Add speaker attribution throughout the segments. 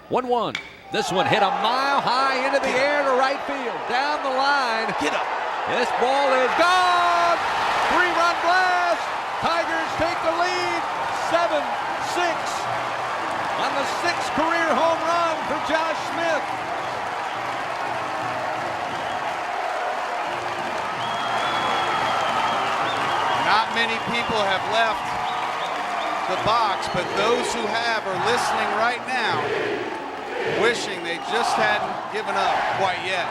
Speaker 1: 1-1. This one hit a mile high into the air to right field. Down the line.
Speaker 2: Get up.
Speaker 1: This ball is gone. 3-run blast. Tigers take the lead. 7-6 on the 6th career home run for Josh Smith.
Speaker 2: Not many people have left the box, but those who have are listening right now, wishing they just hadn't given up quite yet.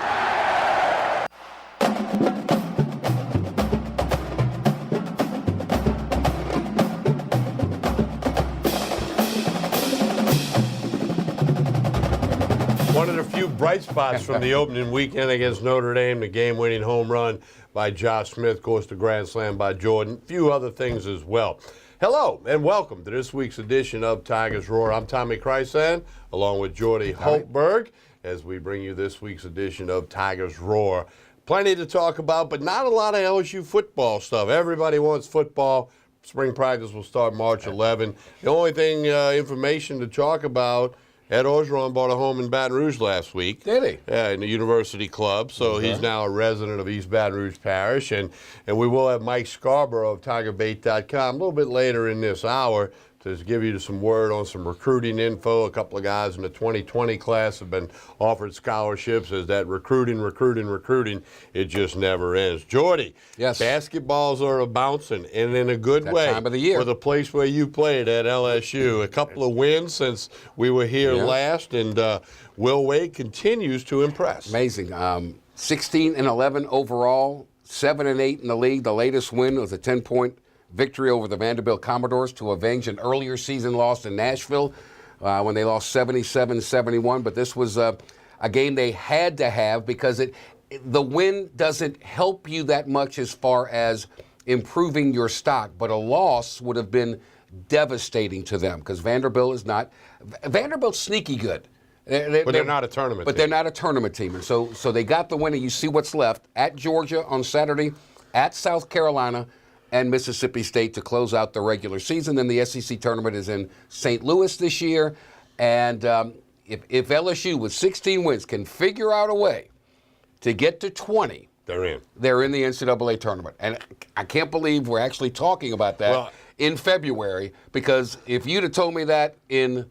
Speaker 3: One of the few bright spots from the opening weekend against Notre Dame, the game-winning home run by Josh Smith, of course, the grand slam by Jordan, a few other things as well. Hello and welcome to this week's edition of Tigers Roar. I'm Tommy Krysan, along with Jordy Holtberg, as we bring you this week's edition of Tigers Roar. Plenty to talk about, but not a lot of LSU football stuff. Everybody wants football. Spring practice will start March 11. The only thing, information to talk about, Ed Orgeron bought a home in Baton Rouge last week.
Speaker 4: Did he?
Speaker 3: Yeah, in the University Club. So he's now a resident of East Baton Rouge Parish. And we will have Mike Scarborough of TigerBait.com a little bit later in this hour to give you some word on some recruiting info. A couple of guys in the 2020 class have been offered scholarships. As that recruiting, it just never ends. Jordy,
Speaker 4: yes,
Speaker 3: basketballs are bouncing, and in a good way.
Speaker 4: Time of the year.
Speaker 3: For the place where you played at LSU. A couple of wins since we were here last, and Will Wade continues to impress.
Speaker 4: Amazing. 16-11 overall, 7-8 in the league. The latest win was a 10-point victory over the Vanderbilt Commodores to avenge an earlier season loss in Nashville when they lost 77-71. But this was a game they had to have because the win doesn't help you that much as far as improving your stock. But a loss would have been devastating to them because Vanderbilt's sneaky good.
Speaker 3: But they're not a tournament team.
Speaker 4: But they're not a tournament team. And so they got the win, and you see what's left at Georgia on Saturday, at South Carolina, and Mississippi State to close out the regular season. Then the SEC tournament is in St. Louis this year. And if LSU with 16 wins can figure out a way to get to 20,
Speaker 3: they're in.
Speaker 4: They're in the NCAA tournament. And I can't believe we're actually talking about that in February, because if you'd have told me that in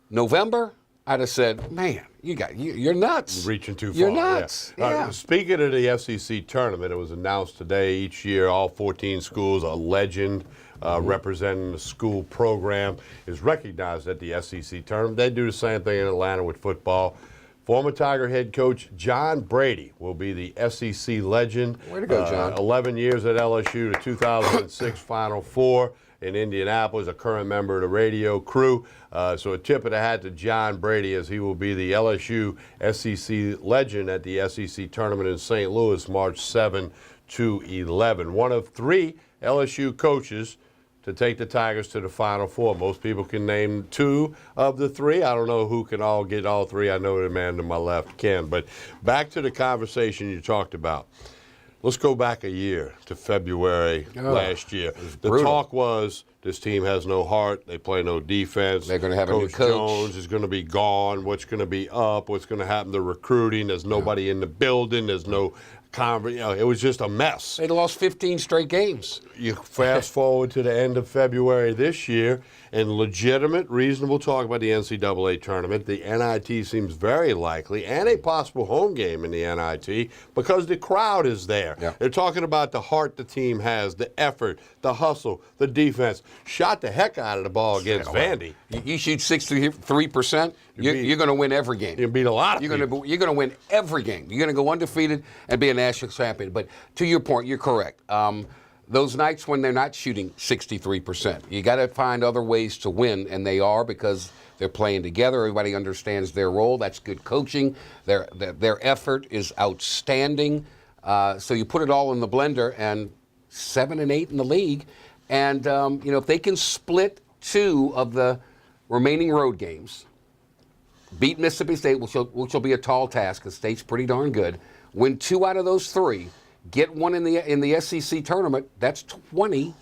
Speaker 4: November, I'd have said, man, you're nuts.
Speaker 3: Reaching too far.
Speaker 4: You're nuts. Yeah.
Speaker 3: Speaking of the SEC tournament, it was announced today each year all 14 schools, a legend representing the school program is recognized at the SEC tournament. They do the same thing in Atlanta with football. Former Tiger head coach John Brady will be the SEC legend.
Speaker 4: Way to go, John.
Speaker 3: 11 years at LSU, the 2006 Final Four in Indianapolis, a current member of the radio crew. So a tip of the hat to John Brady, as he will be the LSU SEC legend at the SEC tournament in St. Louis, March 7 to 11. One of 3 LSU coaches to take the Tigers to the Final Four. Most people can name 2 of the 3. I don't know who can all get all 3. I know the man to my left can. But back to the conversation you talked about. Let's go back a year to February last year. The talk was this team has no heart. They play no defense.
Speaker 4: They're going to have a new coach.
Speaker 3: Jones is going to be gone. What's going to be up? What's going to happen to recruiting? There's nobody in the building. There's no it was just a mess.
Speaker 4: They lost 15 straight games.
Speaker 3: You fast forward to the end of February this year, and legitimate, reasonable talk about the NCAA tournament. The NIT seems very likely, and a possible home game in the NIT because the crowd is there.
Speaker 4: Yeah.
Speaker 3: They're talking about the heart the team has, the effort, the hustle, the defense. Shot the heck out of the ball against Vandy.
Speaker 4: You shoot 63%, you're going to win every game.
Speaker 3: You beat a lot of people.
Speaker 4: You're going to win every game. You're going to go undefeated and be a national champion. But to your point, you're correct. Those nights when they're not shooting 63%, you got to find other ways to win, and they are because they're playing together. Everybody understands their role. That's good coaching. Their effort is outstanding. So you put it all in the blender, and 7-8 in the league. And if they can split 2 of the remaining road games, beat Mississippi State, which will be a tall task because State's pretty darn good. Win 2 out of those 3, get 1 in the SEC tournament. That's 20,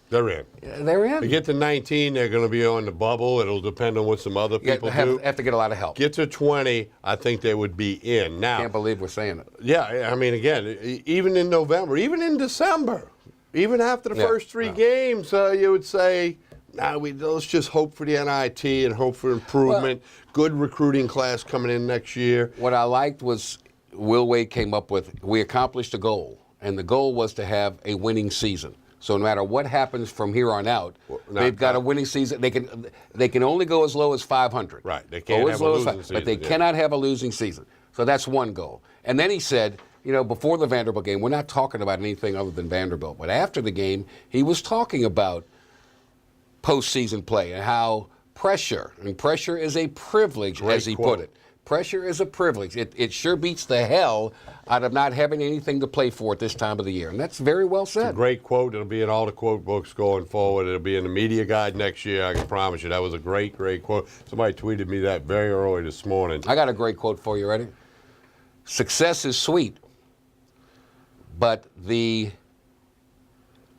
Speaker 3: They're in.
Speaker 4: They're in.
Speaker 3: They get to 19, they're going to be on the bubble. It'll depend on what some other people do.
Speaker 4: Have to get a lot of help.
Speaker 3: Get to 20, I think they would be in. Now,
Speaker 4: Can't believe we're saying it.
Speaker 3: yeah, I mean, again, even in November, even in December, even after the first three games, you would say, let's just hope for the NIT and hope for improvement. Good recruiting class coming in next year.
Speaker 4: What I liked was Will Wade came up with, we accomplished a goal, and the goal was to have a winning season. So no matter what happens from here on out, they've got a winning season. They can only go as low as 500.
Speaker 3: Right. They can't have a losing season.
Speaker 4: But they cannot have a losing season. So that's one goal. And then he said, before the Vanderbilt game, we're not talking about anything other than Vanderbilt. But after the game, he was talking about postseason play and how pressure is a privilege, as he put it. Pressure is a privilege. It sure beats the hell out of not having anything to play for at this time of the year. And that's very well said.
Speaker 3: It's a great quote. It'll be in all the quote books going forward. It'll be in the media guide next year, I can promise you. That was a great, great quote. Somebody tweeted me that very early this morning.
Speaker 4: I got a great quote for you. Ready? Success is sweet, but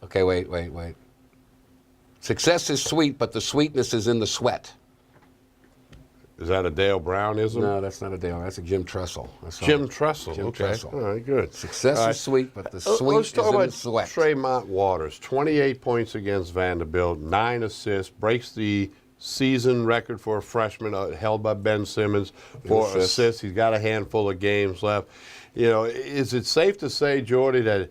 Speaker 4: Okay, wait. Success is sweet, but the sweetness is in the sweat.
Speaker 3: Is that a Dale Brownism?
Speaker 4: No, that's not a Dale. That's a Jim Tressel.
Speaker 3: Jim Tressel.
Speaker 4: Jim
Speaker 3: okay.
Speaker 4: Tressel.
Speaker 3: All right, good.
Speaker 4: Success is sweet, but the sweet
Speaker 3: Let's
Speaker 4: is
Speaker 3: talk
Speaker 4: in
Speaker 3: about
Speaker 4: the sweat.
Speaker 3: Tremont Waters, 28 points against Vanderbilt, 9 assists, breaks the season record for a freshman held by Ben Simmons for assists. He's got a handful of games left. Is it safe to say, Jordy, that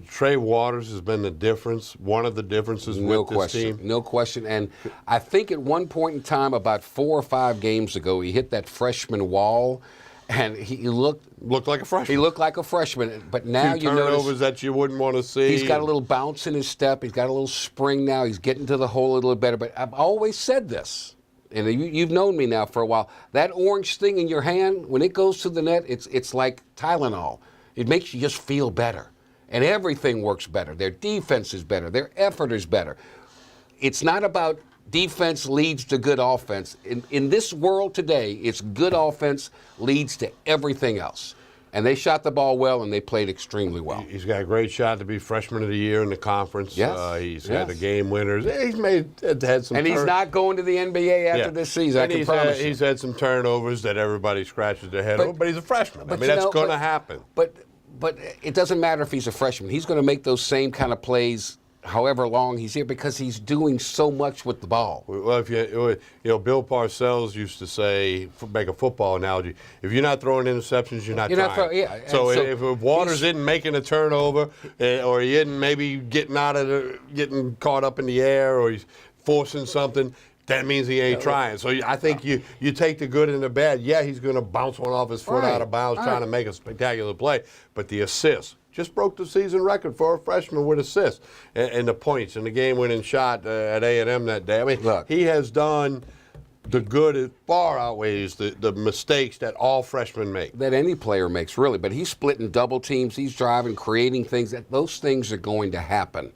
Speaker 3: Trey Waters has been the difference, one of the differences with this team?
Speaker 4: No question. And I think at one point in time, about 4 or 5 games ago, he hit that freshman wall, and he looked
Speaker 3: like a freshman.
Speaker 4: He looked like a freshman. But now you notice
Speaker 3: turnovers that you wouldn't want to see.
Speaker 4: He's got a little bounce in his step. He's got a little spring now. He's getting to the hole a little better. But I've always said this, and you've known me now for a while. That orange thing in your hand, when it goes to the net, it's like Tylenol. It makes you just feel better. And everything works better. Their defense is better. Their effort is better. It's not about defense leads to good offense. In this world today, it's good offense leads to everything else. And they shot the ball well, and they played extremely well.
Speaker 3: He's got a great shot to be freshman of the year in the conference.
Speaker 4: Yes.
Speaker 3: He's had the game winners. He's had some.
Speaker 4: And he's not going to the NBA after this season.
Speaker 3: And
Speaker 4: I can promise you.
Speaker 3: He's had some turnovers that everybody scratches their head over. But he's a freshman. I mean, that's going to happen.
Speaker 4: But it doesn't matter if he's a freshman. He's going to make those same kind of plays however long he's here because he's doing so much with the ball.
Speaker 3: Well, if Bill Parcells used to say, make a football analogy, if you're not throwing interceptions, you're not trying. So if Waters isn't making a turnover or he isn't maybe getting caught up in the air or he's forcing something, that means he ain't trying. So I think you take the good and the bad. Yeah, he's going to bounce one off his foot out of bounds trying to make a spectacular play. But the assist just broke the season record for a freshman with assists and the points and the game-winning shot at A&M that day. I mean, he has done the good. It far outweighs the mistakes that all freshmen make.
Speaker 4: That any player makes, really. But he's splitting double teams. He's driving, creating things. Those things are going to happen.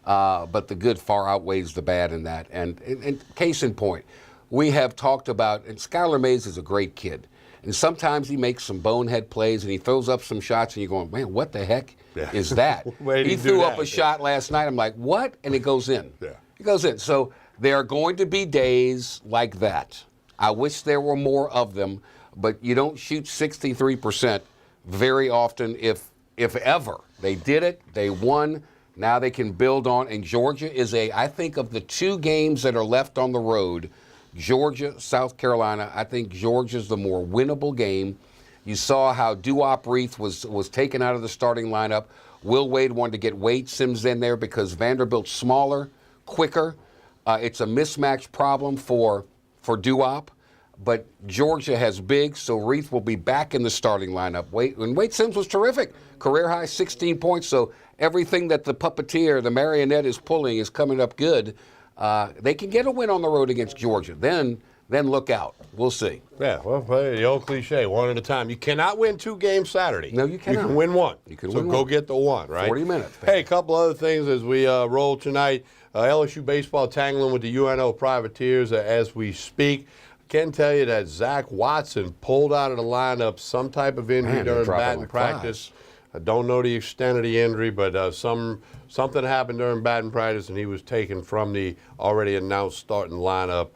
Speaker 4: But the good far outweighs the bad in that. And case in point, we have talked about, and Skylar Mays is a great kid. And sometimes he makes some bonehead plays and he throws up some shots and you're going, man, what the heck is that? He threw up a shot last night. I'm like, what? And it goes in. It goes in. So there are going to be days like that. I wish there were more of them, but you don't shoot 63% very often, if ever. They did it. They won. Now they can build on. And Georgia is I think of the 2 games that are left on the road, Georgia, South Carolina, I think Georgia's the more winnable game. You saw how Duop Reith was taken out of the starting lineup. Will Wade wanted to get Wade Sims in there because Vanderbilt's smaller, quicker. It's a mismatch problem for Duop. But Georgia has big, so Reith will be back in the starting lineup. Wade Sims was terrific. Career high 16 points, so everything that the puppeteer, the marionette is pulling is coming up good. They can get a win on the road against Georgia. Then look out. We'll see.
Speaker 3: Yeah, well, the old cliche, one at a time. You cannot win 2 games Saturday.
Speaker 4: No, you cannot.
Speaker 3: You can win 1.
Speaker 4: You can
Speaker 3: win
Speaker 4: one.
Speaker 3: Go get the 1, right?
Speaker 4: 40 minutes.
Speaker 3: Hey, a couple other things as we roll tonight. LSU baseball tangling with the UNO Privateers as we speak. I can tell you that Zach Watson pulled out of the lineup, some type of injury during batting practice. I don't know the extent of the injury, but some something happened during batting practice, and he was taken from the already announced starting lineup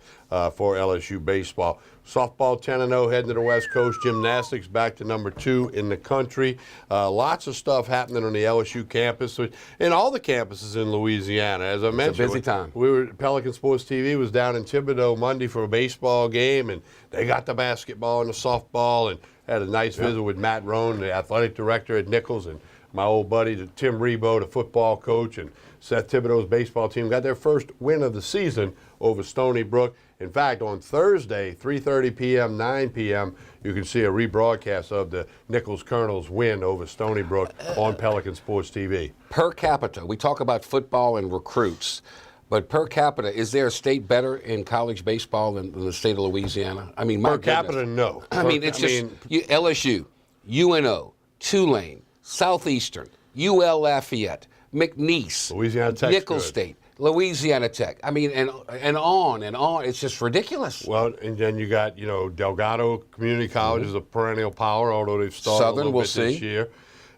Speaker 3: for LSU baseball. Softball 10-0 heading to the West Coast. Gymnastics back to number 2 in the country. Lots of stuff happening on the LSU campus and all the campuses in Louisiana. As I mentioned,
Speaker 4: it's a busy time.
Speaker 3: Pelican Sports TV was down in Thibodaux Monday for a baseball game, and they got the basketball and the softball, and had a nice visit with Matt Rohn, the athletic director at Nichols, and my old buddy Tim Rebo, the football coach, and Seth Thibodeau's baseball team got their first win of the season over Stony Brook. In fact, on Thursday, 3:30 p.m., 9 p.m., you can see a rebroadcast of the Nichols Colonels win over Stony Brook on Pelican Sports TV.
Speaker 4: Per capita, we talk about football and recruits, but per capita, is there a state better in college baseball than the state of Louisiana? I mean,
Speaker 3: Per capita, no.
Speaker 4: LSU, UNO, Tulane, Southeastern, UL Lafayette, McNeese,
Speaker 3: Louisiana Tech's
Speaker 4: Nichols
Speaker 3: good.
Speaker 4: State, Louisiana Tech. I mean, and on and on. It's just ridiculous.
Speaker 3: Well, and then you got, Delgado Community College is a perennial power, although they've started
Speaker 4: Southern,
Speaker 3: a little
Speaker 4: we'll
Speaker 3: bit
Speaker 4: see.
Speaker 3: this year.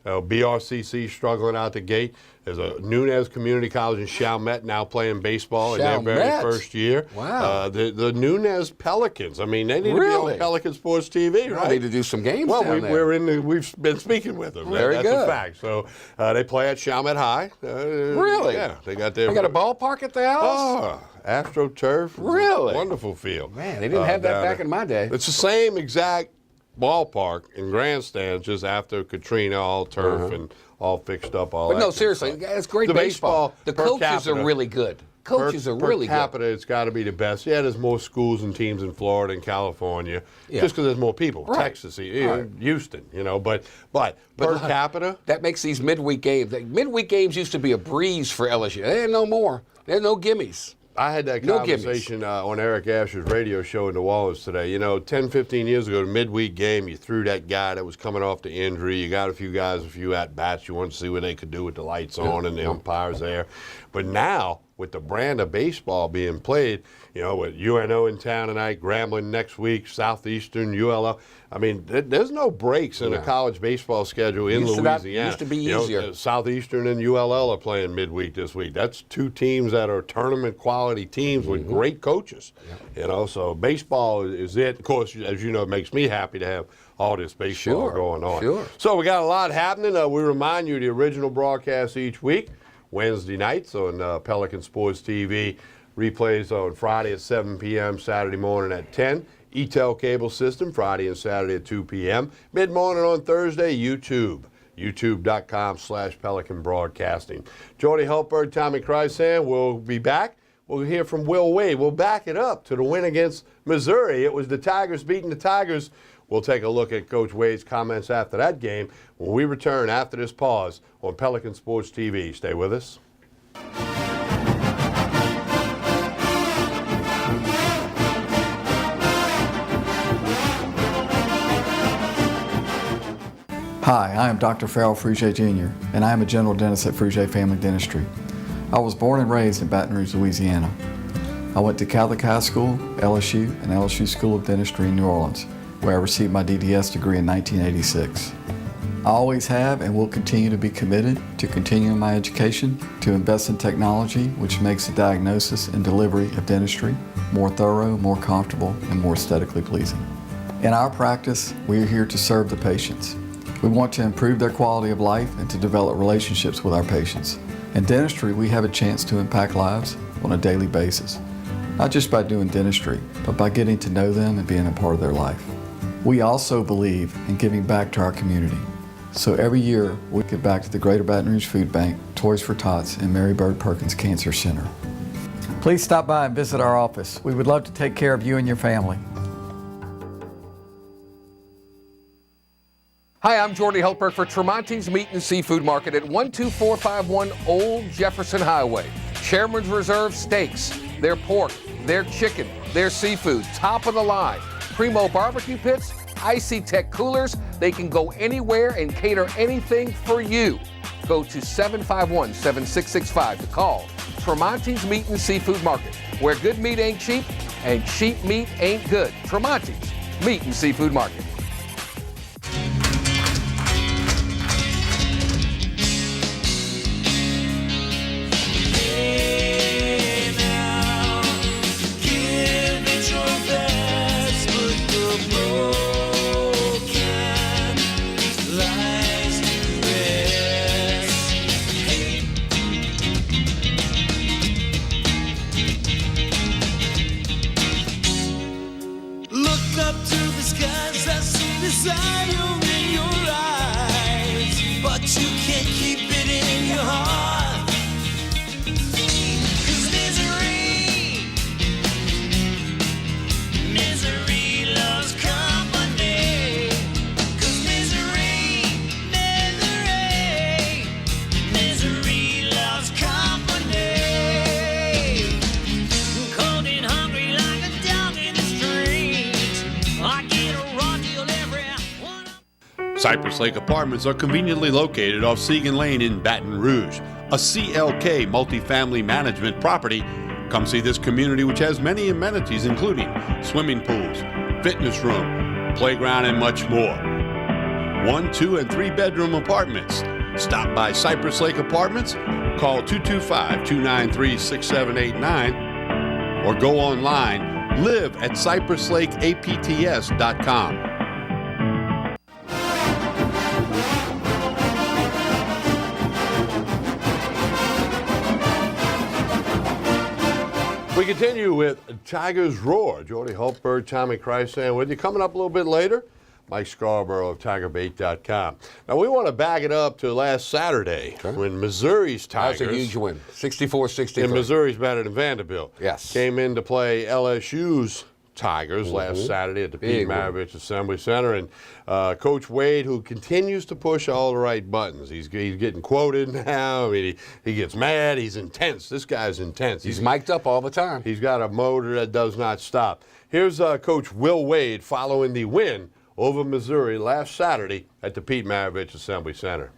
Speaker 3: BRCC struggling out the gate. There's a Nunez Community College in Chalmette now playing baseball in their very
Speaker 4: Chalmette?
Speaker 3: first year.
Speaker 4: Wow.
Speaker 3: The Nunez Pelicans. I mean, they need to be
Speaker 4: Really?
Speaker 3: on Pelican Sports TV, right?
Speaker 4: I need to do some games
Speaker 3: Well,
Speaker 4: down there.
Speaker 3: we've been speaking with them.
Speaker 4: Very
Speaker 3: That's
Speaker 4: good.
Speaker 3: a fact. So they play at Chalmette High.
Speaker 4: Really?
Speaker 3: Yeah, they got
Speaker 4: They got a ballpark at the house?
Speaker 3: Oh, AstroTurf.
Speaker 4: Really?
Speaker 3: Wonderful field.
Speaker 4: Man, they didn't have that
Speaker 3: down
Speaker 4: back
Speaker 3: there.
Speaker 4: in my day.
Speaker 3: It's the same exact ballpark and grandstands, just after Katrina, all turf and all fixed up. All
Speaker 4: But
Speaker 3: that
Speaker 4: no,
Speaker 3: good
Speaker 4: seriously,
Speaker 3: stuff.
Speaker 4: it's great
Speaker 3: The
Speaker 4: baseball. The
Speaker 3: per
Speaker 4: coaches
Speaker 3: capita-
Speaker 4: are really good. Coaches are really
Speaker 3: per capita, it's got to be the best. Yeah, there's more schools and teams in Florida and California,
Speaker 4: Yeah.
Speaker 3: just because there's more people.
Speaker 4: Right.
Speaker 3: Texas, Houston, but per capita.
Speaker 4: That makes these midweek games. Midweek games used to be a breeze for LSU. There ain't no more. There's no gimmies.
Speaker 3: I had that
Speaker 4: No
Speaker 3: conversation on Eric Asher's radio show in New Orleans today. 10, 15 years ago, the midweek game, you threw that guy that was coming off the injury. You got a few guys, a few at-bats. You wanted to see what they could do with the lights on and the umpires there. But now, with the brand of baseball being played, with UNO in town tonight, Grambling next week, Southeastern, ULL. I mean, there's no breaks in a college baseball schedule in Louisiana.
Speaker 4: Used to be easier.
Speaker 3: Southeastern and ULL are playing midweek this week. That's two teams that are tournament quality teams with great coaches. So baseball is it. Of course, as you know, it makes me happy to have all this baseball going on.
Speaker 4: Sure.
Speaker 3: So we got a lot happening. We remind you the original broadcast each week, Wednesday nights on Pelican Sports TV. Replays on Friday at 7 p.m., Saturday morning at 10. ETEL cable system, Friday and Saturday at 2 p.m. Mid-morning on Thursday, YouTube. YouTube.com/Pelican Broadcasting. Jordy Hultberg, Tommy Krysan will be back. We'll hear from Will Wade. We'll back it up to the win against Missouri. It was the Tigers beating the Tigers. We'll take a look at Coach Wade's comments after that game when we return after this pause on Pelican Sports TV. Stay with us.
Speaker 5: Hi, I am Dr. Farrell Frugier Jr., and I am a general dentist at Frugier Family Dentistry. I was born and raised in Baton Rouge, Louisiana. I went to Catholic High School, LSU, and LSU School of Dentistry in New Orleans, where I received my DDS degree in 1986. I always have and will continue to be committed to continuing my education, to invest in technology which makes the diagnosis and delivery of dentistry more thorough, more comfortable, and more aesthetically pleasing. In our practice, we are here to serve the patients. We want to improve their quality of life and to develop relationships with our patients. In dentistry, we have a chance to impact lives on a daily basis, not just by doing dentistry, but by getting to know them and being a part of their life. We also believe in giving back to our community. So every year, we give back to the Greater Baton Rouge Food Bank, Toys for Tots, and Mary Bird Perkins Cancer Center. Please stop by and visit our office. We would love to take care of you and your family.
Speaker 4: Hi, I'm Jordy Hultberg for Tremonti's Meat and Seafood Market at 12451 Old Jefferson Highway. Chairman's Reserve steaks, their pork, their chicken, their seafood, top of the line. Primo barbecue pits, Icy Tech coolers. They can go anywhere and cater anything for you. Go to 751-7665 to call Tremonti's Meat and Seafood Market, where good meat ain't cheap and cheap meat ain't good. Tremonti's Meat and Seafood Market.
Speaker 6: desire in your eyes, but you can't keep it in your heart. 'Cause misery loves company. 'Cause misery loves company. Cold and hungry like a dog in the street. I get a raw deal every one.
Speaker 3: Cypress Lake Apartments are conveniently located off Segan Lane in Baton Rouge, a CLK multifamily management property. Come see this community, which has many amenities, including swimming pools, fitness room, playground, and much more. 1, 2, and 3 bedroom apartments. Stop by Cypress Lake Apartments, call 225-293-6789, or go online, live at cypresslakeapts.com. We continue with Tigers Roar. Jody Hultberg, Tommy Chrysan with you. Coming up a little bit later, Mike Scarborough of TigerBait.com. Now, we want to back it up to last Saturday when Missouri's Tigers.
Speaker 4: That's a huge win, 64-63.
Speaker 3: And Missouri's better than Vanderbilt.
Speaker 4: Yes.
Speaker 3: Came in to play LSU's Tigers last Saturday at the Pete Maravich Assembly Center. And Coach Wade, who continues to push all the right buttons. He's getting quoted now. I mean, he gets mad. He's intense. This guy's intense.
Speaker 4: He's mic'd up all the time.
Speaker 3: He's got a motor that does not stop. Here's Coach Will Wade following the win over Missouri last Saturday at the Pete Maravich Assembly Center.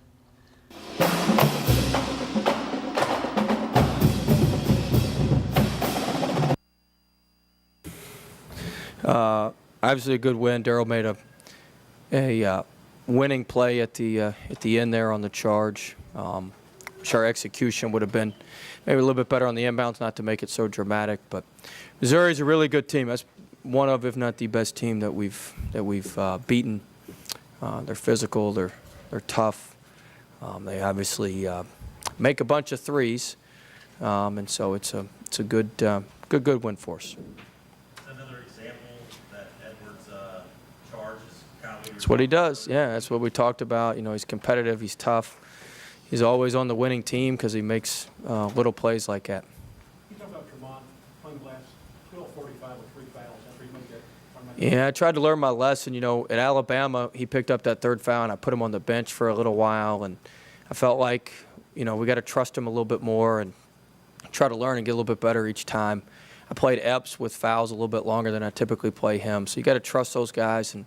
Speaker 7: Obviously a good win. Darryl made a winning play at the end there on the charge. Sure, execution would have been maybe a little bit better on the inbounds, not to make it so dramatic. But Missouri's a really good team. That's one of, if not the best team that we've beaten. They're physical. They're tough. They obviously make a bunch of threes, and so it's a good win for us. That's what he does. Yeah, that's what we talked about. You know, he's competitive. He's tough. He's always on the winning team because he makes little plays like that.
Speaker 8: You talk about Tremont playing glass, 12:45 with 3 fouls after he made that.
Speaker 7: Yeah, I tried to learn my lesson. You know, at Alabama, he picked up that 3rd foul, and I put him on the bench for a little while. And I felt like, you know, we got to trust him a little bit more and try to learn and get a little bit better each time. I played Epps with fouls a little bit longer than I typically play him. So you got to trust those guys and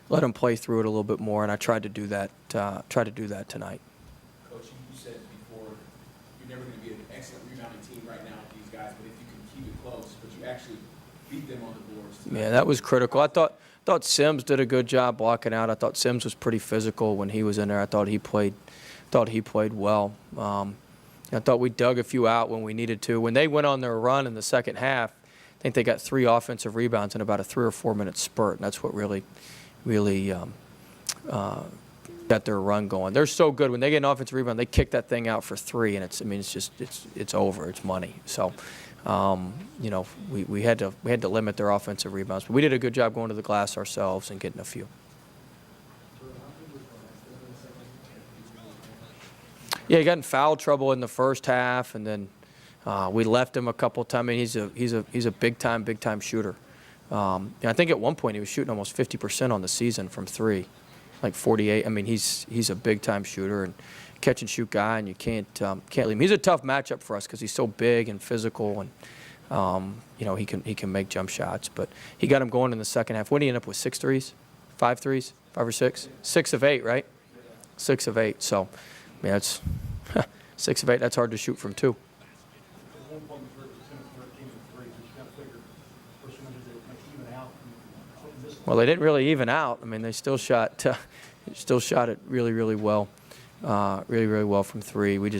Speaker 7: let them play through it a little bit more. And I tried to do that. Tonight.
Speaker 9: Coach, you said before you're never going to be an excellent rebounding team right now with these guys, but if you can keep it close, but you actually beat them on the boards tonight.
Speaker 7: Yeah, that was critical. I thought Sims did a good job blocking out. I thought Sims was pretty physical when he was in there. I thought he played well. I thought we dug a few out when we needed to. When they went on their run in the second half, I think they got 3 offensive rebounds in about a 3 or 4 minute spurt, and that's what really got their run going. They're so good. When they get an offensive rebound, they kick that thing out for 3, and it's over. It's money. So, you know, we had to limit their offensive rebounds, but we did a good job going to the glass ourselves and getting a few. Yeah, he got in foul trouble in the first half, and then we left him a couple times. I mean, he's a big time shooter. I think at one point he was shooting almost 50% on the season from 3, like 48. I mean, he's a big time shooter and catch and shoot guy, and you can't leave him. He's a tough matchup for us because he's so big and physical, and you know, he can make jump shots. But he got him going in the second half. What did he end up with? 6 threes, 5 threes, 5 or 6, 6 of 8, right? 6 of 8. So, I mean, that's 6 of 8. That's hard to shoot from 2. Well, they didn't really even out. I mean, they still shot it really, really well, really well from 3. We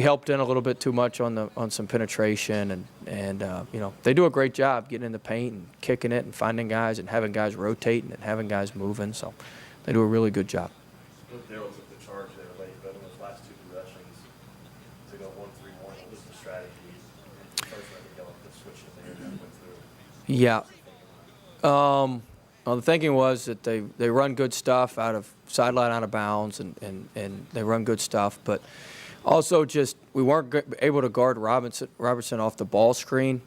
Speaker 7: helped in a little bit too much on some penetration, and you know, they do a great job getting in the paint and kicking it and finding guys and having guys rotating and having guys moving. So they do a really good job.
Speaker 10: Darryl took the charge there late, but in those last 2 possessions to go 1-3-1, what was the strategy? First, I think y'all switched it there and went through.
Speaker 7: Yeah. Well, the thinking was that they run good stuff out of sideline, out of bounds, and they run good stuff. But also just we weren't able to guard Robertson off the ball screen.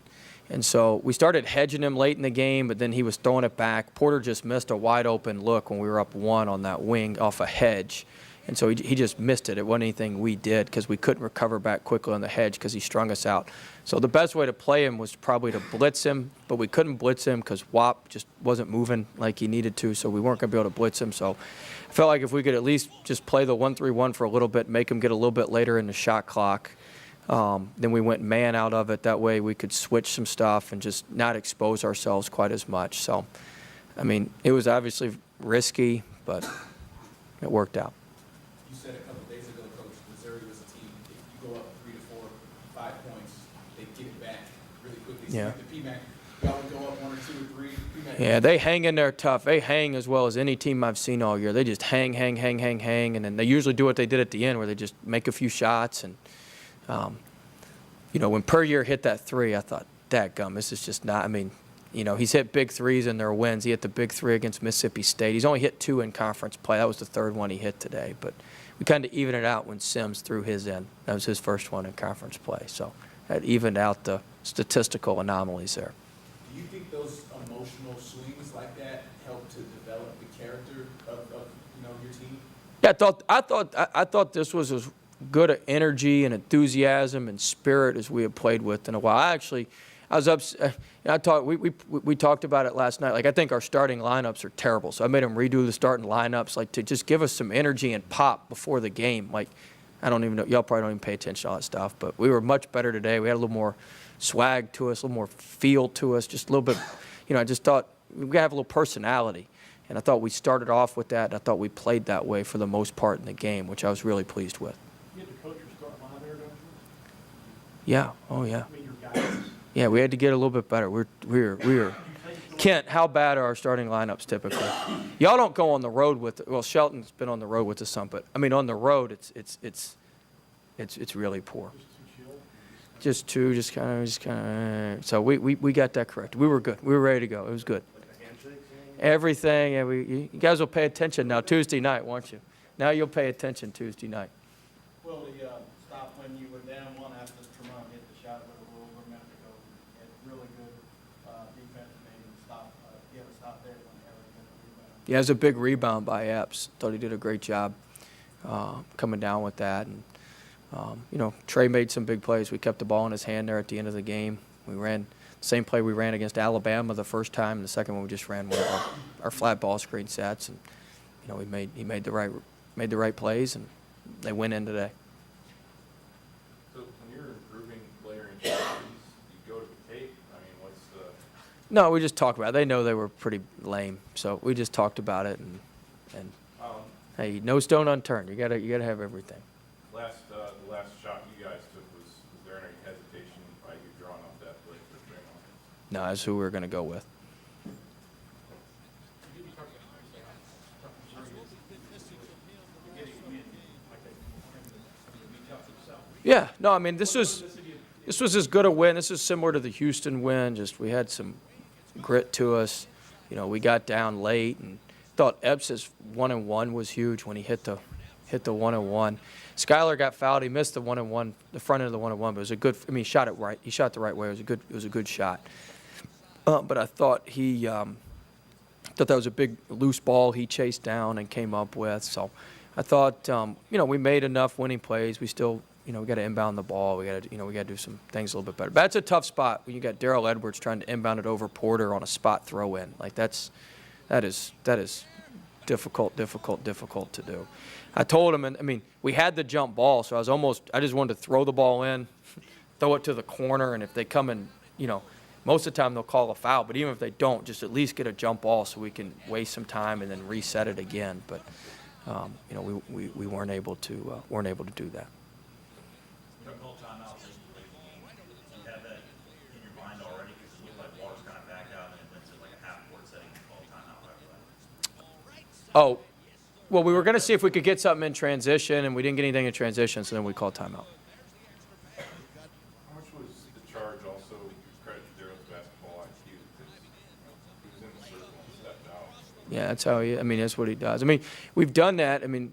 Speaker 7: And so we started hedging him late in the game, but then he was throwing it back. Porter just missed a wide open look when we were up 1 on that wing off a hedge. And so he just missed it. It wasn't anything we did because we couldn't recover back quickly on the hedge because he strung us out. So the best way to play him was probably to blitz him, but we couldn't blitz him because Wap just wasn't moving like he needed to, so we weren't going to be able to blitz him. So I felt like if we could at least just play the 1-3-1 for a little bit, make him get a little bit later in the shot clock, then we went man out of it. That way we could switch some stuff and just not expose ourselves quite as much. So, I mean, it was obviously risky, but it worked out.
Speaker 9: You said a couple days ago, Coach, Missouri was a team, if you go up 3 to 4, 5 points, they get it back really quickly. So
Speaker 7: Yeah.
Speaker 9: like the PMAC, y'all would go up 1 or 2 or 3. PMAC
Speaker 7: Yeah, they hang in there tough. They hang as well as any team I've seen all year. They just hang, and then they usually do what they did at the end where they just make a few shots. And, you know, when Puryear hit that 3, I thought, dadgum, this is just not, I mean, you know, he's hit big 3s in their wins. He hit the big 3 against Mississippi State. He's only hit 2 in conference play. That was the 3rd one he hit today. But we kind of evened it out when Sims threw his in. That was his first one in conference play. So that evened out the statistical anomalies there.
Speaker 9: Do you think those emotional swings like that help to develop the character of you know, your team?
Speaker 7: Yeah, I thought this was as good an energy and enthusiasm and spirit as we have played with in a while. We talked about it last night. Like, I think our starting lineups are terrible. So I made them redo the starting lineups, like, to just give us some energy and pop before the game. Like, I don't even know, y'all probably don't even pay attention to all that stuff, but we were much better today. We had a little more swag to us, a little more feel to us, just a little bit, you know, I just thought we gotta have a little personality. And I thought we started off with that, and I thought we played that way for the most part in the game, which I was really pleased with.
Speaker 8: You had to coach your start line there, don't you?
Speaker 7: Yeah, oh yeah.
Speaker 8: I mean, your guys.
Speaker 7: Yeah, we had to get a little bit better. We were. Kent, how bad are our starting lineups typically? Y'all don't go on the road with. Well, Shelton's been on the road with us some, but I mean on the road it's really poor. Just kind of. So we got that correct. We were good. We were ready to go. It was good. Everything. Yeah, you guys will pay attention now Tuesday night, won't you? Now you'll pay attention Tuesday night.
Speaker 8: Well, the stop when you were down 1 after Tremont hit the shot with a little over a minute ago. Had really good defense made him stop. He had a stop there when Harry hit the rebound.
Speaker 7: Yeah, it was a big rebound by Epps. Thought he did a great job coming down with that. And, you know, Trey made some big plays. We kept the ball in his hand there at the end of the game. We ran the same play we ran against Alabama the first time. And the second one we just ran one of our flat ball screen sets. And, you know, he made the right plays, and they went in today.
Speaker 10: So when you're improving player in strategies, you go to the tape. I mean, what's the?
Speaker 7: No, we just talked about it. They know they were pretty lame, so we just talked about it. And hey, no stone unturned. You gotta have everything.
Speaker 10: The last shot you guys took was there any hesitation by you drawing off that play for Draymond?
Speaker 7: No, that's who we were gonna go with. Yeah, no, I mean this was as good a win. This is similar to the Houston win. Just we had some grit to us. You know, we got down late and thought Ebbs's 1-and-1 was huge when he hit the 1-and-1. Skylar got fouled. He missed the 1-and-1, the front end of the 1-and-1, but it was a good. I mean, he shot it right. He shot the right way. It was a good shot. But I thought that was a big loose ball he chased down and came up with. So I thought, you know, we made enough winning plays. We still. You know, we got to inbound the ball. We got to do some things a little bit better. But that's a tough spot when you got Darrell Edwards trying to inbound it over Porter on a spot throw in. Like that is difficult to do. I told him, and I mean, we had the jump ball, so I just wanted to throw the ball in, throw it to the corner, and if they come in, you know, most of the time they'll call a foul. But even if they don't, just at least get a jump ball so we can waste some time and then reset it again. But you know, we weren't able to do that. Oh, well, we were going to see if we could get something in transition, and we didn't get anything in transition, so then we called timeout.
Speaker 10: How much was the charge also credit to Darrell's basketball IQ? Because he was in the circle and stepped out.
Speaker 7: Yeah, that's how he. I mean, that's what he does. I mean, we've done that. I mean,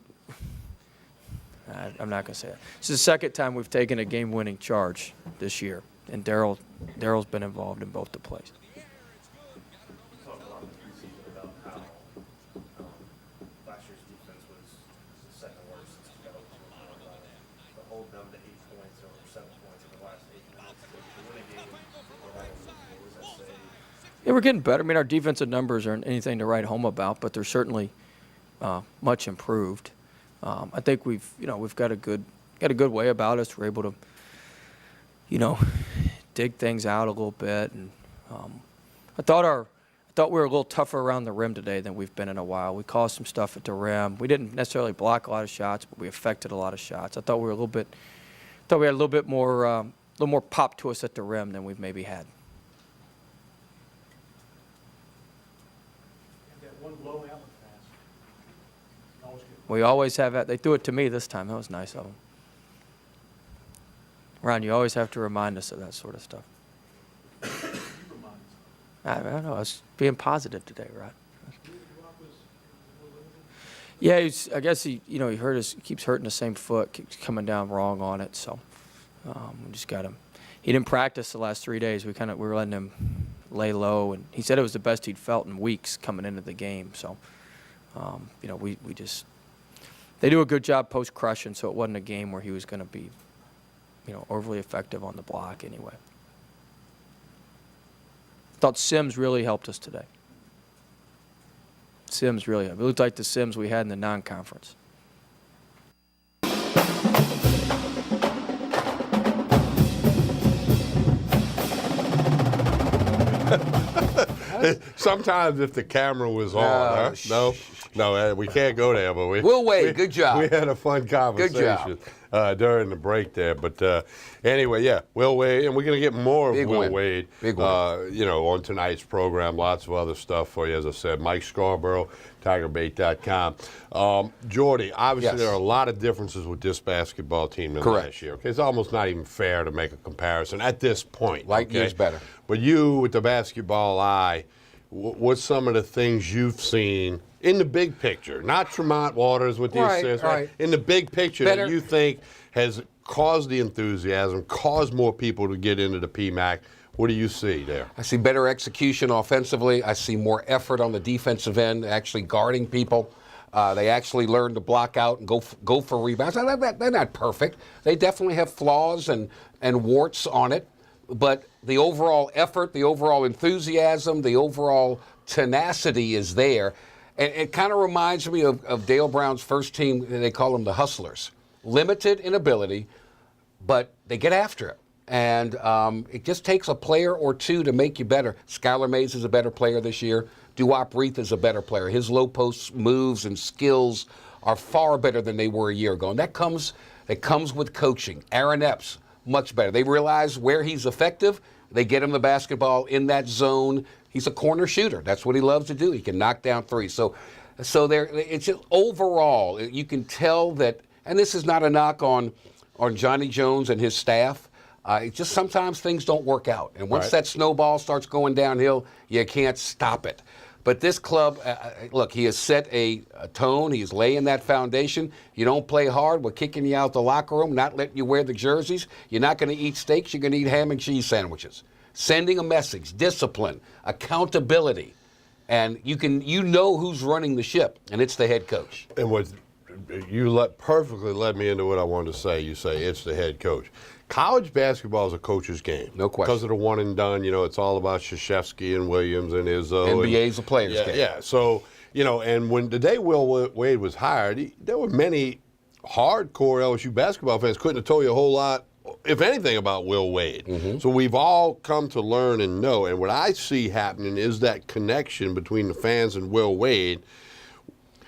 Speaker 7: I'm not gonna say that. It's the second time we've taken a game-winning charge this year, and Daryl's been involved in both the plays.
Speaker 10: Talked a lot in the preseason about how last year's defense was the second worst since 2021. To hold them to 8 points or 7 points in the last 8 minutes to win a game. What does that say?
Speaker 7: Yeah, we're getting better. I mean, our defensive numbers aren't anything to write home about, but they're certainly much improved. I think we've got a good way about us. We're able to, dig things out a little bit, and I thought we were a little tougher around the rim today than we've been in a while. We caused some stuff at the rim. We didn't necessarily block a lot of shots, but we affected a lot of shots. I thought we had a little bit more pop to us at the rim than we've maybe had.
Speaker 8: That one blowout pass. Always good.
Speaker 7: We always have that. They threw it to me this time. That was nice of them. Ron, you always have to remind us of that sort of stuff. I don't know. I was being positive today, Rod. Yeah, I guess he hurt us. He keeps hurting the same foot. Keeps coming down wrong on it. So we just got him. He didn't practice the last 3 days. We were letting him lay low, and he said it was the best he'd felt in weeks coming into the game. So they do a good job post crushing, so it wasn't a game where he was going to be overly effective on the block anyway. Thought Sims really helped us today. Sims really helped. It looked like the Sims we had in the non-conference.
Speaker 3: Sometimes if the camera was on, huh? No, we can't go there, but
Speaker 4: Will Wade, good job.
Speaker 3: We had a fun conversation during the break there. But anyway, yeah, Will Wade, and we're going to get more of Will Wade, on tonight's program. Lots of other stuff for you, as I said. Mike Scarborough, TigerBait.com. Jordy, obviously there are a lot of differences with this basketball team than last year. Okay, it's almost not even fair to make a comparison at this point.
Speaker 4: Light years better.
Speaker 3: But you, with the basketball eye, what's some of the things you've seen in the big picture? Not Tremont Waters with the assists, right? In the big picture that you think has caused the enthusiasm, caused more people to get into the PMAC. What do you see there?
Speaker 4: I see better execution offensively. I see more effort on the defensive end, actually guarding people. They actually learn to block out and go for rebounds. Now, they're not perfect. They definitely have flaws and warts on it. But the overall effort, the overall enthusiasm, the overall tenacity is there. And it kind of reminds me of Dale Brown's first team. They call them the Hustlers. Limited in ability, but they get after it. And it just takes a player or two to make you better. Skylar Mays is a better player this year. Duop Reith is a better player. His low post moves and skills are far better than they were a year ago. And that comes with coaching. Aaron Epps, much better. They realize where he's effective. They get him the basketball in that zone. He's a corner shooter. That's what he loves to do. He can knock down threes. So it's just overall, you can tell that, and this is not a knock on Johnny Jones and his staff. It's just sometimes things don't work out. And once that snowball starts going downhill, you can't stop it. But this club, look, he has set a tone. He's laying that foundation. You don't play hard, we're kicking you out the locker room, not letting you wear the jerseys. You're not going to eat steaks. You're going to eat ham and cheese sandwiches. Sending a message, discipline, accountability. And you know who's running the ship, and it's the head coach.
Speaker 3: And what you perfectly led me into what I wanted to say. You say it's the head coach. College basketball is a coach's game.
Speaker 4: No question.
Speaker 3: Because of the one and done, it's all about Krzyzewski and Williams and Izzo.
Speaker 4: NBA's a player's game.
Speaker 3: Yeah, so, and when the day Will Wade was hired, there were many hardcore LSU basketball fans couldn't have told you a whole lot, if anything, about Will Wade. Mm-hmm. So we've all come to learn and know. And what I see happening is that connection between the fans and Will Wade,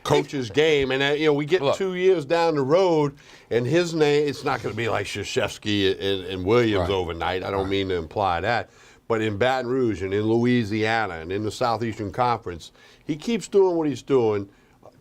Speaker 3: coach's game. And, we get 2 years down the road, and his name, it's not going to be like Krzyzewski and Williams overnight. I don't mean to imply that. But in Baton Rouge and in Louisiana and in the Southeastern Conference, he keeps doing what he's doing.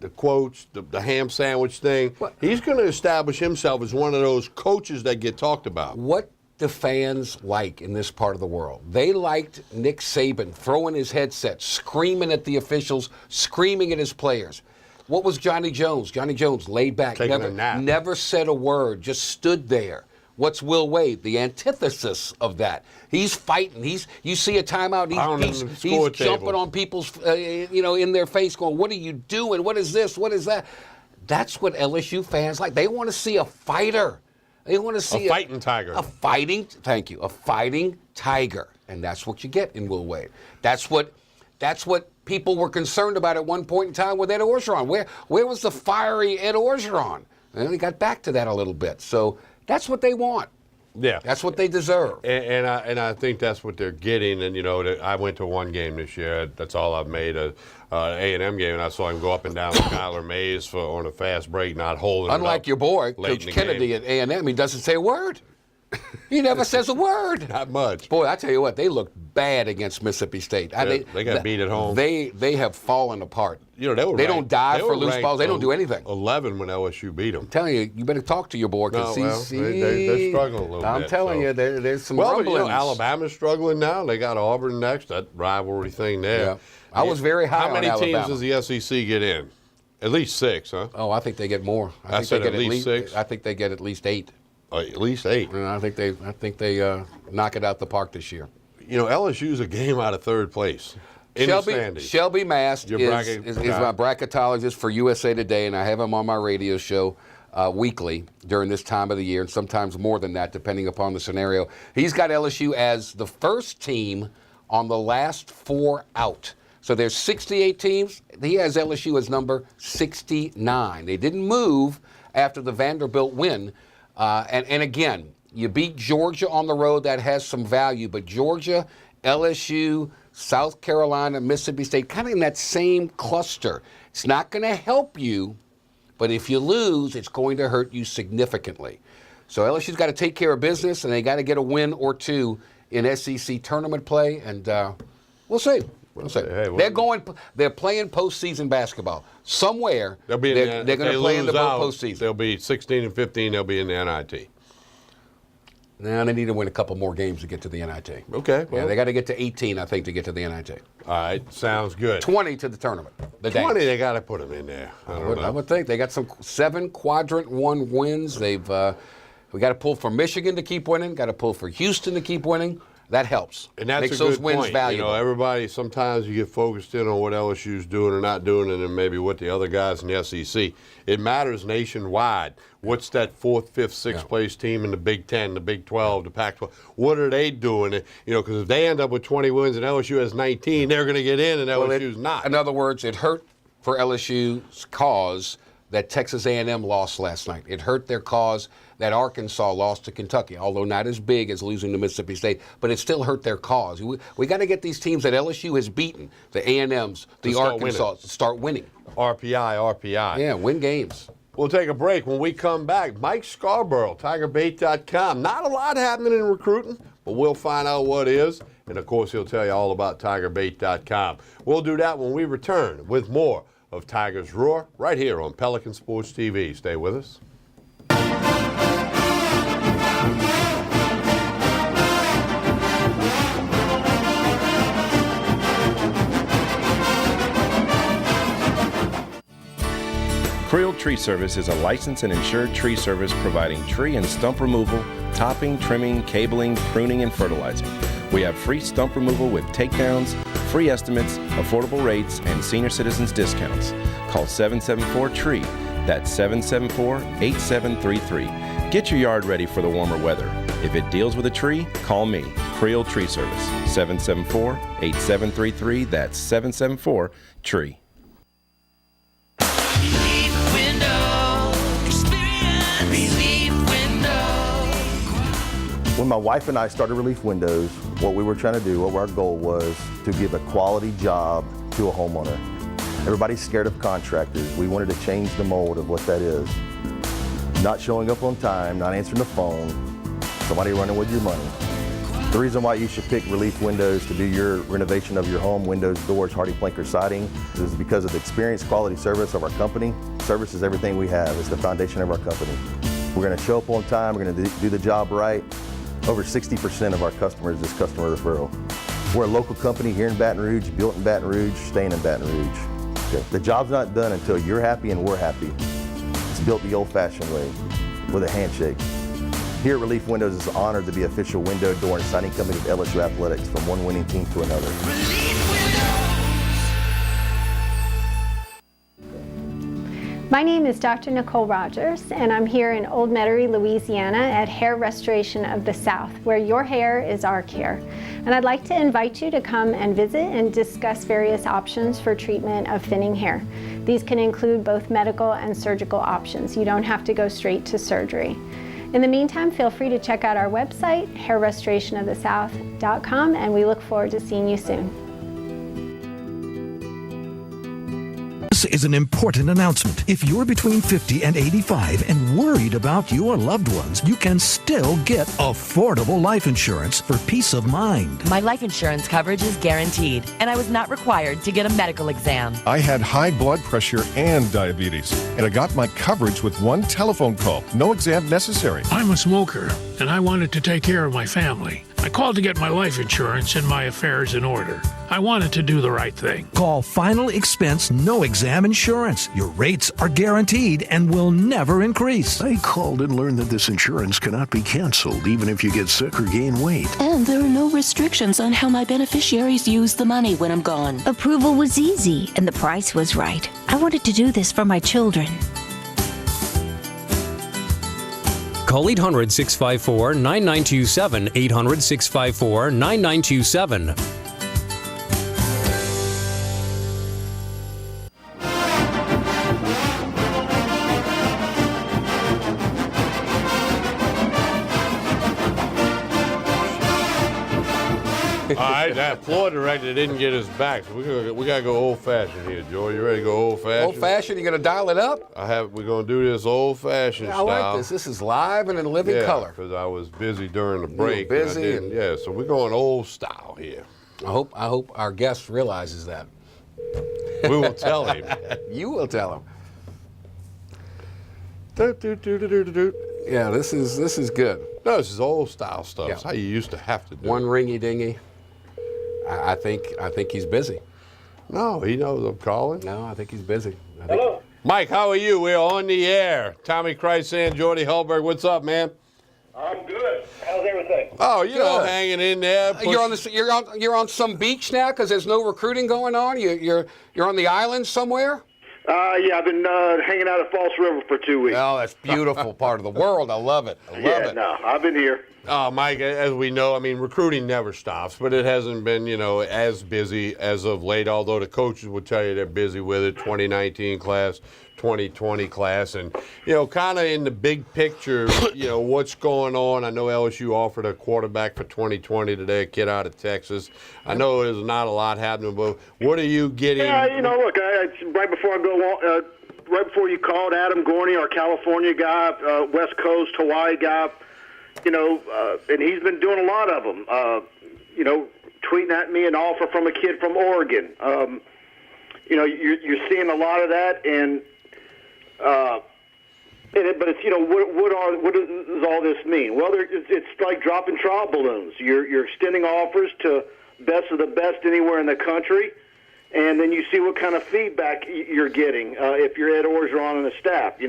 Speaker 3: The quotes, the ham sandwich thing. He's going to establish himself as one of those coaches that get talked about.
Speaker 4: What the fans like in this part of the world? They liked Nick Saban throwing his headset, screaming at the officials, screaming at his players. What was Johnny Jones? Johnny Jones laid back,
Speaker 3: Taking a nap.
Speaker 4: never said a word, just stood there. What's Will Wade? The antithesis of that. He's fighting. You see a timeout. He's jumping on people's, in their face, going, "What are you doing? What is this? What is that?" That's what LSU fans like. They want to see a fighter. They want to see
Speaker 3: a fighting tiger.
Speaker 4: A fighting tiger, and that's what you get in Will Wade. That's what people were concerned about at one point in time with Ed Orgeron. Where was the fiery Ed Orgeron? And they got back to that a little bit. So that's what they want.
Speaker 3: Yeah,
Speaker 4: that's what they deserve.
Speaker 3: And I think that's what they're getting. And I went to one game this year. That's all I've made, a A&M game, and I saw him go up and down with Kyler Mays on a fast break, not holding.
Speaker 4: Unlike your boy, Coach Kennedy at A&M, he doesn't say a word. He never says a word.
Speaker 3: Not much.
Speaker 4: Boy, I tell you what, they look bad against Mississippi State.
Speaker 3: They got beat at home.
Speaker 4: They have fallen apart.
Speaker 3: They
Speaker 4: don't dive for loose balls. They don't do anything.
Speaker 3: 11 when LSU beat them.
Speaker 4: I'm telling you, you better talk to your boy because
Speaker 3: they're struggling a little bit.
Speaker 4: I'm telling you, there's some rumblings.
Speaker 3: Alabama's struggling now. They got Auburn next. That rivalry thing there.
Speaker 4: Yeah. I was very high on Alabama.
Speaker 3: How many teams does the SEC get in? At least 6, huh?
Speaker 4: Oh, I think they get more.
Speaker 3: I said at least 6.
Speaker 4: I think they get at least 8.
Speaker 3: At least 8.
Speaker 4: And I think they knock it out the park this year.
Speaker 3: LSU's a game out of third place.
Speaker 4: Shelby Mast is my bracketologist for USA Today, and I have him on my radio show weekly during this time of the year, and sometimes more than that, depending upon the scenario. He's got LSU as the first team on the last 4 out. So there's 68 teams. He has LSU as number 69. They didn't move after the Vanderbilt win. And again, you beat Georgia on the road. That has some value. But Georgia, LSU, South Carolina, Mississippi State, kind of in that same cluster. It's not going to help you, but if you lose, it's going to hurt you significantly. So LSU's got to take care of business, and they got to get a win or two in SEC tournament play, and we'll see. They're playing postseason basketball. Somewhere they're going to play in the postseason.
Speaker 3: They'll be 16 and 15. They'll be in the NIT.
Speaker 4: Now they need to win a couple more games to get to the NIT.
Speaker 3: Okay.
Speaker 4: Well, they got to get to 18, I think, to get to the NIT.
Speaker 3: All right, sounds good.
Speaker 4: 20 to the tournament.
Speaker 3: 20, they got to put them in there.
Speaker 4: I would think they got some 7 quadrant 1 wins. We got to pull for Michigan to keep winning. Got to pull for Houston to keep winning. That helps.
Speaker 3: And that's
Speaker 4: makes
Speaker 3: a good
Speaker 4: those wins
Speaker 3: point.
Speaker 4: valuable.
Speaker 3: Everybody, sometimes you get focused in on what LSU's doing or not doing, and then maybe what the other guys in the SEC. It matters nationwide. What's that 4th, 5th, 6th place team in the Big 10, the Big 12, the Pac-12? What are they doing? Because if they end up with 20 wins and LSU has 19, they're going to get in, and LSU's not.
Speaker 4: In other words, it hurt for LSU's cause that Texas A&M lost last night. It hurt their cause that Arkansas lost to Kentucky, although not as big as losing to Mississippi State, but it still hurt their cause. We got to get these teams that LSU has beaten, the A&Ms, the Arkansas, to start winning.
Speaker 3: RPI.
Speaker 4: Yeah, win games.
Speaker 3: We'll take a break. When we come back, Mike Scarborough, TigerBait.com. Not a lot happening in recruiting, but we'll find out what is. And, of course, he'll tell you all about TigerBait.com. We'll do that when we return with more of Tigers Roar right here on Pelican Sports TV. Stay with us.
Speaker 11: Creel Tree Service is a licensed and insured tree service providing tree and stump removal, topping, trimming, cabling, pruning, and fertilizing. We have free stump removal with takedowns, free estimates, affordable rates, and senior citizens discounts. Call 774-TREE. That's 774-8733. Get your yard ready for the warmer weather. If it deals with a tree, call me, Creel Tree Service, 774-8733. That's 774-TREE.
Speaker 10: When my wife and I started Relief Windows, what we were trying to do, what our goal was to give a quality job to a homeowner. Everybody's scared of contractors. We wanted to change the mold of what that is. Not showing up on time, not answering the phone, somebody running with your money. The reason why you should pick Relief Windows to do your renovation of your home, windows, doors, hardy plank, or siding, is because of the experience, quality service of our company. Service is everything we have. It's the foundation of our company. We're going to show up on time. We're going to do the job right. Over 60% of our customers is customer referral. We're a local company here in Baton Rouge, built in Baton Rouge, staying in Baton Rouge. Okay. The job's not done until you're happy and we're happy. It's built the old-fashioned way, with a handshake. Here at Relief Windows, it's an honor to be official window, door, and siding company of LSU Athletics, from one winning team to another.
Speaker 12: My name is Dr. Nicole Rogers, and I'm here in Old Metairie, Louisiana at Hair Restoration of the South, where your hair is our care. And I'd like to invite you to come and visit and discuss various options for treatment of thinning hair. These can include both medical and surgical options. You don't have to go straight to surgery. In the meantime, feel free to check out our website, hairrestorationofthesouth.com, and we look forward to seeing you soon.
Speaker 13: This is an important announcement. If you're between 50 and 85 and worried about your loved ones, you can still get affordable life insurance for peace of mind.
Speaker 14: My life insurance coverage is guaranteed, and I was not required to get a medical exam.
Speaker 15: I had high blood pressure and diabetes, and I got my coverage with one telephone call. No exam necessary.
Speaker 16: I'm a smoker, and I wanted to take care of my family. I called to get my life insurance and my affairs in order. I wanted to do the right thing.
Speaker 13: Call Final Expense No Exam Insurance. Your rates are guaranteed and will never increase.
Speaker 17: I called and learned that this insurance cannot be canceled even if you get sick or gain weight.
Speaker 18: And there are no restrictions on how my beneficiaries use the money when I'm gone.
Speaker 19: Approval was easy and the price was right. I wanted to do this for my children.
Speaker 20: Call 800-654-9927, 800-654-9927.
Speaker 3: All right, that floor director didn't get us back, so we gotta go old-fashioned here, Joe. You ready to go old-fashioned?
Speaker 4: Old-fashioned? You gonna dial it up?
Speaker 3: We're gonna do this old-fashioned
Speaker 4: I
Speaker 3: style.
Speaker 4: like this. This is live and in living color.
Speaker 3: Because I was busy during the
Speaker 4: You were
Speaker 3: break.
Speaker 4: busy
Speaker 3: and yeah, so we're going old style here.
Speaker 4: I hope our guest realizes that.
Speaker 3: We will tell him.
Speaker 4: You will tell him.
Speaker 3: Do-do-do-do-do-do.
Speaker 4: Yeah, this is good.
Speaker 3: No, this is old style stuff.
Speaker 4: Yeah.
Speaker 3: It's how you used to have to do
Speaker 4: One
Speaker 3: it.
Speaker 4: ringy dingy. I think he's busy.
Speaker 3: No, he knows I'm calling.
Speaker 4: No, I think he's busy.
Speaker 3: Hello. Mike, how are you? We're on the air. Tommy Krysan, Jordy Hulberg. What's up, man?
Speaker 21: I'm good. How's everything?
Speaker 3: Oh, you know,
Speaker 4: Good.
Speaker 3: hanging in there.
Speaker 4: You're on some beach now because there's no recruiting going on. You're on the island somewhere.
Speaker 21: Yeah, I've been hanging out at False River for 2 weeks.
Speaker 4: Oh, that's beautiful part of the world. I love it. I love it.
Speaker 21: No, I've been here.
Speaker 3: Mike, as we know, I mean, recruiting never stops, but it hasn't been, as busy as of late, although the coaches will tell you they're busy with it, 2019 class, 2020 class, and, kind of in the big picture, what's going on. I know LSU offered a quarterback for 2020 today, a kid out of Texas. I know there's not a lot happening, but what are you getting?
Speaker 21: Yeah, look, right before I go on, right before you called, Adam Gorney, our California guy, West Coast, Hawaii guy, and he's been doing a lot of them, tweeting at me an offer from a kid from Oregon. You're seeing a lot of that, but it's, what does all this mean? Well, it's like dropping trial balloons. You're extending offers to best of the best anywhere in the country, and then you see what kind of feedback you're getting if you're Ed Orgeron and the staff.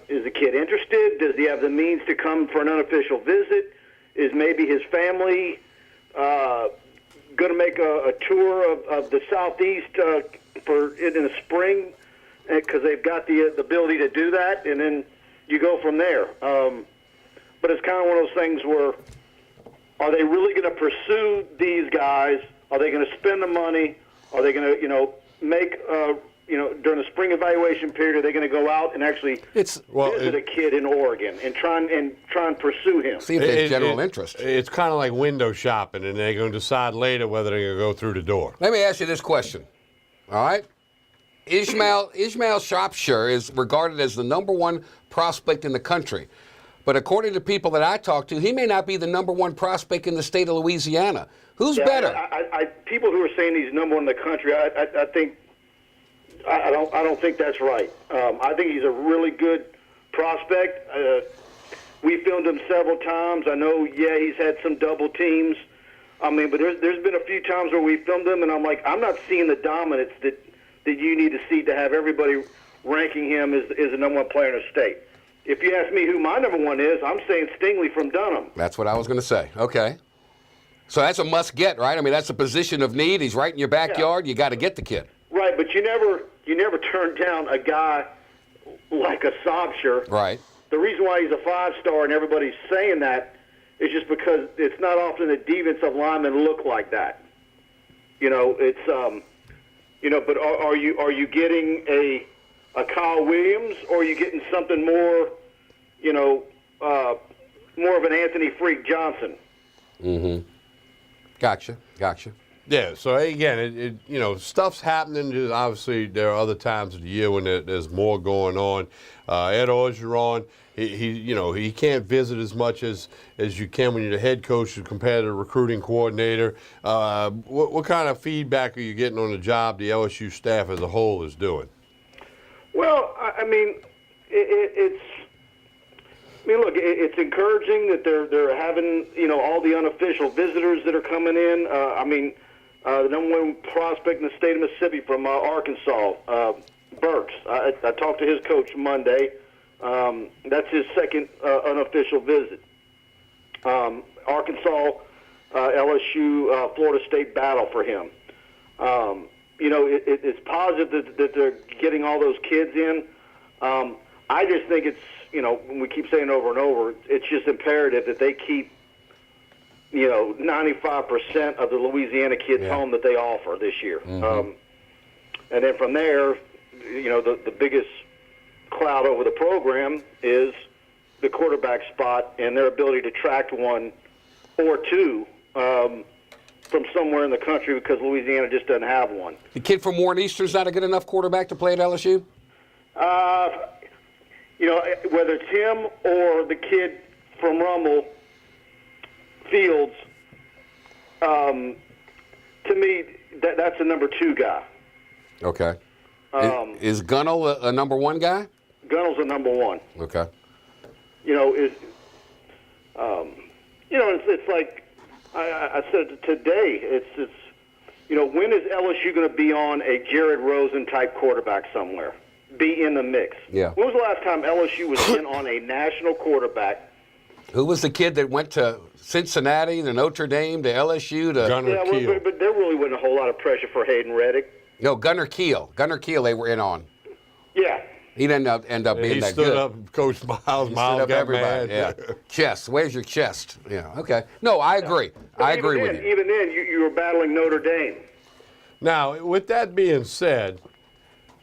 Speaker 21: Is the kid interested? Does he have the means to come for an unofficial visit? Is maybe his family going to make a tour of the Southeast in the spring because they've got the ability to do that, and then you go from there. But it's kind of one of those things where, are they really going to pursue these guys? Are they going to spend the money? Are they going to, make during the spring evaluation period, are they going to go out and actually visit a kid in Oregon and try and pursue him?
Speaker 4: See if there's general interest.
Speaker 3: It's kind of like window shopping, and they're going to decide later whether they're going to go through the door.
Speaker 4: Let me ask you this question. All right? Ishmael Shropshire is regarded as the #1 prospect in the country. But according to people that I talk to, he may not be the #1 prospect in the state of Louisiana. Who's better?
Speaker 21: People who are saying he's #1 in the country, I think I don't think that's right. I think he's a really good prospect. We filmed him several times. I know, he's had some double teams. I mean, but there's been a few times where we filmed him, and I'm like, I'm not seeing the dominance that you need to see to have everybody ranking him as the number one player in the state. If you ask me who my number one is, I'm saying Stingley from Dunham.
Speaker 4: That's what I was going to say. Okay. So that's a must-get, right? I mean, that's a position of need. He's right in your backyard. You got to get the kid.
Speaker 21: Right, but you never turn down a guy like a Sobcher.
Speaker 4: Right.
Speaker 21: The reason why he's a 5-star and everybody's saying that is just because it's not often that defensive linemen look like that. It's but are you getting a Kyle Williams, or are you getting something more, more of an Anthony Freak Johnson?
Speaker 4: Mm-hmm. Gotcha.
Speaker 3: Yeah, so again, stuff's happening. Just obviously, there are other times of the year when there's more going on. Ed Orgeron, he can't visit as much as you can when you're the head coach compared to the recruiting coordinator. What kind of feedback are you getting on the job the LSU staff as a whole is doing?
Speaker 21: Well, I mean, it's encouraging that they're having all the unofficial visitors that are coming in. The number one prospect in the state of Mississippi from Arkansas, Burks. I talked to his coach Monday. That's his second unofficial visit. Arkansas, LSU, Florida State battle for him. It's positive that they're getting all those kids in. I just think it's, we keep saying over and over, it's just imperative that they keep 95% of the Louisiana kids home that they offer this year.
Speaker 4: Mm-hmm.
Speaker 21: And then from there, the biggest cloud over the program is the quarterback spot and their ability to attract one or two from somewhere in the country, because Louisiana just doesn't have one.
Speaker 4: The kid from Warren Eastern's not a good enough quarterback to play at LSU?
Speaker 21: Whether it's him or the kid from Rummel Fields, to me, that's a number 2 guy.
Speaker 4: Okay. Is Gunnell a number 1 guy?
Speaker 21: Gunnell's a number 1.
Speaker 4: Okay.
Speaker 21: It's like I said today. It's when is LSU going to be on a Jared Rosen type quarterback somewhere? Be in the mix.
Speaker 4: Yeah.
Speaker 21: When was the last time LSU was in on a national quarterback?
Speaker 4: Who was the kid that went to Cincinnati, to Notre Dame, to LSU, to
Speaker 3: Gunnar Kiel?
Speaker 21: But there really wasn't a whole lot of pressure for Hayden Reddick.
Speaker 4: No, Gunnar Kiel. Gunnar Kiel they were in on.
Speaker 21: Yeah.
Speaker 4: He didn't end up being that good.
Speaker 3: He stood up, Coach Miles.
Speaker 4: He
Speaker 3: Miles
Speaker 4: stood up
Speaker 3: got
Speaker 4: everybody.
Speaker 3: mad.
Speaker 4: Yeah. Chest. Where's your chest? Yeah. Okay. No, I agree. I agree with you.
Speaker 21: Even then, you were battling Notre Dame.
Speaker 3: Now, with that being said,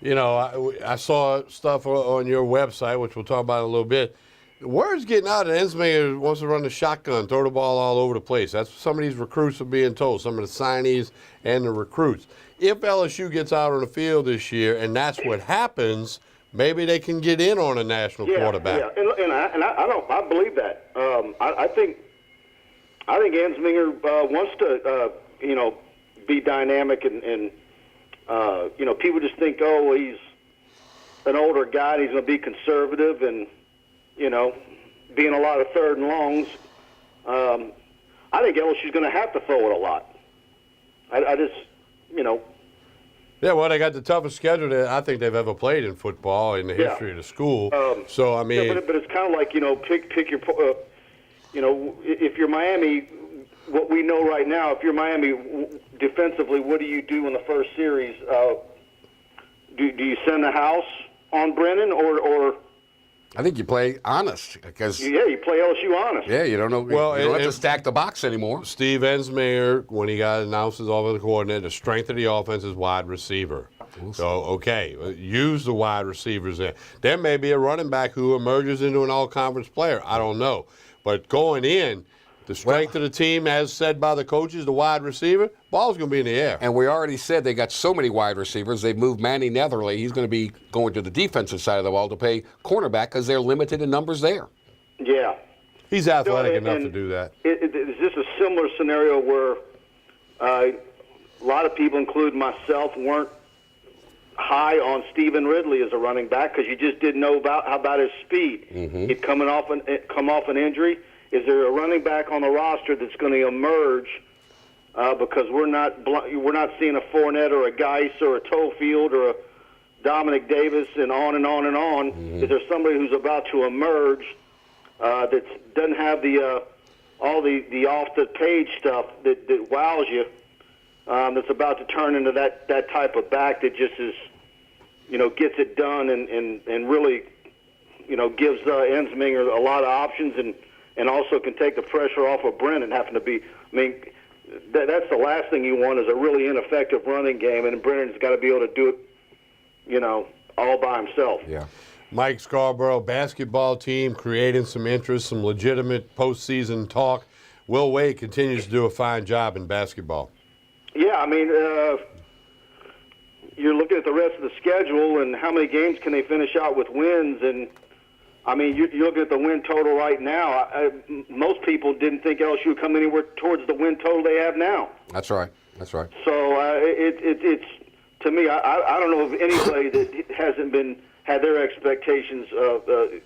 Speaker 3: I saw stuff on your website, which we'll talk about in a little bit. The word's getting out that Ensminger wants to run the shotgun, throw the ball all over the place. That's what some of these recruits are being told, some of the signees and the recruits. If LSU gets out on the field this year and that's what happens, maybe they can get in on a national quarterback.
Speaker 21: Yeah, and I believe that. I think Ensminger wants to be dynamic and people just think, oh, he's an older guy and he's going to be conservative and being a lot of third and longs. I think LSU's going to have to throw it a lot. I just.
Speaker 3: Yeah, well, they got the toughest schedule that I think they've ever played in football in the history of the school. So, I mean.
Speaker 21: Yeah, but it's kind of like, pick your, if you're Miami, what we know right now, if you're Miami defensively, what do you do in the first series? Do you send the house on Brennan or?
Speaker 4: I think you play honest because
Speaker 21: you play LSU honest.
Speaker 4: Yeah, you don't know.
Speaker 3: Well,
Speaker 4: you don't have to stack the box anymore.
Speaker 3: Steve Ensminger, when he got announced as offensive coordinator, the strength of the offense is wide receiver. So, okay, use the wide receivers there. There may be a running back who emerges into an all-conference player. I don't know. But going in, the strength of the team, as said by the coaches, the wide receiver, ball's going to be in the air.
Speaker 4: And we already said they got so many wide receivers. They've moved Manny Netherly. He's going to be going to the defensive side of the ball to play cornerback because they're limited in numbers there.
Speaker 21: Yeah.
Speaker 3: He's athletic enough to do that.
Speaker 21: Is this a similar scenario where a lot of people, including myself, weren't high on Stephen Ridley as a running back because you just didn't know about his speed. He'd come off an injury. Is there a running back on the roster that's going to emerge because we're not seeing a Fournette or a Geis or a Toefield or a Dominic Davis and on and on and on? Is there somebody who's about to emerge that doesn't have all the off the page stuff that wows you? That's about to turn into that type of back that just is, gets it done and really, gives Ensminger a lot of options and also can take the pressure off of Brennan having to be. I mean, that's the last thing you want is a really ineffective running game, and Brennan's got to be able to do it, all by himself.
Speaker 3: Yeah. Mike Scarborough, basketball team creating some interest, some legitimate postseason talk. Will Wade continues to do a fine job in basketball.
Speaker 21: Yeah, I mean, you're looking at the rest of the schedule and how many games can they finish out with wins. And, I mean, you're looking at the win total right now. Most people didn't think LSU would come anywhere towards the win total they have now.
Speaker 4: That's right. That's right.
Speaker 21: So it's to me, I don't know of anybody that hasn't had their expectations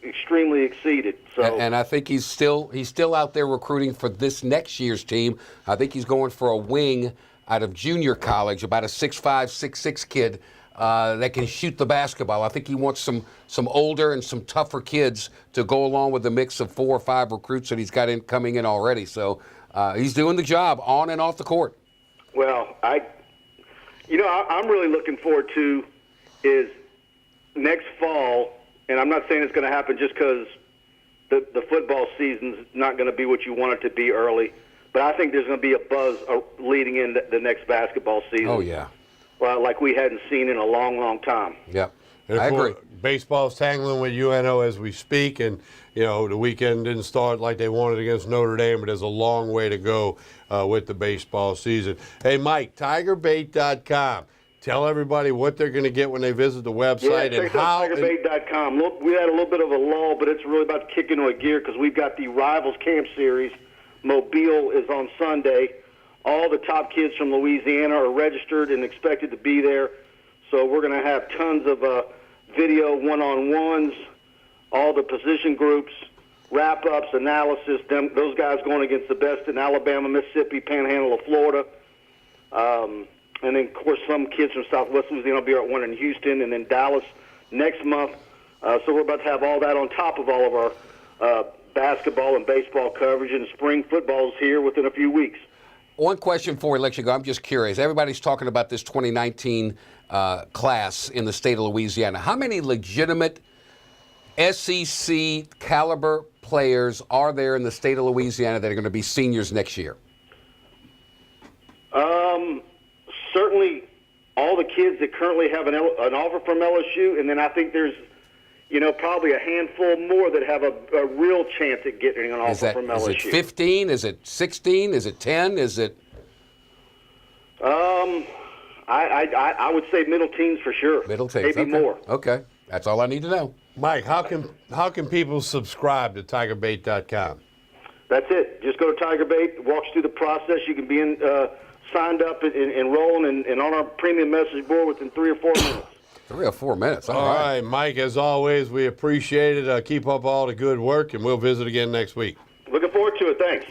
Speaker 21: extremely exceeded. So,
Speaker 4: and I think he's still out there recruiting for this next year's team. I think he's going for a wing out of junior college, about a 6'5", 6'6" kid that can shoot the basketball. I think he wants some older and some tougher kids to go along with the mix of 4 or 5 recruits that he's got coming in already. So he's doing the job on and off the court.
Speaker 21: Well, I'm really looking forward to is next fall, and I'm not saying it's going to happen just because the football season's not going to be what you want it to be early, but I think there's going to be a buzz leading into the next basketball season.
Speaker 4: Oh, yeah.
Speaker 21: Well, like we hadn't seen in a long, long time.
Speaker 4: Yep.
Speaker 3: I agree. Baseball's tangling with UNO as we speak, and the weekend didn't start like they wanted against Notre Dame, but there's a long way to go with the baseball season. Hey, Mike, TigerBait.com. Tell everybody what they're going to get when they visit the website and how.
Speaker 21: TigerBait.com. Look, we had a little bit of a lull, but it's really about to kick into a gear because we've got the Rivals Camp Series. Mobile is on Sunday. All the top kids from Louisiana are registered and expected to be there. So we're going to have tons of video one-on-ones, all the position groups, wrap-ups, analysis, those guys going against the best in Alabama, Mississippi, Panhandle of Florida. And then, of course, some kids from Southwest Louisiana will be at one in Houston and then Dallas next month. So we're about to have all that on top of all of our basketball and baseball coverage, and spring football's here within a few weeks.
Speaker 4: One question before we let you go. I'm just curious. Everybody's talking about this 2019 class in the state of Louisiana. How many legitimate SEC caliber players are there in the state of Louisiana that are going to be seniors next year?
Speaker 21: Certainly all the kids that currently have an offer from LSU, and then I think there's, probably a handful more that have a real chance at getting an offer from LSU.
Speaker 4: Is it 15? Is it 16? Is it 10? Is it?
Speaker 21: I would say middle teens for sure.
Speaker 4: Middle teens,
Speaker 21: maybe
Speaker 4: okay.
Speaker 21: more.
Speaker 4: Okay, that's all I need to know.
Speaker 3: Mike, how can people subscribe to TigerBait.com?
Speaker 21: That's it. Just go to TigerBait, walks through the process. You can be signed up and enrolling and on our premium message board within 3 or 4 minutes.
Speaker 4: 3 or 4 minutes.
Speaker 3: All right, Mike, as always, we appreciate it. Keep up all the good work, and we'll visit again next week.
Speaker 21: Looking forward to it. Thanks.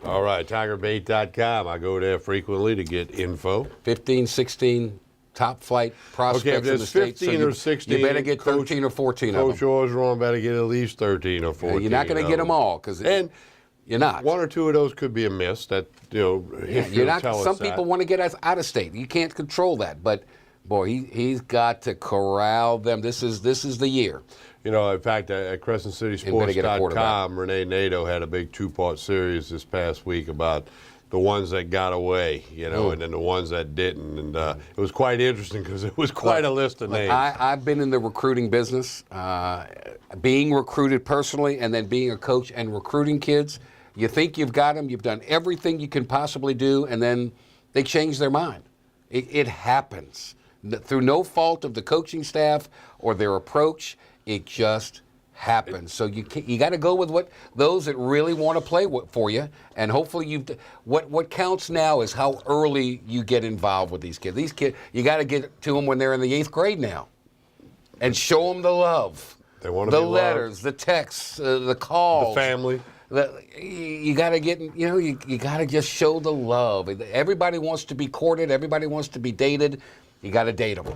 Speaker 3: All right, TigerBait.com. I go there frequently to get info.
Speaker 4: 15, 16 top flight prospects
Speaker 3: okay, if
Speaker 4: in the state.
Speaker 3: 15 or 16.
Speaker 4: You better get 13 or 14 of them.
Speaker 3: Coach Orgeron better get at least 13 or 14.
Speaker 4: You're not going to get them all because you're not.
Speaker 3: 1 or 2 of those could be a miss. That
Speaker 4: you're not. Some people want to get us out of state. You can't control that, but. Boy, he's got to corral them. This is the year.
Speaker 3: In fact, at CrescentCitySports.com, Renee Nato had a big 2-part series this past week about the ones that got away, and then the ones that didn't. And it was quite interesting because it was quite a list of names.
Speaker 4: I've been in the recruiting business, being recruited personally and then being a coach and recruiting kids. You think you've got them, you've done everything you can possibly do, and then they change their mind. It happens. Through no fault of the coaching staff or their approach, it just happen. So you got to go with what those that really want to play for you, and hopefully what counts now is how early you get involved with these kids. These kids, you got to get to them when they're in the 8th grade now, and show them the love.
Speaker 3: They want to
Speaker 4: the
Speaker 3: be
Speaker 4: letters,
Speaker 3: loved.
Speaker 4: the texts, the calls,
Speaker 3: the family.
Speaker 4: You got to get, you got to just show the love. Everybody wants to be courted. Everybody wants to be dated. You got to date them.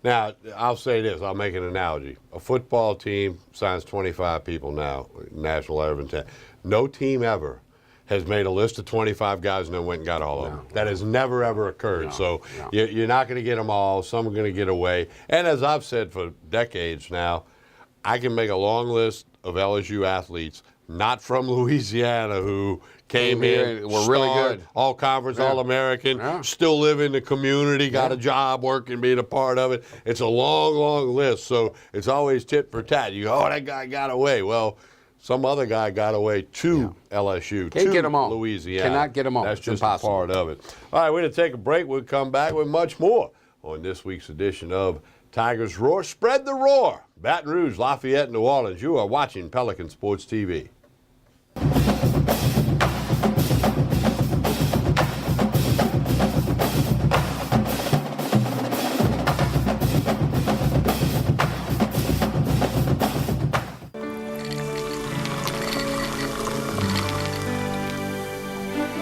Speaker 3: Now, I'll say this. I'll make an analogy. A football team signs 25 people now, national letter of intent. No team ever has made a list of 25 guys and then went and got all of them. That has never, ever occurred. So you're not going to get them all. Some are going to get away. And as I've said for decades now, I can make a long list of LSU athletes not from Louisiana who came in,
Speaker 4: were really good,
Speaker 3: all conference, All-American, still live in the community, got a job working, being a part of it. It's a long, long list, so it's always tit for tat. You go, oh, that guy got away. Well, some other guy got away to LSU,
Speaker 4: Can't
Speaker 3: to
Speaker 4: get them all.
Speaker 3: Louisiana.
Speaker 4: Cannot get them all.
Speaker 3: That's
Speaker 4: It's
Speaker 3: just
Speaker 4: impossible.
Speaker 3: a part of it. All right, we're going to take a break. We'll come back with much more on this week's edition of Tigers Roar. Spread the roar. Baton Rouge, Lafayette, New Orleans. You are watching Pelican Sports TV.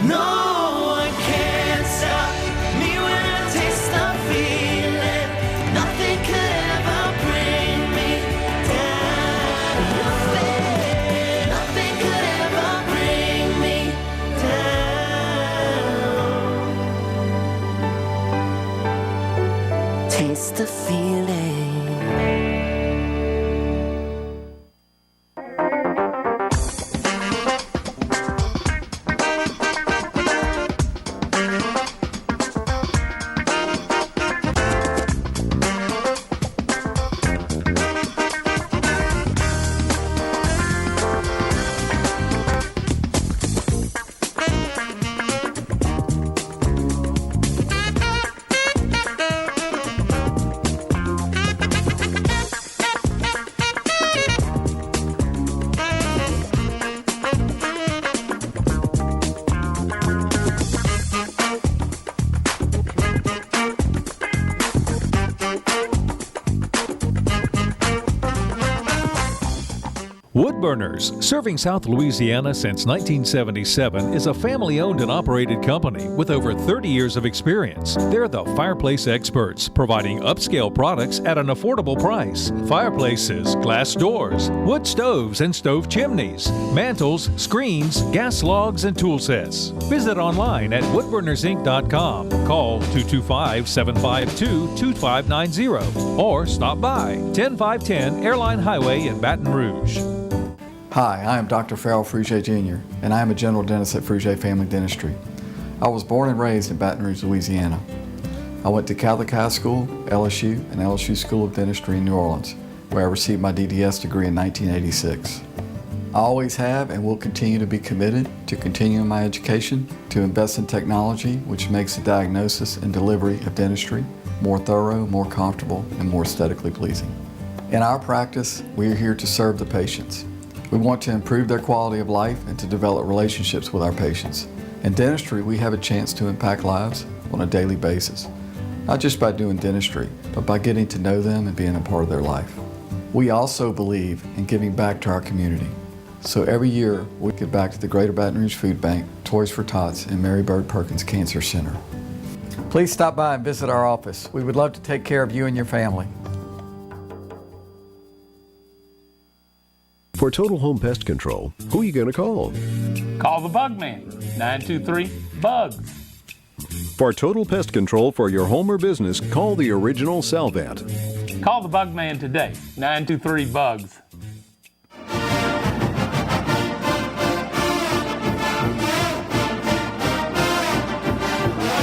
Speaker 6: No one can stop me when I taste the feeling. Nothing could ever bring me down. Nothing could ever bring me down. Taste the feeling.
Speaker 1: Woodburners, serving South Louisiana since 1977, is a family-owned and operated company with over 30 years of experience. They're the fireplace experts, providing upscale products at an affordable price. Fireplaces, glass doors, wood stoves and stove chimneys, mantles, screens, gas logs, and tool sets. Visit online at woodburnersinc.com. Call 225-752-2590 or stop by 10510 Airline Highway in Baton Rouge.
Speaker 5: Hi, I am Dr. Farrell Frugier Jr., and I am a general dentist at Frugier Family Dentistry. I was born and raised in Baton Rouge, Louisiana. I went to Catholic High School, LSU, and LSU School of Dentistry in New Orleans, where I received my DDS degree in 1986. I always have and will continue to be committed to continuing my education, to invest in technology which makes the diagnosis and delivery of dentistry more thorough, more comfortable, and more aesthetically pleasing. In our practice, we are here to serve the patients. We want to improve their quality of life and to develop relationships with our patients. In dentistry, we have a chance to impact lives on a daily basis, not just by doing dentistry, but by getting to know them and being a part of their life. We also believe in giving back to our community. So every year, we give back to the Greater Baton Rouge Food Bank, Toys for Tots, and Mary Bird Perkins Cancer Center. Please stop by and visit our office. We would love to take care of you and your family.
Speaker 17: For Total Home Pest Control, who are you going to call?
Speaker 22: Call the Bug Man, 923-BUGS.
Speaker 17: For total pest control for your home or business, call the original Salvant.
Speaker 22: Call the Bug Man today, 923-BUGS.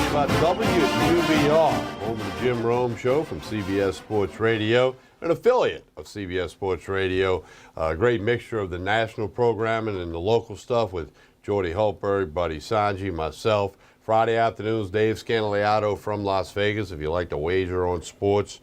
Speaker 3: About WUBR, home of the Jim Rome Show from CBS Sports Radio, an affiliate of CBS Sports Radio. A great mixture of the national programming and the local stuff with Jordy Hultberg, Buddy Sanji, myself. Friday afternoons, Dave Scandaliato from Las Vegas, if you like to wager on sports.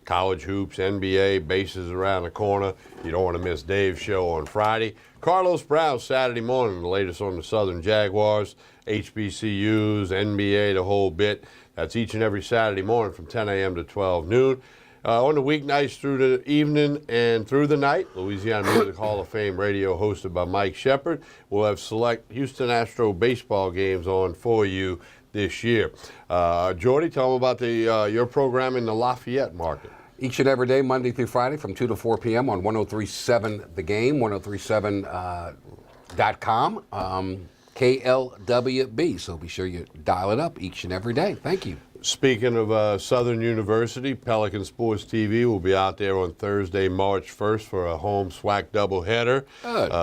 Speaker 3: college hoops, NBA, bases around the corner. You don't want to miss Dave's show on Friday. Carlos Brown Saturday morning, the latest on the Southern Jaguars, HBCUs, NBA, the whole bit. That's each and every Saturday morning from 10 a.m. to 12 noon. On the weeknights through the evening and through the night, Louisiana Music Hall of Fame radio hosted by Mike Shepard. We'll have select Houston Astro baseball games on for you this year. Jordy, tell them about your program in the Lafayette market.
Speaker 4: Each and every day, Monday through Friday, from 2 to 4 p.m. on 103.7 The Game, 103.7.com, KLWB. So be sure you dial it up each and every day. Thank you.
Speaker 3: Speaking of Southern University, Pelican Sports TV will be out there on Thursday, March 1st for a home SWAC doubleheader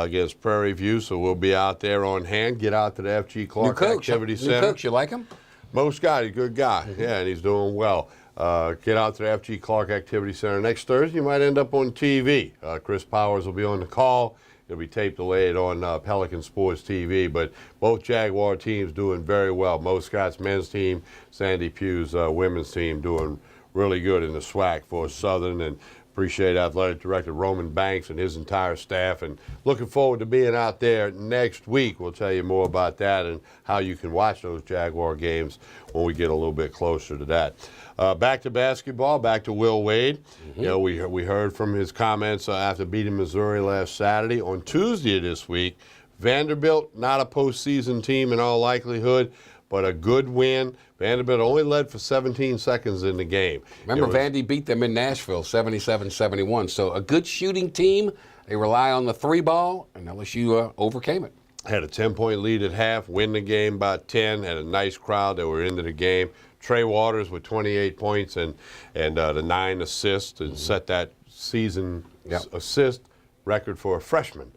Speaker 3: against Prairie View. So we'll be out there on hand. Get out to the F.G. Clark Activity Center.
Speaker 4: New coach, you like him?
Speaker 3: Mo Scott, he's a good guy. Yeah, and he's doing well. Get out to the F.G. Clark Activity Center next Thursday. You might end up on TV. Chris Powers will be on the call. It'll be tape delayed on Pelican Sports TV, but both Jaguar teams doing very well. Mo Scott's men's team, Sandy Pugh's women's team doing really good in the SWAC for Southern, and appreciate Athletic Director Roman Banks and his entire staff, and looking forward to being out there next week. We'll tell you more about that and how you can watch those Jaguar games when we get a little bit closer to that. Back to basketball, back to Will Wade. You know, we heard from his comments after beating Missouri last Saturday. On Tuesday of this week, Vanderbilt, not a postseason team in all likelihood, but a good win. Vanderbilt only led for 17 seconds in the game.
Speaker 4: Remember, Vandy beat them in Nashville, 77-71. So a good shooting team. They rely on the three ball, and LSU overcame it.
Speaker 3: Had a 10-point lead at half, win the game by 10, had a nice crowd that were into the game. Trey Waters with 28 points and the 9 assists and set that season assist record for a freshman.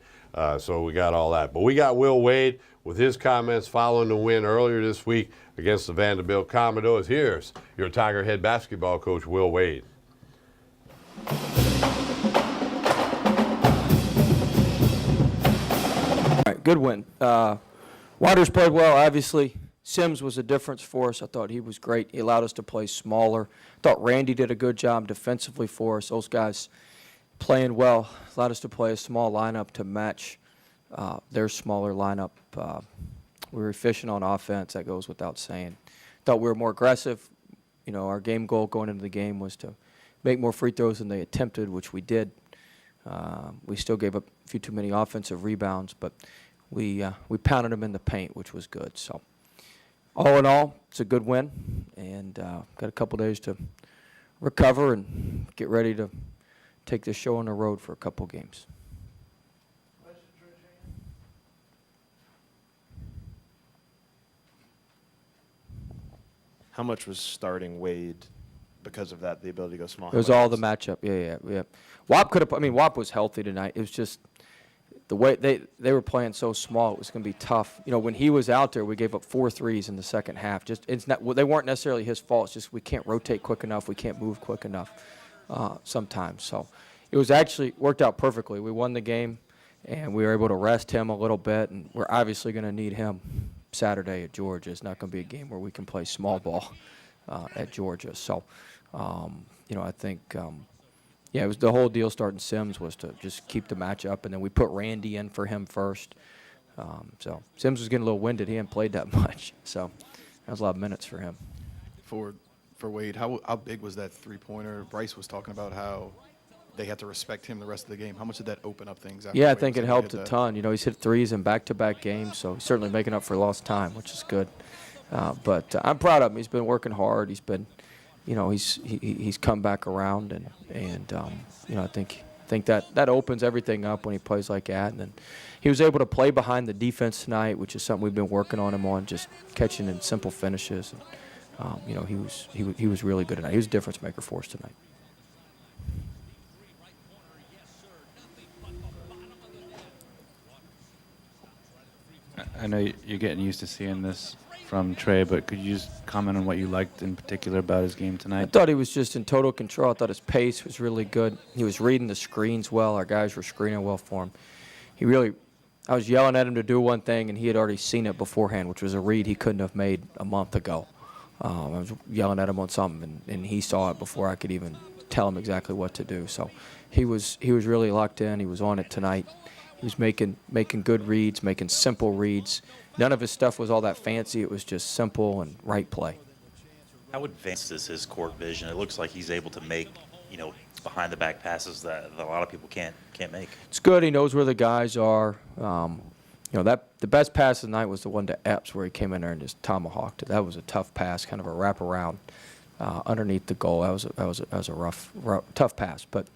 Speaker 3: So we got all that. But we got Will Wade with his comments following the win earlier this week against the Vanderbilt Commodores. Here's your Tiger head basketball coach, Will Wade.
Speaker 7: All right, good win. Waters played well, obviously. Sims was a difference for us. I thought he was great. He allowed us to play smaller. I thought Randy did a good job defensively for us. Those guys playing well allowed us to play a small lineup to match their smaller lineup. We were efficient on offense. That goes without saying. Thought we were more aggressive. You know, our game goal going into the game was to make more free throws than they attempted, which we did. We still gave up a few too many offensive rebounds, but we pounded them in the paint, which was good. So all in all, it's a good win, and got a couple days to recover and get ready to take this show on the road for a couple games.
Speaker 2: How much was starting Wade because of that, the ability to go small?
Speaker 7: It was all the matchup. Yeah. Wap could have. I mean, Wap was healthy tonight. It was just the way they were playing so small. It was going to be tough. You know, when he was out there, we gave up 4 threes in the second half. Just it's not. Well, they weren't necessarily his fault. It's just we can't rotate quick enough. We can't move quick enough sometimes. So it was actually worked out perfectly. We won the game, and we were able to rest him a little bit. And we're obviously going to need him Saturday at Georgia. It's not going to be a game where we can play small ball at Georgia. So, you know, I think, it was the whole deal starting Sims was to just keep the match up, and then we put Randy in for him first. So Sims was getting a little winded. He hadn't played that much. So that was a lot of minutes for him.
Speaker 9: For Wade, how big was that three-pointer? Bryce was talking about how they had to respect him the rest of the game. How much did that open up things?
Speaker 7: Yeah, I think it helped a ton. You know, he's hit threes in back-to-back games, so he's certainly making up for lost time, which is good. But I'm proud of him. He's been working hard. He's been, you know, he's come back around, and you know, I think that opens everything up when he plays like that. And then he was able to play behind the defense tonight, which is something we've been working on him on, just catching in simple finishes. And, you know, he was really good tonight. He was a difference maker for us tonight.
Speaker 23: I know you're getting used to seeing this from Trey, but could you just comment on what you liked in particular about his game tonight?
Speaker 7: I thought he was just in total control. I thought his pace was really good. He was reading the screens well. Our guys were screening well for him. I was yelling at him to do one thing, and he had already seen it beforehand, which was a read he couldn't have made a month ago. I was yelling at him on something, and he saw it before I could even tell him exactly what to do. So he was really locked in. He was on it tonight. He was making good reads, making simple reads. None of his stuff was all that fancy. It was just simple and right play.
Speaker 8: How advanced is his court vision? It looks like he's able to make, behind the back passes that a lot of people can't make.
Speaker 7: It's good. He knows where the guys are. The best pass of the night was the one to Epps where he came in there and just tomahawked it. That was a tough pass, kind of a wraparound underneath the goal. That was a rough, tough pass. But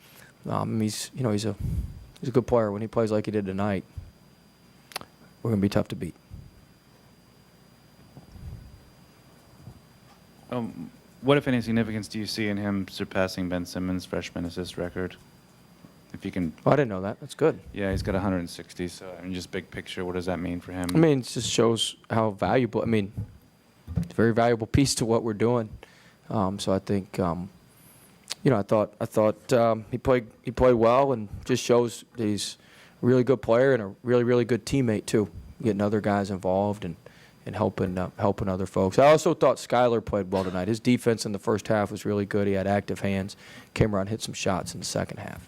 Speaker 7: he's a good player. When he plays like he did tonight, we're going to be tough to beat.
Speaker 23: What, if any, significance do you see in him surpassing Ben Simmons' freshman assist record? If you can.
Speaker 7: Oh, I didn't know that. That's good.
Speaker 23: Yeah, he's got 160. So, just big picture, what does that mean for him?
Speaker 7: It just shows how valuable. It's a very valuable piece to what we're doing. So I think, I thought he played well, and just shows that he's a really good player and a really, really good teammate too. Getting other guys involved and helping other folks. I also thought Skyler played well tonight. His defense in the first half was really good. He had active hands, came around, hit some shots in the second half.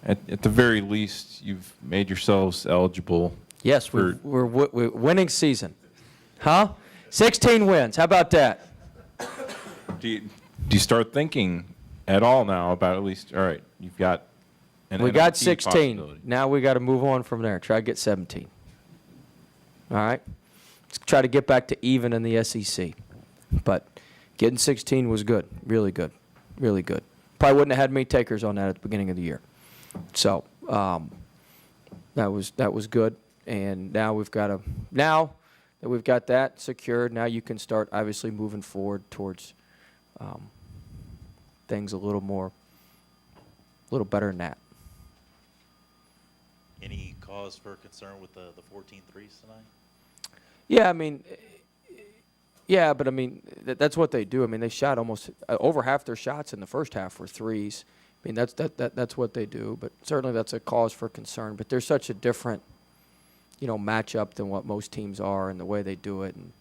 Speaker 10: At the very least, you've made yourselves eligible.
Speaker 7: Yes, we're winning season. Huh? 16 wins. How about that?
Speaker 10: Do you start thinking at all now about at least, all right, you've got an
Speaker 7: We got
Speaker 10: NIT
Speaker 7: 16.
Speaker 10: possibility.
Speaker 7: Now we got to move on from there. Try to get 17. All right? Let's try to get back to even in the SEC. But getting 16 was good. Really good. Really good. Probably wouldn't have had many takers on that at the beginning of the year. So that was good. And now now that we've got that secured, now you can start obviously moving forward towards things a little better than that.
Speaker 8: Any cause for concern with the 14 threes tonight?
Speaker 7: Yeah, but that's what they do. They shot almost over half their shots in the first half were threes. That's what they do. But certainly that's a cause for concern. But they're such a different, matchup than what most teams are and the way they do it. And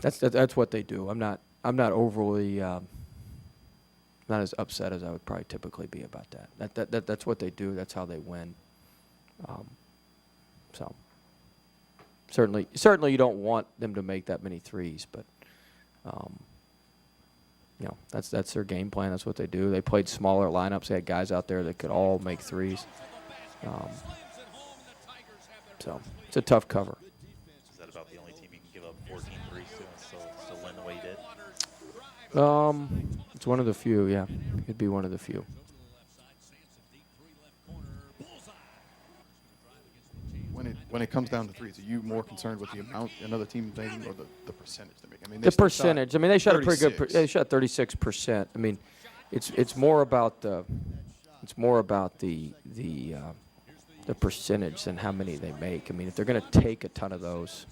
Speaker 7: that's what they do. I'm not overly not as upset as I would probably typically be about that. That's what they do. That's how they win. So certainly you don't want them to make that many threes, but that's their game plan. That's what they do. They played smaller lineups. They had guys out there that could all make threes. So it's a tough cover.
Speaker 8: Is that about the only team you can give up 14 threes to and still win the way you did?
Speaker 7: It's one of the few, yeah. It'd be one of the few.
Speaker 9: When it comes down to threes, are you more concerned with the amount another team making or the percentage they make?
Speaker 7: The percentage. They shot a pretty good. They shot 36%. It's more about the percentage than how many they make. If they're going to take a ton of those,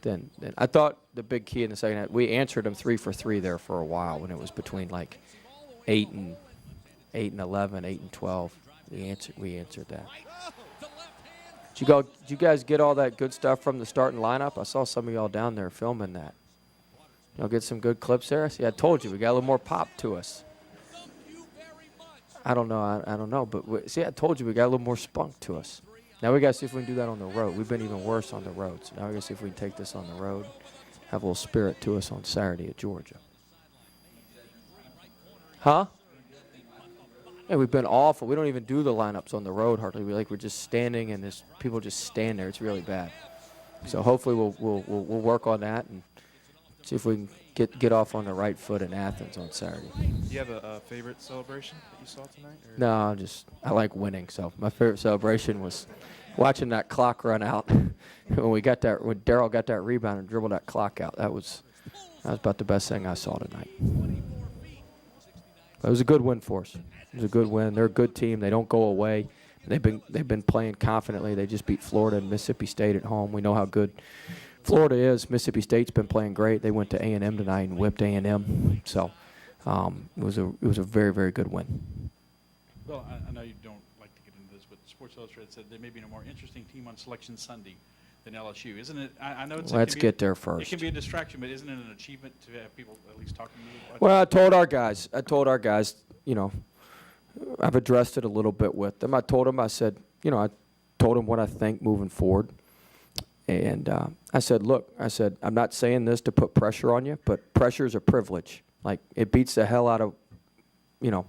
Speaker 7: then I thought the big key in the second half, we answered them 3 for 3 there for a while when it was between like 8 and 11, 8 and 12. We answered that. Did you guys get all that good stuff from the starting lineup? I saw some of y'all down there filming that. Y'all get some good clips there? See, I told you we got a little more pop to us. I don't know, but see, I told you we got a little more spunk to us. Now we got to see if we can do that on the road. We've been even worse on the road, so now we got to see if we can take this on the road, have a little spirit to us on Saturday at Georgia. Huh? Yeah, we've been awful. We don't even do the lineups on the road hardly. We're just standing, and there's people just stand there. It's really bad. So hopefully we'll work on that and see if we can get off on the right foot in Athens on Saturday.
Speaker 11: Do you have a favorite celebration that you saw tonight? Or?
Speaker 7: No, I like winning. So my favorite celebration was watching that clock run out when Daryl got that rebound and dribbled that clock out. That was about the best thing I saw tonight. It was a good win for us. It was a good win. They're a good team. They don't go away. They've been playing confidently. They just beat Florida and Mississippi State at home. We know how good Florida is. Mississippi State's been playing great. They went to A&M tonight and whipped A&M. So it was a very, very good win.
Speaker 11: Well, I know you don't like to get into this, but
Speaker 12: Sports Illustrated said there may be a more interesting team on Selection Sunday than LSU. Isn't it? I know it's.
Speaker 7: Let's get there first.
Speaker 12: It can be a distraction, but isn't it an achievement to have people at least talking to you about
Speaker 7: Well, I told our guys, you know, I've addressed it a little bit with them. I told them what I think moving forward. And I said, look, I'm not saying this to put pressure on you, but pressure is a privilege. Like, it beats the hell out of, you know,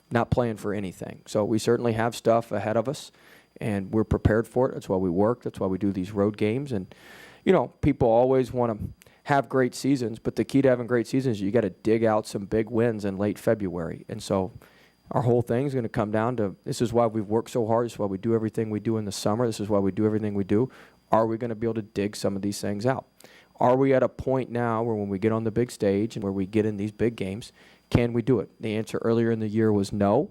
Speaker 7: not playing for anything. So we certainly have stuff ahead of us, and we're prepared for it. That's why we work. That's why we do these road games. And, you know, people always want to have great seasons, but the key to having great seasons is you got to dig out some big wins in late February. And so our whole thing is going to come down to, this is why we've worked so hard. This is why we do everything we do in the summer. This is why we do everything we do. Are we going to be able to dig some of these things out? Are we at a point now where when we get on the big stage and where we get in these big games, can we do it? The answer earlier in the year was no,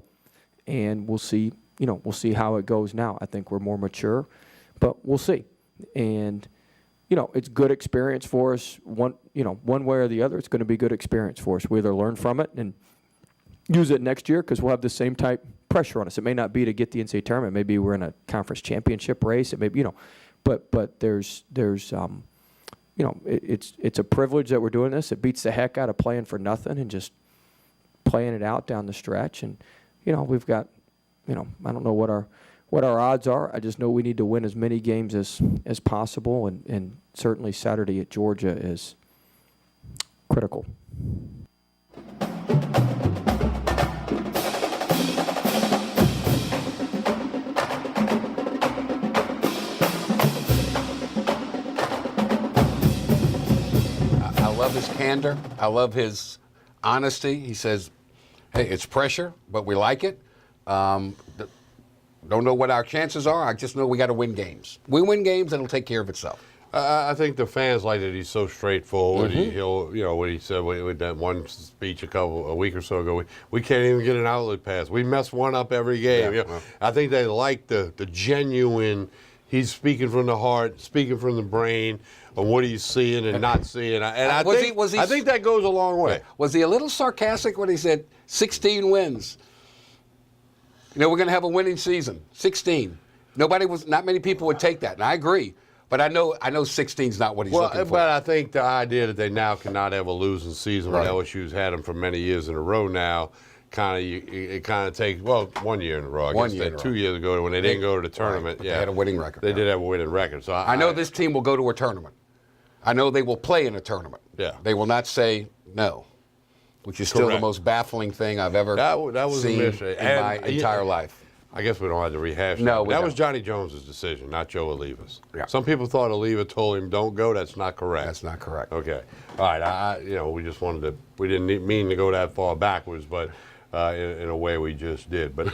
Speaker 7: and we'll see, you know, we'll see how it goes now. I think we're more mature, but we'll see. And, you know, it's good experience for us. One way or the other, it's going to be good experience for us. We either learn from it and use it next year because we'll have the same type pressure on us. It may not be to get the NCAA tournament. Maybe we're in a conference championship race. It may be, you know, but there's you know, it's a privilege that we're doing this. It beats the heck out of playing for nothing and just playing it out down the stretch. And, you know, we've got, you know, I don't know what our odds are. I just know we need to win as many games as possible, and certainly Saturday at Georgia is critical.
Speaker 4: I love his candor. I love his honesty. He says, hey, it's pressure, but we like it. Don't know what our chances are. I just know we got to win games. We win games, it'll take care of itself.
Speaker 3: I think the fans like that he's so straightforward. He'll, you know, what he said with that one speech a week or so ago, we can't even get an outlet pass. We mess one up every game.
Speaker 4: Yeah,
Speaker 3: you know, I think they like the genuine, he's speaking from the heart, speaking from the brain, on what he's seeing and not seeing. And I think that goes a long way.
Speaker 4: Was he a little sarcastic when he said 16 wins? You know, we're going to have a winning season. 16. Not many people would take that, and I agree. But I know 16's not what he's looking for.
Speaker 3: But I think the idea that they now cannot have a losing season when LSU's had them for many years in a row now, it kind of takes, 1 year in a row. I guess 2 years ago when they didn't go to the tournament.
Speaker 4: They had a winning record.
Speaker 3: They did have a winning record. So
Speaker 4: I know this team will go to a tournament. I know they will play in a tournament.
Speaker 3: Yeah.
Speaker 4: They will not say no, which is still the most baffling thing I've ever seen in my entire life.
Speaker 3: I guess we don't have to rehash that. That was Johnny Jones's decision, not Joe Oliva's.
Speaker 4: Yeah.
Speaker 3: Some people thought Oliva told him don't go. That's not correct.
Speaker 4: That's not correct.
Speaker 3: Okay. All right. We just wanted to. We didn't mean to go that far backwards, but in a way we just did. But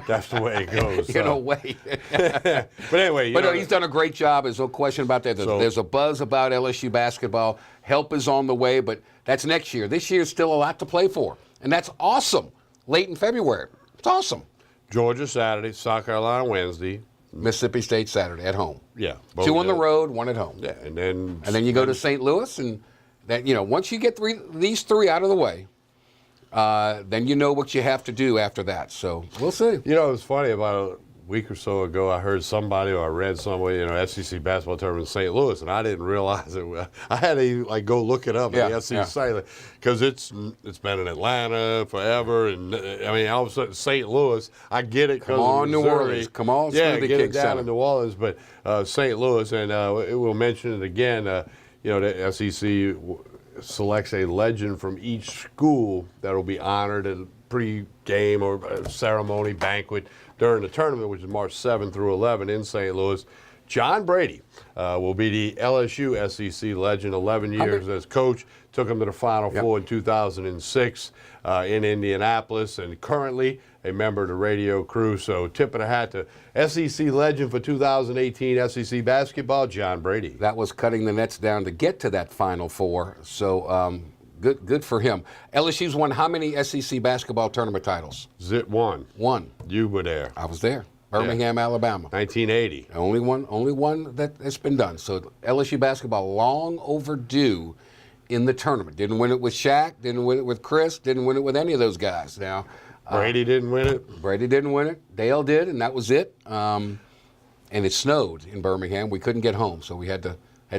Speaker 3: that's the way it goes.
Speaker 4: In a way.
Speaker 3: But anyway,
Speaker 4: he's done a great job. There's no question about that. There's a buzz about LSU basketball. Help is on the way, but that's next year. This year's still a lot to play for, and that's awesome. Late in February. It's awesome.
Speaker 3: Georgia Saturday, South Carolina Wednesday,
Speaker 4: Mississippi State Saturday at home.
Speaker 3: Yeah,
Speaker 4: 2 on the road, 1 at home.
Speaker 3: Yeah, and then
Speaker 4: you go to St. Louis, and that once you get these three out of the way, then you know what you have to do after that. So we'll see.
Speaker 3: You know, it's funny. About a week or so ago, I heard somebody or I read somewhere, SEC basketball tournament in St. Louis, and I didn't realize it. I had to go look it up at the SEC site because it's been in Atlanta forever, and I mean all of a sudden St.Louis. I get it.
Speaker 4: Come on, New Orleans. Come on,
Speaker 3: get
Speaker 4: the
Speaker 3: it down in New Orleans, but St. Louis, and we'll mention it again. The SEC selects a legend from each school that will be honored at pre-game or ceremony banquet during the tournament, which is March 7 through 11 in St. Louis. John Brady will be the LSU SEC legend, 11 years as coach. Took him to the Final Four in 2006 in Indianapolis, and currently a member of the radio crew. So tip of the hat to SEC legend for 2018 SEC basketball, John Brady.
Speaker 4: That was cutting the nets down to get to that Final Four. So good for him. LSU's won how many SEC basketball tournament titles?
Speaker 3: One. You were there.
Speaker 4: I was there. Birmingham, Alabama.
Speaker 3: 1980.
Speaker 4: Only one that's been done. So LSU basketball long overdue in the tournament. Didn't win it with Shaq, didn't win it with Chris, didn't win it with any of those guys. Now,
Speaker 3: Brady didn't win it?
Speaker 4: Brady didn't win it. Dale did, and that was it. And it snowed in Birmingham. We couldn't get home, so we had to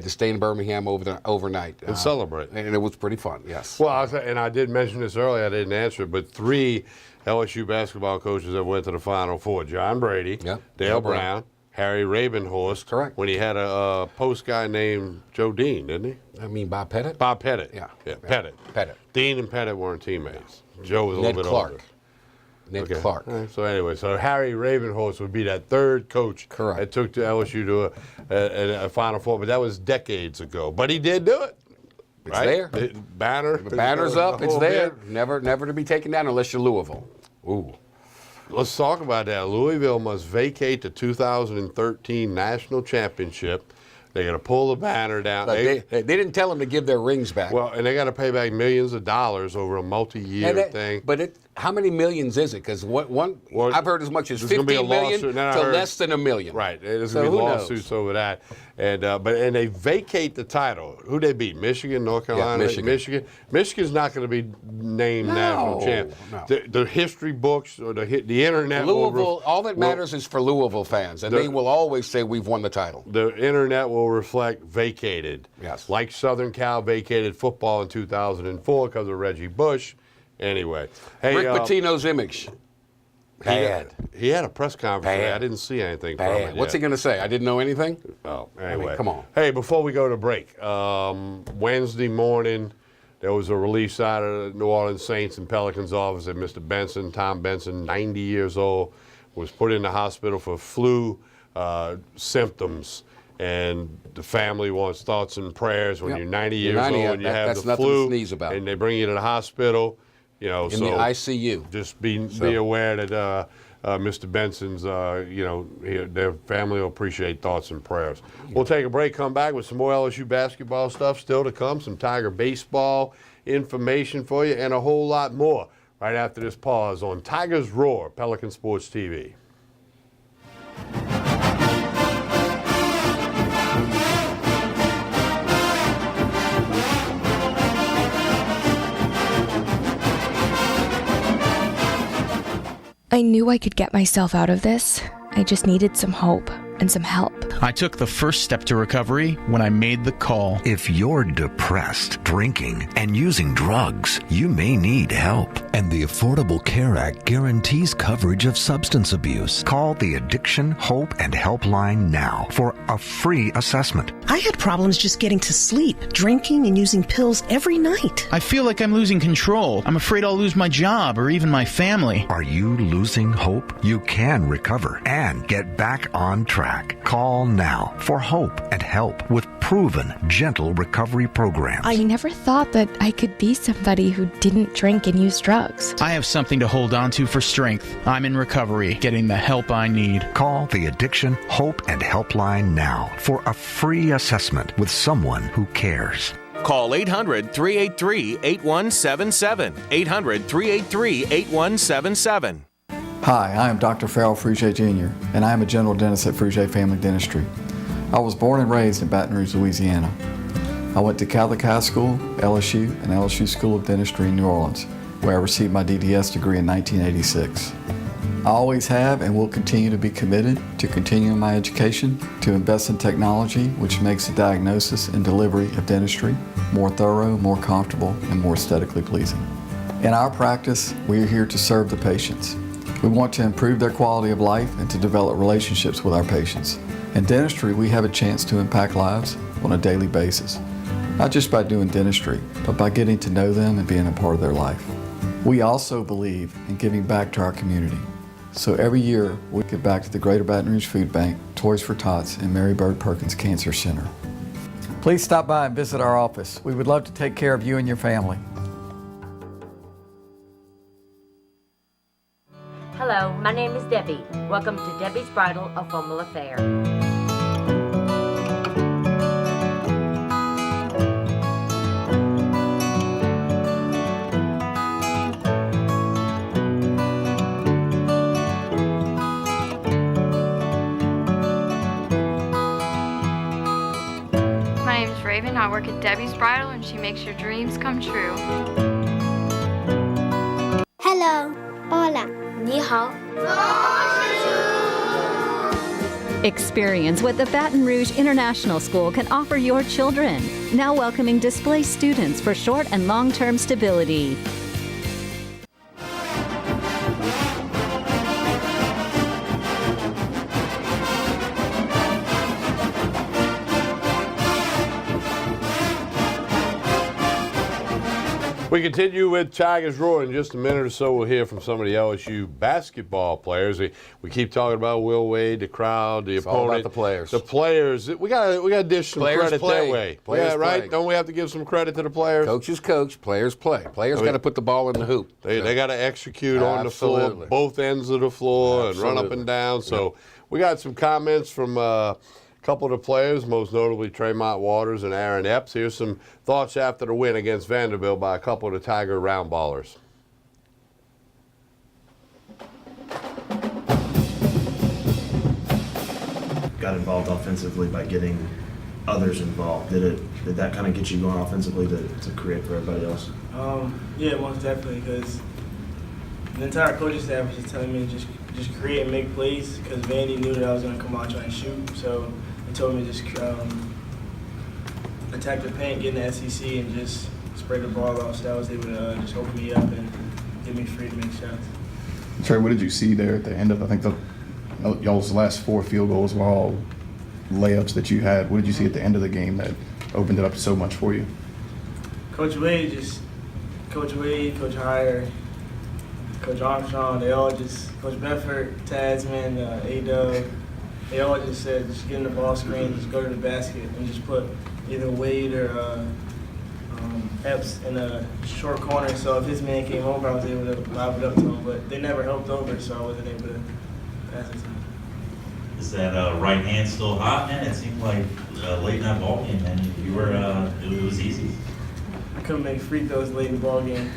Speaker 4: stay in Birmingham overnight.
Speaker 3: And celebrate.
Speaker 4: And it was pretty fun, yes.
Speaker 3: Well, and I did mention this earlier, I didn't answer it, but 3 LSU basketball coaches that went to the Final Four: John Brady, Dale Brown, Harry Ravenhorst.
Speaker 4: Correct.
Speaker 3: When he had a post guy named Joe Dean, didn't he?
Speaker 4: I mean, Bob Pettit?
Speaker 3: Bob Pettit.
Speaker 4: Yeah.
Speaker 3: Pettit. Dean and Pettit weren't teammates. Joe was a little bit older.
Speaker 4: Ned Clark.
Speaker 3: So anyway, Harry Ravenhorst would be that third coach that took to LSU to a Final Four, but that was decades ago. But he did do it.
Speaker 4: It's there.
Speaker 3: The banner.
Speaker 4: The banner's up. It's there. Never to be taken down unless you're Louisville. Ooh.
Speaker 3: Let's talk about that. Louisville must vacate the 2013 national championship. They're going to pull the banner down.
Speaker 4: They didn't tell them to give their rings back.
Speaker 3: Well, and they got to pay back millions of dollars over a multi-year thing.
Speaker 4: But how many millions is it? Because I've heard as much as 15 million to less than $1 million.
Speaker 3: Right. There's
Speaker 4: So
Speaker 3: going to be
Speaker 4: who
Speaker 3: lawsuits over that. And they vacate the title. Who they beat? Michigan, North Carolina, Michigan. Michigan's not going to be named national champ.
Speaker 4: No.
Speaker 3: The history books or the internet.
Speaker 4: Louisville. All that matters is for Louisville fans, and they will always say we've won the title.
Speaker 3: The internet will reflect vacated.
Speaker 4: Yes.
Speaker 3: Like Southern Cal vacated football in 2004 because of Reggie Bush. Anyway, hey,
Speaker 4: Rick Pitino's image. Bad.
Speaker 3: He had a press conference today. I didn't see anything from it yet.
Speaker 4: What's he going to say? I didn't know anything?
Speaker 3: Oh, anyway.
Speaker 4: come on.
Speaker 3: Hey, before we go to break, Wednesday morning, there was a release out of the New Orleans Saints and Pelicans office that Mr. Benson, Tom Benson, 90 years old, was put in the hospital for flu symptoms. And the family wants thoughts and prayers when you're 90 years old and you have the flu,
Speaker 4: to sneeze about.
Speaker 3: and they bring you to the hospital. You know,
Speaker 4: In the ICU.
Speaker 3: Just be aware that Mr. Benson's, their family will appreciate thoughts and prayers. We'll take a break, come back with some more LSU basketball stuff still to come, some Tiger baseball information for you, and a whole lot more right after this pause on Tigers Roar, Pelican Sports TV.
Speaker 14: I knew I could get myself out of this. I just needed some hope and some help.
Speaker 15: I took the first step to recovery when I made the call.
Speaker 17: If you're depressed, drinking, and using drugs, you may need help.
Speaker 13: And the Affordable Care Act guarantees coverage of substance abuse.
Speaker 17: Call the Addiction, Hope, and Helpline now for a free assessment.
Speaker 16: I had problems just getting to sleep, drinking and using pills every night.
Speaker 15: I feel like I'm losing control. I'm afraid I'll lose my job or even my family.
Speaker 17: Are you losing hope? You can recover and get back on track. Call now for hope and help with proven, gentle recovery programs.
Speaker 14: I never thought that I could be somebody who didn't drink and use drugs.
Speaker 15: I have something to hold on to for strength. I'm in recovery, getting the help I need.
Speaker 17: Call the Addiction, Hope, and Helpline now for a free assessment with someone who cares.
Speaker 24: Call 800-383-8177. 800-383-8177.
Speaker 5: Hi, I am Dr. Farrell Frugier Jr., and I am a general dentist at Frugier Family Dentistry. I was born and raised in Baton Rouge, Louisiana. I went to Catholic High School, LSU, and LSU School of Dentistry in New Orleans, where I received my DDS degree in 1986. I always have and will continue to be committed to continuing my education, to invest in technology which makes the diagnosis and delivery of dentistry more thorough, more comfortable, and more aesthetically pleasing. In our practice, we are here to serve the patients. We want to improve their quality of life and to develop relationships with our patients. In dentistry, we have a chance to impact lives on a daily basis, not just by doing dentistry, but by getting to know them and being a part of their life. We also believe in giving back to our community. So every year, we give back to the Greater Baton Rouge Food Bank, Toys for Tots, and Mary Bird Perkins Cancer Center. Please stop by and visit our office. We would love to take care of you and your family.
Speaker 25: Hello, my name is Debbie. Welcome to Debbie's Bridal, a Formal Affair.
Speaker 26: My name is Raven. I work at Debbie's Bridal, and she makes your dreams come true.
Speaker 27: Hello,
Speaker 6: Hola. 你好.
Speaker 18: Experience what the Baton Rouge International School can offer your children. Now welcoming displaced students for short and long-term stability.
Speaker 3: We continue with Tigers Roar. In just a minute or so, we'll hear from some of the LSU basketball players. We keep talking about Will Wade, the crowd, the opponent.
Speaker 4: All about the players.
Speaker 3: The players. We got to dish some
Speaker 4: Players
Speaker 3: credit
Speaker 4: play.
Speaker 3: their way.
Speaker 4: Players
Speaker 3: yeah, right?
Speaker 4: play.
Speaker 3: Don't we have to give some credit to the players?
Speaker 4: Coaches coach, players play. Players got to put the ball in the hoop.
Speaker 3: They got to execute on the floor,
Speaker 4: Absolutely.
Speaker 3: both ends of the floor, and run up
Speaker 4: Absolutely.
Speaker 3: and down. So we got some comments from a couple of the players, most notably Tremont Waters and Aaron Epps. Here's some thoughts after the win against Vanderbilt by a couple of the Tiger round ballers.
Speaker 2: Got involved offensively by getting others involved. Did that kind of get you going offensively to create for everybody else?
Speaker 19: Yeah, most definitely, because the entire coaching staff was just telling me to just create and make plays, because Vandy knew that I was going to come out trying to shoot. So they told me to just attack the paint, get in the SEC, and just spread the ball off. So that was able to just open me up and get me free to make shots.
Speaker 9: Trey, what did you see there at the end of, I think, y'all's last 4 field goals were all layups that you had. What did you see at the end of the game that opened it up so much for you?
Speaker 19: Coach Wade, Coach Heyer, Coach Armstrong, they all just, Coach Bedford, Tasman, A-Dub, they all just said, just get in the ball screen, just go to the basket, and just put either Wade or Epps in a short corner. So if his man came over, I was able to lob it up to him, but they never helped over, so I wasn't able to pass it to him.
Speaker 8: Is that right hand still hot, man? It seemed like late in that ball game, man. You were, it was easy.
Speaker 19: I couldn't make free throws late in the ball game.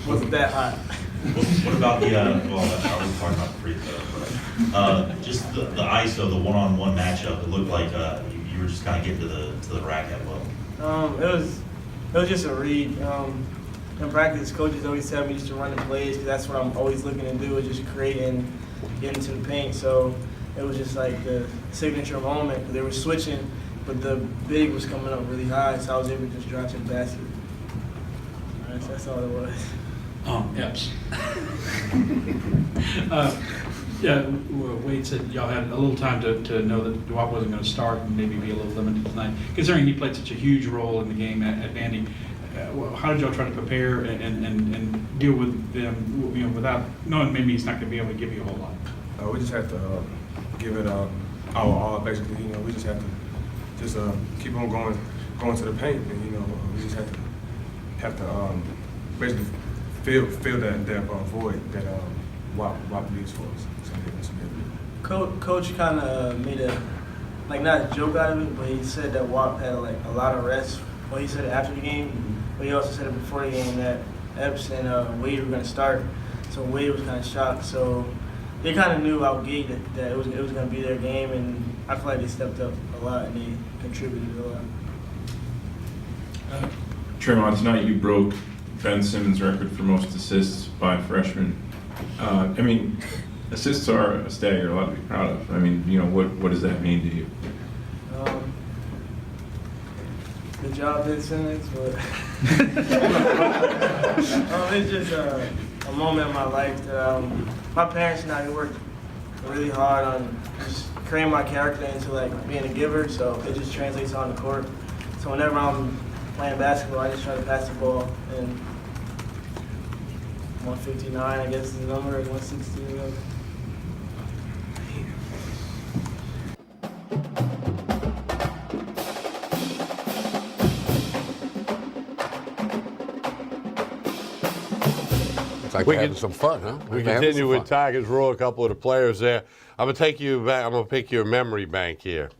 Speaker 19: Wasn't that hot.
Speaker 8: What about the, well, I was talking about the free throw, but just the ISO, the one-on-one matchup, it looked like you were just kind of getting to the rack at will.
Speaker 19: It was just a read. In practice, coaches always tell me just to run the plays, because that's what I'm always looking to do, is just create and get into the paint. So it was just like the signature moment. They were switching, but the big was coming up really high, so I was able to just drive to the basket. That's all it was.
Speaker 12: Epps. Yeah, Wade said y'all had a little time to know that Dwight wasn't going to start and maybe be a little limited tonight. Considering he played such a huge role in the game at Vandy, how did y'all try to prepare and deal with them, without knowing maybe he's not going to be able to give you a whole lot?
Speaker 20: We just have to give it our all, basically. We just have to keep on going to the paint, and we just have to basically fill that void that WAP leaves for us.
Speaker 19: Coach kind of made not a joke out of it, but he said that WAP had a lot of rest. Well, he said it after the game, but he also said it before the game that Epps and Wade were going to start. So Wade was kind of shocked. So they kind of knew out gate that it was going to be their game, and I feel like they stepped up a lot and they contributed a lot.
Speaker 10: Tremont, tonight you broke Ben Simmons' record for most assists by a freshman. Assists are a stat you're allowed to be proud of. What does that mean to you?
Speaker 19: Good job, Ben Simmons, but it's just a moment in my life that my parents and I worked really hard on just creating my character into being a giver, so it just translates on the court. So whenever I'm playing basketball, I just try to pass the ball, and 159, I guess is the number, 160.
Speaker 4: It's like we're having some fun, huh?
Speaker 3: We continue with Tigers Roar, a couple of the players there. I'm going to take you back. I'm going to pick your memory bank here.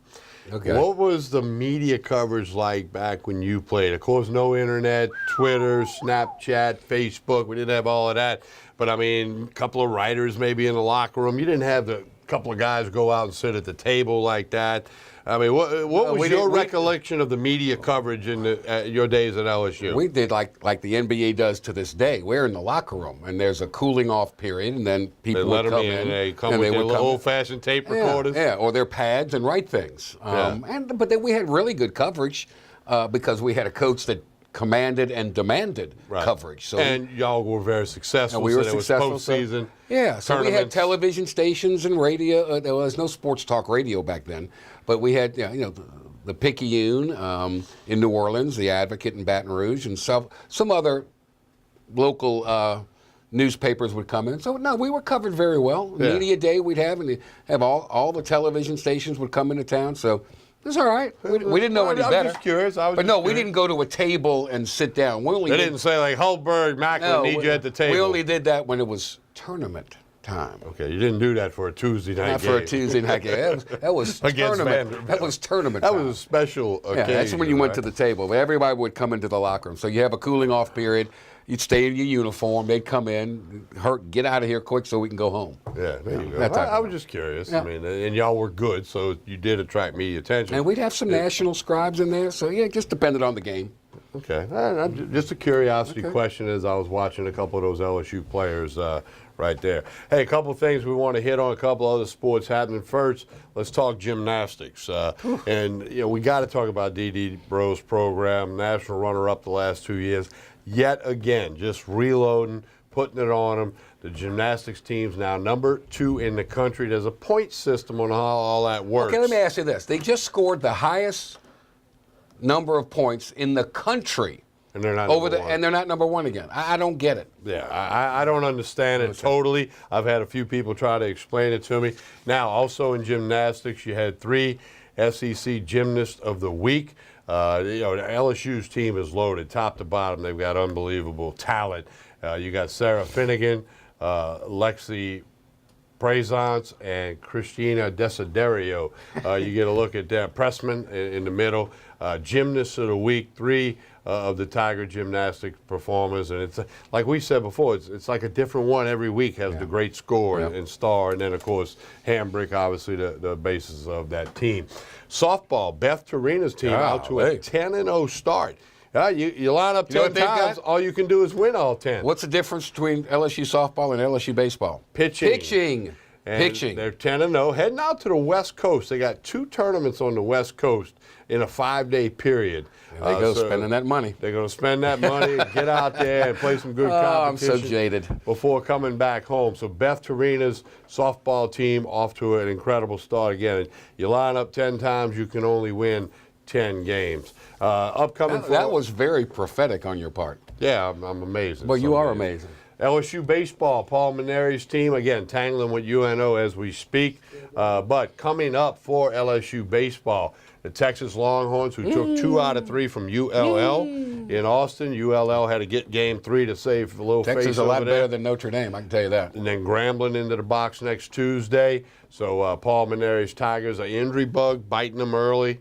Speaker 4: Okay.
Speaker 3: What was the media coverage like back when you played? Of course, no internet, Twitter, Snapchat, Facebook. We didn't have all of that. But, a couple of writers maybe in the locker room. You didn't have the couple of guys go out and sit at the table like that. I mean, what was
Speaker 4: we
Speaker 3: your
Speaker 4: did- we-
Speaker 3: recollection of the media coverage in your days at LSU?
Speaker 4: We did like the NBA does to this day. We're in the locker room, and there's a cooling off period, and then people
Speaker 3: They let
Speaker 4: would
Speaker 3: them
Speaker 4: come
Speaker 3: in. They come
Speaker 4: and
Speaker 3: with
Speaker 4: they
Speaker 3: their
Speaker 4: would come-
Speaker 3: old-fashioned tape recorders.
Speaker 4: Yeah, or their pads and write things. But then we had really good coverage because we had a coach that commanded and demanded coverage. So
Speaker 3: and y'all were very successful.
Speaker 4: and we were
Speaker 3: so
Speaker 4: successful.
Speaker 3: There was postseason.
Speaker 4: Yeah, so we had
Speaker 3: tournaments.
Speaker 4: television stations and radio. There was no sports talk radio back then, but we had the Picayune in New Orleans, the Advocate in Baton Rouge, and some other local newspapers would come in. So no, we were covered very well.
Speaker 3: Yeah.
Speaker 4: Media day we'd have all the television stations would come into town. So it was all right. We didn't know any
Speaker 3: I was
Speaker 4: better.
Speaker 3: just curious.
Speaker 4: But no, we didn't go to a table and sit down. We only
Speaker 3: They
Speaker 4: did-
Speaker 3: didn't say like Hultberg, Macklin need you at the table.
Speaker 4: We only did that when it was tournament time.
Speaker 3: Okay, you didn't do that for a Tuesday night
Speaker 4: Not
Speaker 3: game.
Speaker 4: for a Tuesday night game. That was
Speaker 3: Against
Speaker 4: tournament.
Speaker 3: Vanderbilt.
Speaker 4: That was tournament.
Speaker 3: That
Speaker 4: time.
Speaker 3: was a special occasion.
Speaker 4: Yeah, that's when you went
Speaker 3: right?
Speaker 4: to the table. Everybody would come into the locker room. So you have a cooling off period. You'd stay in your uniform. They'd come in, get out of here quick so we can go home.
Speaker 3: Yeah, there you go.
Speaker 4: that type
Speaker 3: I
Speaker 4: of
Speaker 3: was just curious.
Speaker 4: Yeah.
Speaker 3: I mean, and y'all were good, so you did attract media attention.
Speaker 4: And we'd have some national scribes in there. So yeah, it just depended on the game.
Speaker 3: Okay, just a curiosity question as I was watching a couple of those LSU players right there. Hey, a couple of things we want to hit on, a couple other sports happening. First, let's talk gymnastics. And, we got to talk about D.D. Bros' program, national runner-up the last 2 years. Yet again, just reloading, putting it on them. The gymnastics team's now number 2 in the country. There's a point system on how all that works.
Speaker 4: Okay, let me ask you this. They just scored the highest number of points in the country.
Speaker 3: And they're not
Speaker 4: and they're not number 1 again. I don't get it.
Speaker 3: Yeah, I don't understand it totally. I've had a few people try to explain it to me. Now, also in gymnastics, you had 3 SEC Gymnasts of the Week. The LSU's team is loaded, top to bottom. They've got unbelievable talent. You got Sarah Finnegan, Lexi Prezance, and Christina Desiderio. You get a look at that. Pressman in the middle. Gymnasts of the Week, 3 of the Tiger Gymnastics performers. And it's like we said before, it's like a different one every week has the great score and star. And then, of course, Hambrick, obviously the basis of that team. Softball, Beth Torina's team out to a 10-0 start. You line up 10 times, all you can do is win all 10.
Speaker 4: What's the difference between LSU softball and LSU baseball?
Speaker 3: Pitching. And
Speaker 4: Pitching.
Speaker 3: They're 10-0, heading out to the West Coast. They got 2 tournaments on the West Coast in a 5-day period.
Speaker 4: There they go, spending that money.
Speaker 3: They're going to spend that money, get out there and play some good competition.
Speaker 4: I'm so jaded.
Speaker 3: Before coming back home. So Beth Torina's softball team off to an incredible start again. You line up 10 times, you can only win 10 games. Upcoming.
Speaker 4: That was very prophetic on your part.
Speaker 3: Yeah, I'm amazing.
Speaker 4: Well, you are amazing.
Speaker 3: LSU baseball, Paul Maneri's team, again, tangling with UNO as we speak. But coming up for LSU baseball, the Texas Longhorns, who took 2 out of 3 from ULL in Austin. ULL had to get game 3 to save a little face over there.
Speaker 4: Texas is a lot better than Notre Dame, I can tell you that.
Speaker 3: And then Grambling into the box next Tuesday. So Paul Maneri's Tigers, an injury bug, biting them early.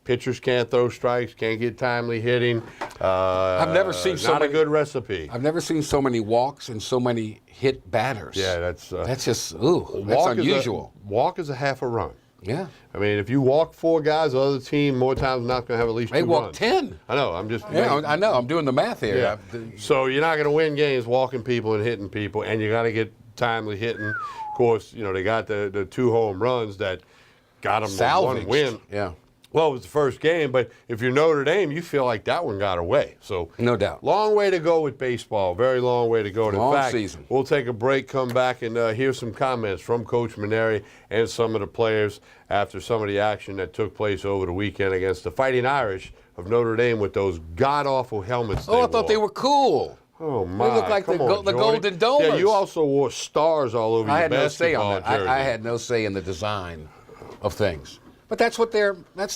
Speaker 3: Pitchers can't throw strikes, can't get timely hitting.
Speaker 4: I've never seen so
Speaker 3: not
Speaker 4: many,
Speaker 3: a good recipe.
Speaker 4: I've never seen so many walks and so many hit batters.
Speaker 3: Yeah, that's
Speaker 4: just that's unusual.
Speaker 3: Walk is a half a run.
Speaker 4: Yeah.
Speaker 3: I mean, if you walk 4 guys, the other team more times than not going to have at least 2
Speaker 4: They walk
Speaker 3: runs.
Speaker 4: 10.
Speaker 3: I know. I'm just.
Speaker 4: Yeah, I know. I'm doing the math here.
Speaker 3: Yeah. So you're not going to win games walking people and hitting people, and you got to get timely hitting. Of course, they got the 2 home runs that got them
Speaker 4: Salvaged.
Speaker 3: 1 win.
Speaker 4: Yeah.
Speaker 3: Well, it was the first game, but if you're Notre Dame, you feel like that one got away. So
Speaker 4: no doubt.
Speaker 3: Long way to go with baseball. Very long way to go. And in
Speaker 4: Long
Speaker 3: fact,
Speaker 4: season.
Speaker 3: We'll take a break, come back, and hear some comments from Coach Maneri and some of the players after some of the action that took place over the weekend against the Fighting Irish of Notre Dame with those god-awful helmets.
Speaker 4: I thought they were cool.
Speaker 3: Oh, my.
Speaker 4: They look like
Speaker 3: Come
Speaker 4: the
Speaker 3: on, Jordy.
Speaker 4: Golden Domers.
Speaker 3: Yeah, you also wore stars all over
Speaker 4: I
Speaker 3: your
Speaker 4: had no say
Speaker 3: basketball
Speaker 4: on that.
Speaker 3: jersey.
Speaker 4: I had no say in the design of things. But that's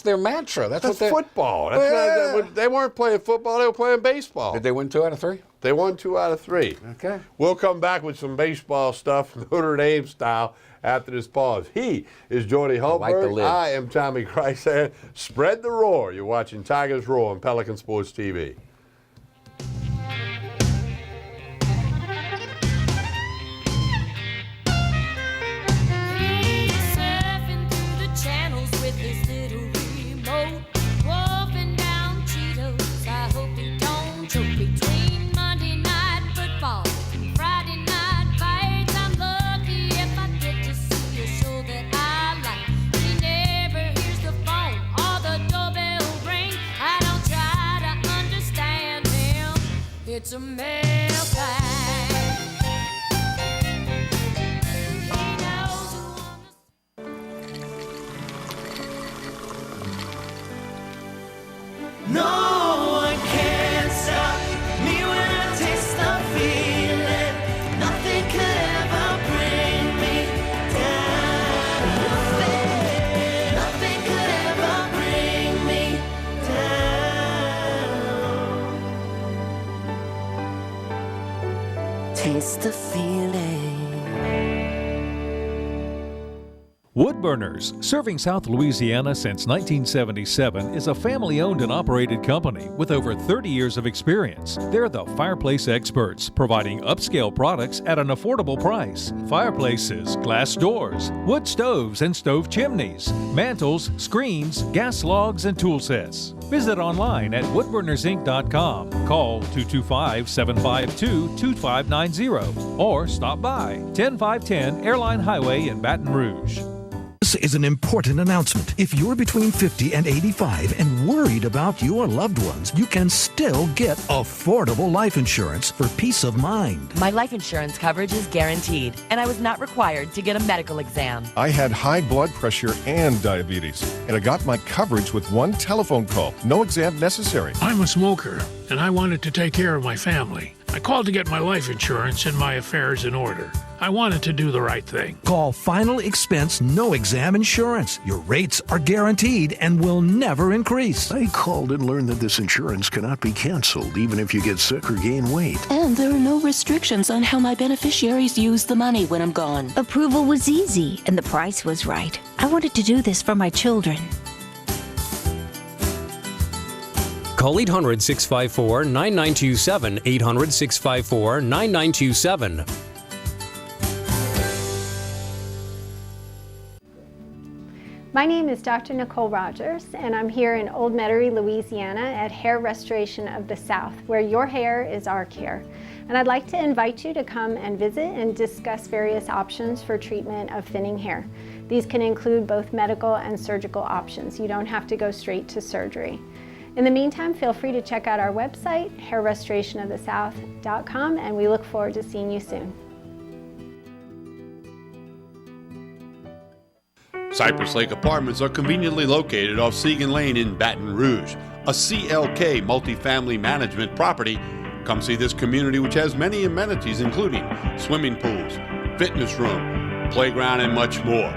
Speaker 4: their mantra. That's
Speaker 3: football. They weren't playing football. They were playing baseball.
Speaker 4: Did they win 2 out of 3?
Speaker 3: They won 2 out of 3.
Speaker 4: Okay.
Speaker 3: We'll come back with some baseball stuff, Notre Dame style, after this pause. He is Jordy Hultberg. I am Tommy Chrysan. Spread the roar. You're watching Tigers Roar on Pelican Sports TV.
Speaker 1: with his little remote, wolfing down Cheetos. I hope he don't choke between Monday night football and Friday night fights. I'm lucky if I get to see a show that I like. He never hears the phone or the doorbell ring. I don't try to understand him. It's a male thing. No one can stop me when I taste the feeling. Nothing could ever bring me down. Nothing could ever bring me down. Taste the feeling.
Speaker 6: Woodburners, serving South Louisiana since 1977, is a family-owned and operated company with over 30 years of experience. They're the fireplace experts, providing upscale products at an affordable price. Fireplaces, glass doors, wood stoves and stove chimneys, mantles, screens, gas logs, and tool sets. Visit online at woodburnersinc.com. Call 225-752-2590 or stop by 10510 Airline Highway in Baton Rouge.
Speaker 13: This is an important announcement. If you're between 50 and 85 and worried about your loved ones, you can still get affordable life insurance for peace of mind.
Speaker 21: My life insurance coverage is guaranteed, and I was not required to get a medical exam.
Speaker 22: I had high blood pressure and diabetes, and I got my coverage with one telephone call. No exam necessary.
Speaker 23: I'm a smoker, and I wanted to take care of my family. I called to get my life insurance and my affairs in order. I wanted to do the right thing.
Speaker 13: Call Final Expense No Exam Insurance. Your rates are guaranteed and will never increase.
Speaker 24: I called and learned that this insurance cannot be canceled even if you get sick or gain weight.
Speaker 27: And there are no restrictions on how my beneficiaries use the money when I'm gone.
Speaker 28: Approval was easy and the price was right. I wanted to do this for my children.
Speaker 29: Call 800-654-9927, 800-654-9927.
Speaker 30: My name is Dr. Nicole Rogers, and I'm here in Old Metairie, Louisiana at Hair Restoration of the South, where your hair is our care. And I'd like to invite you to come and visit and discuss various options for treatment of thinning hair. These can include both medical and surgical options. You don't have to go straight to surgery. In the meantime, feel free to check out our website, hairrestorationofthesouth.com, and we look forward to seeing you soon.
Speaker 3: Cypress Lake Apartments are conveniently located off Segan Lane in Baton Rouge, a CLK multifamily management property. Come see this community, which has many amenities including swimming pools, fitness room, playground, and much more.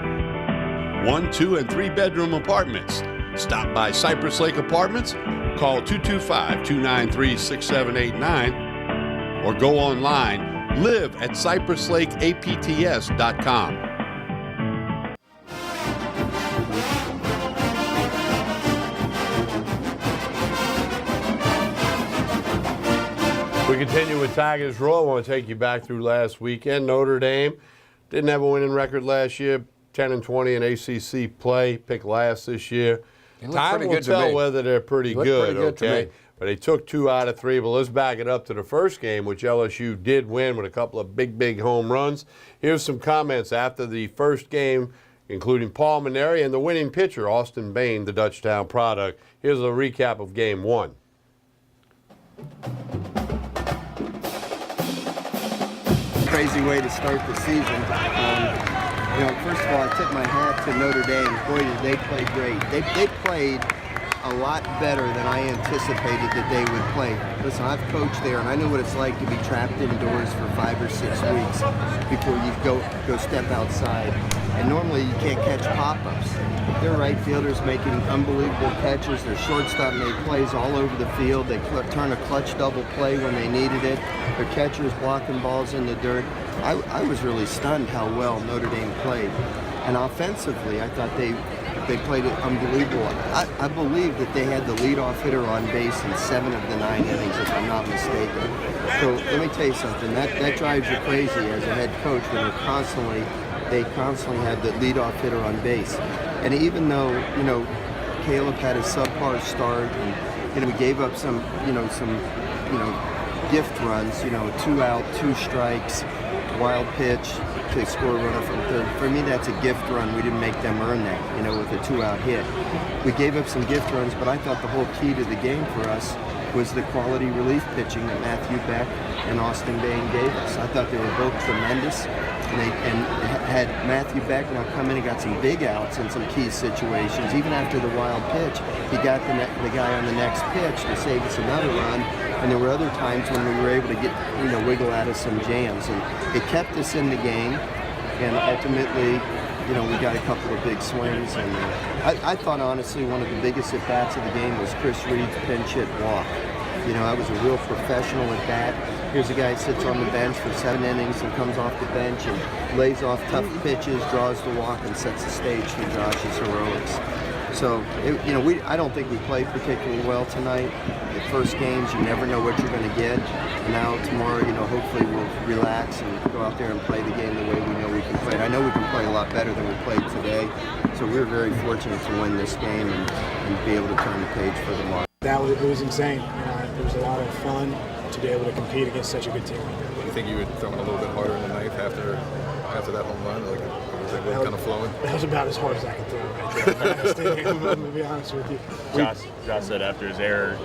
Speaker 3: 1, 2, and 3 bedroom apartments. Stop by Cypress Lake Apartments, call 225-293-6789, or go online, live at cypresslakeapts.com. We continue with Tigers Roll. I want to take you back through last weekend. Notre Dame didn't have a winning record last year, 10-20 in ACC play, picked last this year. Time will tell whether they're pretty good, okay? But they took 2 out of 3. But let's back it up to the first game, which LSU did win with a couple of big home runs. Here's some comments after the first game, including Paul Maneri and the winning pitcher, Austin Bain, the Dutchtown product. Here's a recap of Game 1.
Speaker 31: Crazy way to start the season. First of all, I tip my hat to Notre Dame. Boy, did they play great. They played a lot better than I anticipated that they would play. Listen, I've coached there, and I know what it's like to be trapped indoors for 5 or 6 weeks before you go step outside. And normally you can't catch pop-ups. Their right fielders making unbelievable catches. Their shortstop made plays all over the field. They turn a clutch double play when they needed it. Their catchers blocking balls in the dirt. I was really stunned how well Notre Dame played. And offensively, I thought they played it unbelievable. I believe that they had the leadoff hitter on base in 7 of the 9 innings, if I'm not mistaken. So let me tell you something. That drives you crazy as a head coach when they constantly had the leadoff hitter on base. And even though, Caleb had a subpar start, and we gave up some gift runs, 2 out, 2 strikes, wild pitch to score a runner from third. For me, that's a gift run. We didn't make them earn that, with a 2-out hit. We gave up some gift runs, but I thought the whole key to the game for us was the quality relief pitching that Matthew Beck and Austin Bain gave us. I thought they were both tremendous, and had Matthew Beck now come in and got some big outs in some key situations. Even after the wild pitch, he got the guy on the next pitch to save us another run. And there were other times when we were able to get, wiggle out of some jams, and it kept us in the game. And ultimately, we got a couple of big swings. And I thought, honestly, one of the biggest at-bats of the game was Chris Reed's pinch hit walk. I was a real professional at bat. Here's a guy who sits on the bench for 7 innings and comes off the bench and lays off tough pitches, draws the walk, and sets the stage for Josh's heroics. So, I don't think we played particularly well tonight. The first games, you never know what you're going to get. And now tomorrow, hopefully we'll relax and go out there and play the game the way we know we can play it. I know we can play a lot better than we played today. So we're very fortunate to win this game and be able to turn the page for the mark.
Speaker 2: It was insane. It was a lot of fun to be able to compete against such a good team.
Speaker 5: You think you would throw him a little bit harder in the ninth after that home run? Like, was it really kind of flowing?
Speaker 2: That was about as hard as I could throw right there. I'm going to be honest with you.
Speaker 7: Josh said after his error,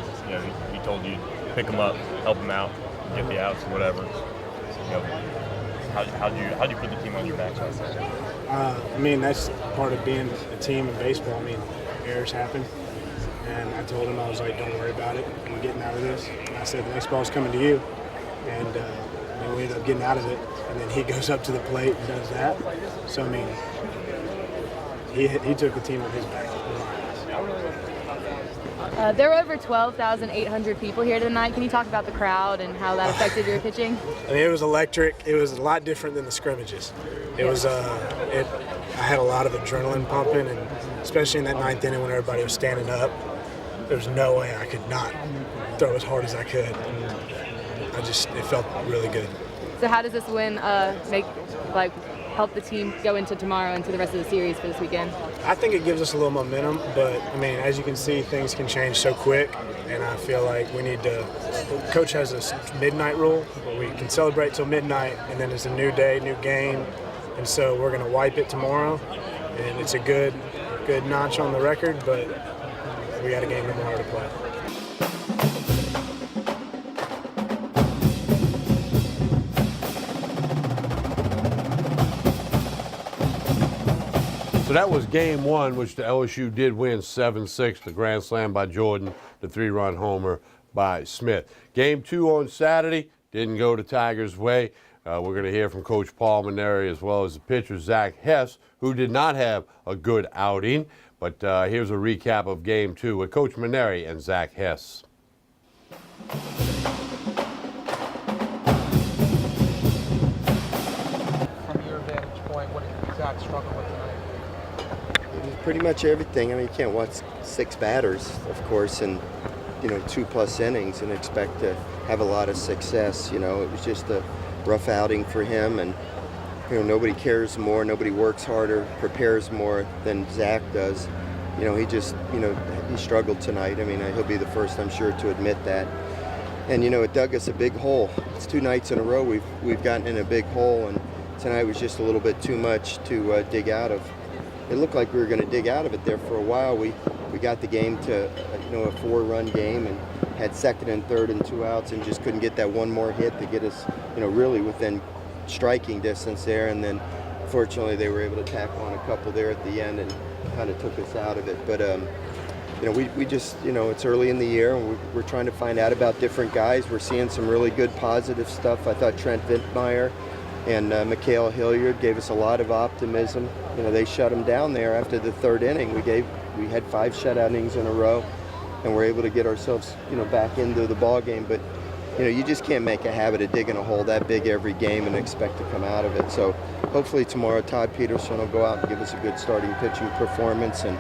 Speaker 7: he told you pick him up, help him out, get the outs or whatever. How do you put the team on your back?
Speaker 2: That's part of being a team in baseball. Errors happen. And I told him, I was like, don't worry about it. We're getting out of this. And I said, the next ball's coming to you. And we ended up getting out of it. And then he goes up to the plate and does that. So, he took the team on his back.
Speaker 11: There were over 12,800 people here tonight. Can you talk about the crowd and how that affected your pitching?
Speaker 2: It was electric. It was a lot different than the scrimmages. It was, I had a lot of adrenaline pumping, and especially in that 9th inning when everybody was standing up, there was no way I could not throw as hard as I could. And it felt really good.
Speaker 11: So how does this win help the team go into tomorrow and to the rest of the series for this weekend?
Speaker 2: I think it gives us a little momentum, but as you can see, things can change so quick, and I feel like we need to. Coach has this midnight rule where we can celebrate till midnight, and then it's a new day, new game, and so we're going to wipe it tomorrow, and it's a good notch on the record, but we got a game tomorrow to play.
Speaker 3: So that was game 1, which the LSU did win 7-6, the grand slam by Jordan, the 3-run homer by Smith. Game 2 on Saturday didn't go the Tigers' way. We're going to hear from Coach Paul Mainieri as well as the pitcher Zach Hess, who did not have a good outing. But here's a recap of game 2 with Coach Mainieri and Zach Hess.
Speaker 14: From your vantage point, what did Zach struggle with tonight?
Speaker 31: Pretty much everything. You can't watch 6 batters, of course, and 2+ innings and expect to have a lot of success. It was just a rough outing for him, and nobody cares more, nobody works harder, prepares more than Zach does. He struggled tonight. He'll be the first, I'm sure, to admit that. And it dug us a big hole. It's 2 nights in a row we've gotten in a big hole, and tonight was just a little bit too much to dig out of. It looked like we were going to dig out of it there for a while. We got the game to a 4-run game and had 2nd and 3rd and 2 outs and just couldn't get that one more hit to get us really within striking distance there. And then fortunately they were able to tack on a couple there at the end and kind of took us out of it. But we just it's early in the year and we're trying to find out about different guys. We're seeing some really good positive stuff. I thought Trent Vintmeyer and Mikhail Hilliard gave us a lot of optimism. They shut them down there after the 3rd inning. We had 5 shutout innings in a row, and we're able to get ourselves back into the ball game. But you just can't make a habit of digging a hole that big every game and expect to come out of it. So hopefully tomorrow Todd Peterson will go out and give us a good starting pitching performance. And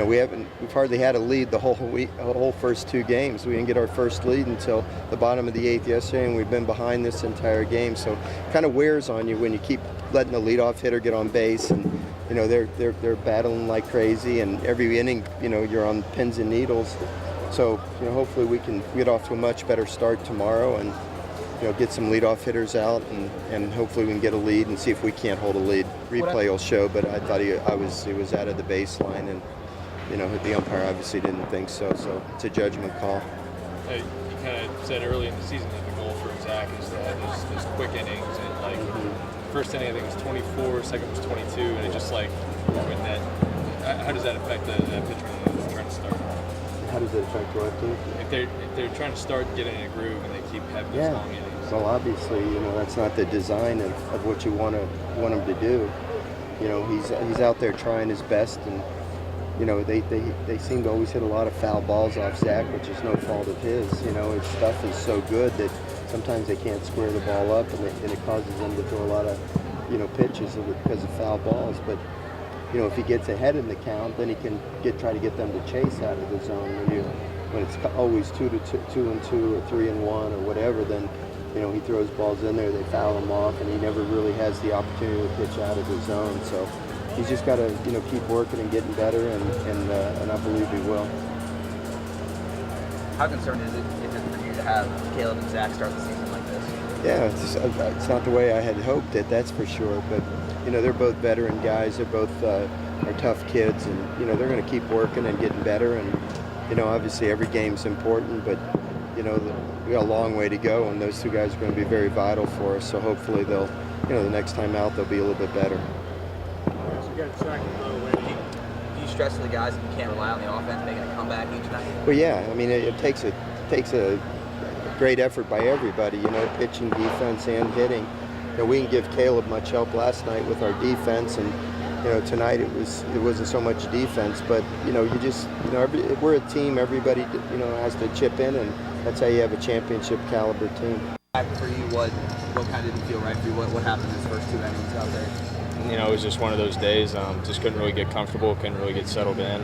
Speaker 31: we've hardly had a lead the whole first 2 games. We didn't get our first lead until the bottom of the 8th yesterday, and we've been behind this entire game. So it kind of wears on you when you keep letting the leadoff hitter get on base and you know, they're battling like crazy, and every inning, you know, you're on pins and needles. So, you know, hopefully we can get off to a much better start tomorrow, and you know, get some leadoff hitters out, and hopefully we can get a lead and see if we can't hold a lead. Replay will show, but I thought he was out of the baseline, and you know, the umpire obviously didn't think so. So it's a judgment call.
Speaker 8: You kind of said early in the season that the goal for Zach is to have those quick innings, and like first inning I think was 24, second was 22, and it just like when that. How does that affect that pitcher when they're trying to start?
Speaker 31: How does it affect what team?
Speaker 8: If they're trying to start getting in a groove and they keep having those long innings.
Speaker 31: Well, obviously, you know, that's not the design of what you want him to do. You know, he's out there trying his best, and you know, they seem to always hit a lot of foul balls off Zach, which is no fault of his. You know, his stuff is so good that sometimes they can't square the ball up, and it causes them to throw a lot of, you know, pitches because of foul balls. But you know, if he gets ahead in the count, then he can try to get them to chase out of the zone. When it's always 2-2 or 3-1 or whatever, then you know, he throws balls in there, they foul him off, and he never really has the opportunity to pitch out of the zone. So he's just got to, you know, keep working and getting better, and I believe he will.
Speaker 9: How concerned is it for you to have Caleb and Zach start the season like this?
Speaker 31: Yeah, it's not the way I had hoped it, that's for sure. But you know, they're both veteran guys. They're both are tough kids, and you know, they're going to keep working and getting better. And you know, obviously every game's important, but you know, we got a long way to go, and those two guys are going to be very vital for us. So hopefully they'll, you know, the next time out they'll be a little bit better.
Speaker 9: Do you stress to the guys that you can't rely on the offense making a comeback each night?
Speaker 31: Well, yeah. I mean, it takes a great effort by everybody. You know, pitching, defense, and hitting. You know, we didn't give Caleb much help last night with our defense, and you know, tonight it wasn't so much defense. But you know, we're a team. Everybody, you know, has to chip in, and that's how you have a championship caliber team.
Speaker 9: For you, what kind of didn't feel right for you? What happened in his first 2 innings out there?
Speaker 8: You know, it was just one of those days. Just couldn't really get comfortable, couldn't really get settled in.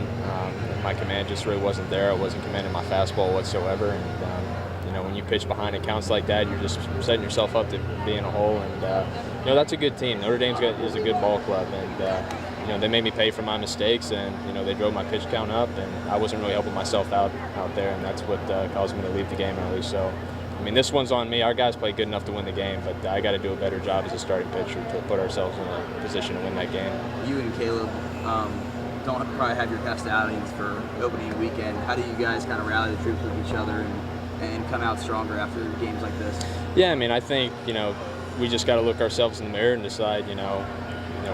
Speaker 8: My command just really wasn't there. I wasn't commanding my fastball whatsoever. And you know, when you pitch behind accounts like that, you're just setting yourself up to be in a hole. And you know, that's a good team. Notre Dame is a good ball club, and you know, they made me pay for my mistakes, and you know, they drove my pitch count up, and I wasn't really helping myself out there, and that's what caused me to leave the game early. So, I mean, this one's on me. Our guys played good enough to win the game, but I got to do a better job as a starting pitcher to put ourselves in a position to win that game.
Speaker 9: You and Caleb don't probably have your best outings for opening weekend. How do you guys kind of rally the troops with each other and come out stronger after games like this?
Speaker 8: Yeah, I mean, I think, you know, we just got to look ourselves in the mirror and decide, you know,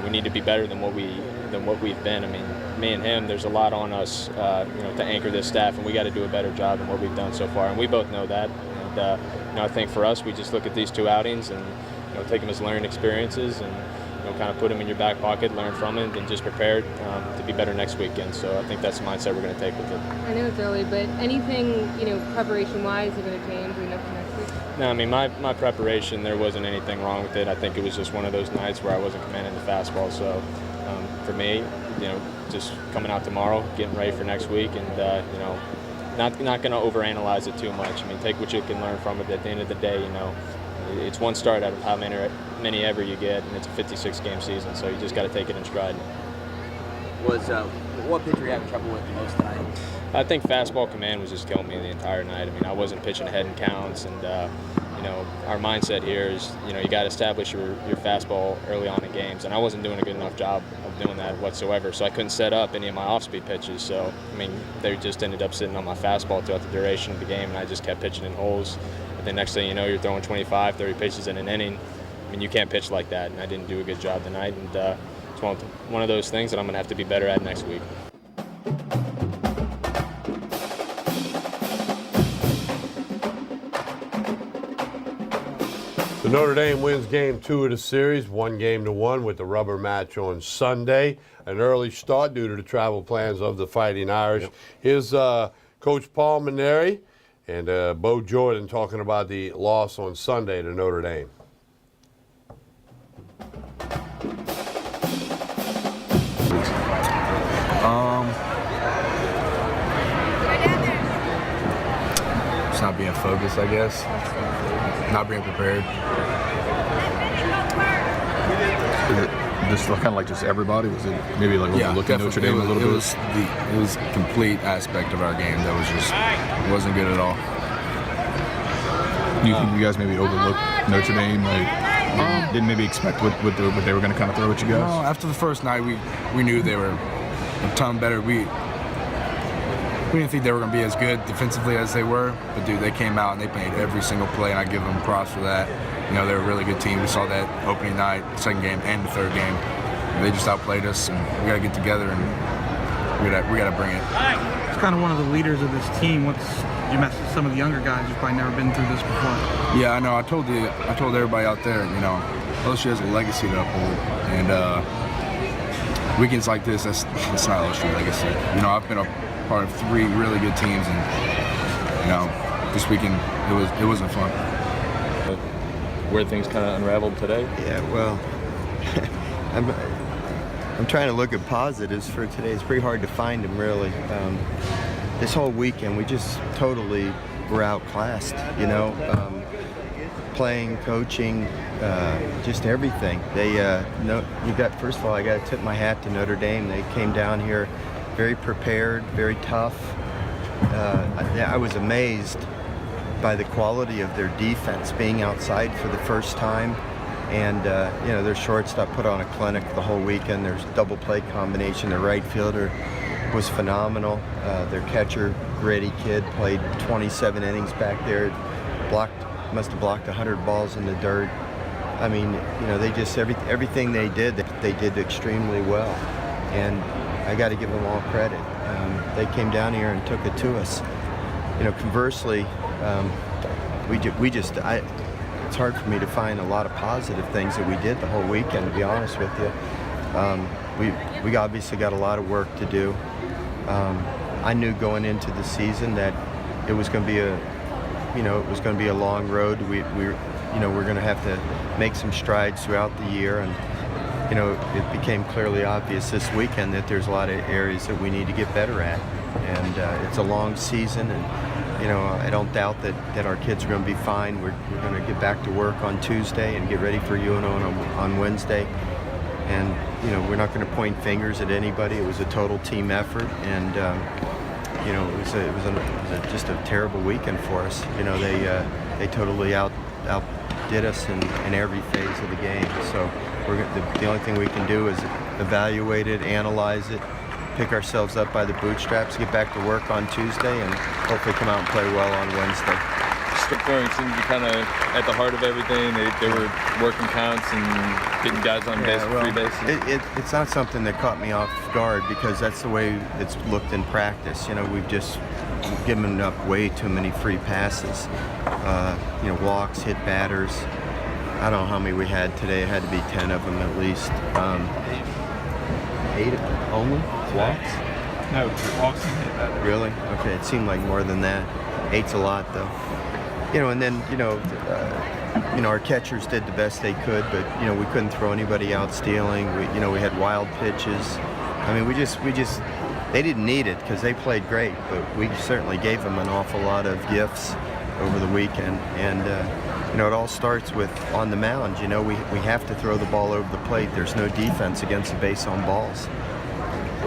Speaker 8: we need to be better than what we've been. I mean, me and him, there's a lot on us, you know, to anchor this staff, and we got to do a better job than what we've done so far, and we both know that. And you know, I think for us, we just look at these 2 outings and you know, take them as learning experiences, and you know, kind of put them in your back pocket, learn from it, and just prepare to be better next weekend. So I think that's the mindset we're going to take with it.
Speaker 11: I know it's early, but anything, you know, preparation-wise, is going to change leading up to next week?
Speaker 8: No, I mean, my preparation, there wasn't anything wrong with it. I think it was just one of those nights where I wasn't commanding the fastball. So for me, you know, just coming out tomorrow, getting ready for next week, and you know, not going to overanalyze it too much. I mean, take what you can learn from it. At the end of the day, you know, it's one start out of how many ever you get, and it's a 56-game season, so you just got to take it in stride.
Speaker 9: What pitcher you having trouble with the most tonight?
Speaker 8: I think fastball command was just killing me the entire night. I mean, I wasn't pitching ahead in counts, and you know, our mindset here is, you know, you got to establish your fastball early on in games, and I wasn't doing a good enough job of doing that whatsoever, so I couldn't set up any of my off-speed pitches. So, I mean, they just ended up sitting on my fastball throughout the duration of the game, and I just kept pitching in holes. And then next thing you know, you're throwing 25, 30 pitches in an inning. I mean, you can't pitch like that, and I didn't do a good job tonight, and it's one of those things that I'm going to have to be better at next week.
Speaker 3: Notre Dame wins game 2 of the series, 1-1 with the rubber match on Sunday. An early start due to the travel plans of the Fighting Irish. Yep. Here's Coach Paul Mainieri and Bo Jordan talking about the loss on Sunday to Notre Dame.
Speaker 10: Just not being focused, I guess. Not being prepared.
Speaker 5: Just kind of like just everybody? Was it maybe like overlooking Notre Dame a little bit?
Speaker 10: It was complete aspect of our game that was just wasn't good at all.
Speaker 5: You think you guys maybe overlooked Notre Dame? Like, didn't maybe expect what they were going to kind of throw at you guys?
Speaker 10: No, after the first night, we knew they were a ton better. We didn't think they were going to be as good defensively as they were, but dude, they came out and they played every single play, and I give them props for that. You know, they're a really good team. We saw that opening night, second game, and the third game. They just outplayed us, and we got to get together and we got to bring it.
Speaker 14: It's kind of one of the leaders of this team. Once you mess with some of the younger guys who've probably never been through this before.
Speaker 10: Yeah, I know. I told everybody out there, you know, LSU has a legacy to uphold, and weekends like this, that's not LSU legacy. You know, I've been a part of 3 really good teams, and you know, this weekend it wasn't fun.
Speaker 8: Where things kind of unraveled today?
Speaker 31: Yeah, well, I'm trying to look at positives for today. It's pretty hard to find them, really. This whole weekend, we just totally were outclassed, you know. Playing, coaching, just everything. First of all, I got to tip my hat to Notre Dame. They came down here very prepared, very tough. I was amazed by the quality of their defense, being outside for the first time. And, you know, their shortstop put on a clinic the whole weekend. There's double play combination. Their right fielder was phenomenal. Their catcher, gritty kid, played 27 innings back there. Must have blocked 100 balls in the dirt. I mean, you know, they just, everything they did extremely well. And I got to give them all credit. They came down here and took it to us. You know, conversely, it's hard for me to find a lot of positive things that we did the whole weekend, to be honest with you. We obviously got a lot of work to do. I knew going into the season that it was going to be a long road. We're going to have to make some strides throughout the year, and you know, it became clearly obvious this weekend that there's a lot of areas that we need to get better at. And it's a long season, and you know, I don't doubt that our kids are going to be fine. We're going to get back to work on Tuesday and get ready for UNO on Wednesday. And you know, we're not going to point fingers at anybody. It was a total team effort, and you know, it was just a terrible weekend for us. You know, they totally outdid us in every phase of the game. So the only thing we can do is evaluate it, analyze it, pick ourselves up by the bootstraps, get back to work on Tuesday, and hopefully come out and play well on Wednesday.
Speaker 8: Strip throwing seemed to be kind of at the heart of everything. They were working counts and getting guys on base for 3 bases.
Speaker 31: It's not something that caught me off guard, because that's the way it's looked in practice. You know, we've just given up way too many free passes. You know, walks, hit batters. I don't know how many we had today. It had to be 10 of them at least. 8 of them only? Walks?
Speaker 14: No, walks and hit batters.
Speaker 31: Really? Okay, it seemed like more than that. 8's a lot, though. You know, and then, you know, our catchers did the best they could, but, you know, we couldn't throw anybody out stealing. We had wild pitches. I mean, they didn't need it because they played great, but we certainly gave them an awful lot of gifts over the weekend. And, you know, it all starts with on the mound. You know, we have to throw the ball over the plate. There's no defense against the base on balls.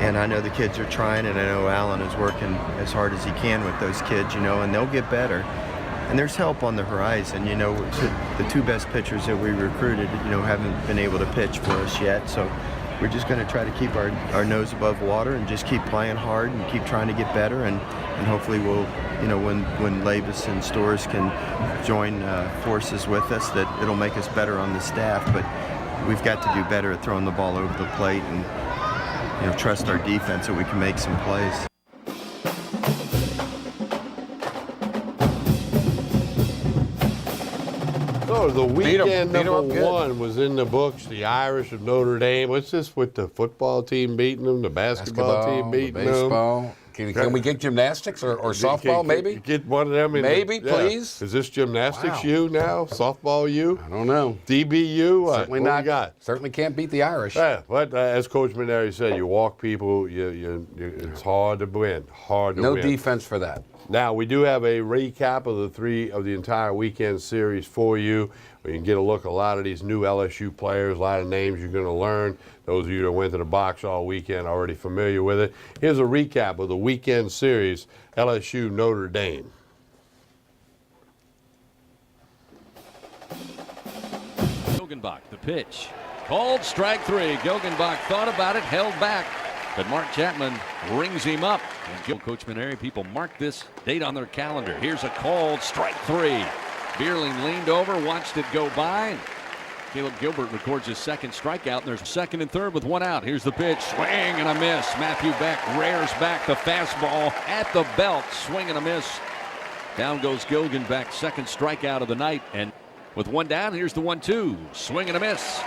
Speaker 31: And I know the kids are trying, and I know Alan is working as hard as he can with those kids, you know, and they'll get better. And there's help on the horizon. You know, the 2 best pitchers that we recruited, you know, haven't been able to pitch for us yet. So we're just going to try to keep our nose above water and just keep playing hard and keep trying to get better. And hopefully we'll, you know, when Labus and Stores can join forces with us, that it'll make us better on the staff. But we've got to do better at throwing the ball over the plate and, you know, trust our defense that we can make some plays.
Speaker 3: So the weekend number 1 was in the books. The Irish of Notre Dame. What's this with the football team beating them, the basketball team beating them?
Speaker 1: Can we get gymnastics or softball, maybe?
Speaker 3: Get one of them.
Speaker 1: Maybe, please.
Speaker 3: Is this gymnastics
Speaker 1: Wow.
Speaker 3: U now? Softball U?
Speaker 1: I don't know.
Speaker 3: DBU?
Speaker 1: Certainly
Speaker 3: what
Speaker 1: not.
Speaker 3: we got?
Speaker 1: Certainly can't beat the Irish.
Speaker 3: Yeah, but as Coach Maneri said, you walk people. It's hard to win. Hard to
Speaker 1: No
Speaker 3: win.
Speaker 1: defense for that.
Speaker 3: Now, we do have a recap of the entire weekend series for you. We can get a look at a lot of these new LSU players, a lot of names you're going to learn. Those of you that went to the box all weekend are already familiar with it. Here's a recap of the weekend series, LSU Notre Dame.
Speaker 4: Gilgenbach, the pitch. Called strike three. Gilgenbach thought about it, held back. But Mark Chapman rings him up. And Coach Maneri, people mark this date on their calendar. Here's a called strike three. Bierling leaned over, watched it go by. Caleb Gilbert records his second strikeout, and there's second and third with one out. Here's the pitch, swing and a miss. Matthew Beck rears back the fastball at the belt, swing and a miss. Down goes Gilgenbach, second strikeout of the night. And with one down, here's the 1-2, swing and a miss.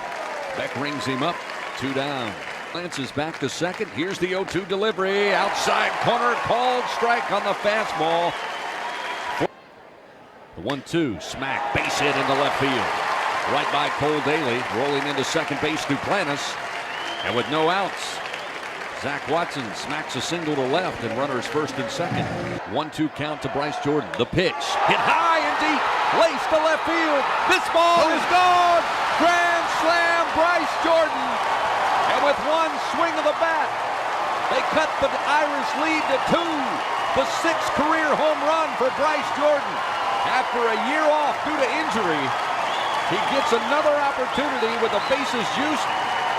Speaker 4: Beck rings him up, 2 down. Lances back to second. Here's the 0-2 delivery. Outside corner, called strike on the fastball. The 1-2, smack, base hit into left field. Right by Cole Daly, rolling into second base, Duplantis. And with no outs, Zach Watson smacks a single to left, and runners first and second. 1-2 count to Bryce Jordan. The pitch, hit high and deep, laced to left field. This ball is gone. Grand slam, Bryce Jordan. And with one swing of the bat, they cut the Irish lead to 2. The 6th career home run for Bryce Jordan. After a year off due to injury, he gets another opportunity with the bases juiced,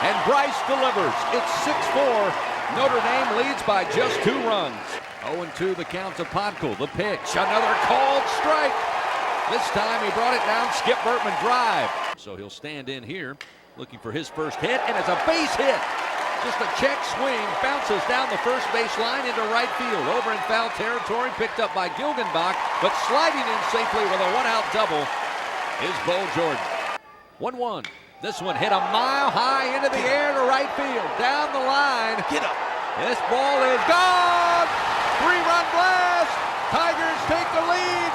Speaker 4: and Bryce delivers. It's 6-4. Notre Dame leads by just 2 runs. 0-2 the count to Podkul. The pitch, another called strike. This time he brought it down, Skip Bertman drive. So he'll stand in here, looking for his first hit, and it's a base hit. Just a check swing, bounces down the first base line into right field. Over in foul territory, picked up by Gilgenbach, but sliding in safely with a 1-out double is Bo Jordan. 1-1. This one hit a mile high into the air to right field. Down the line. Get up. This ball is gone. 3-run blast. Tigers take the lead.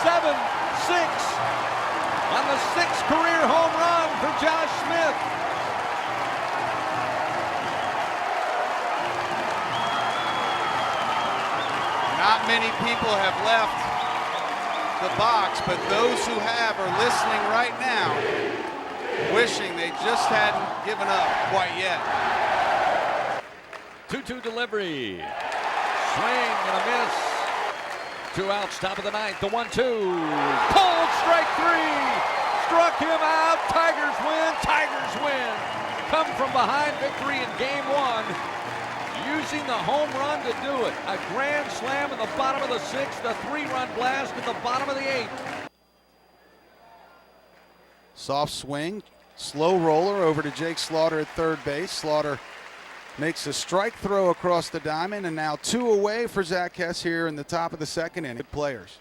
Speaker 4: 7-6 on the 6th career home run for Josh Smith.
Speaker 12: Not many people have left the box, but those who have are listening right now, wishing they just hadn't given up quite yet.
Speaker 4: 2-2 delivery. Swing and a miss. 2 outs, top of the 9th. The 1-2. Pulled strike 3. Struck him out. Tigers win. Tigers win. Come from behind victory in game 1. Using the home run to do it. A grand slam in the bottom of the 6th, a 3-run blast at the bottom of the 8th.
Speaker 12: Soft swing, slow roller over to Jake Slaughter at third base. Slaughter makes a strike throw across the diamond, and now 2 away for Zach Hess here in the top of the 2nd inning. Good players.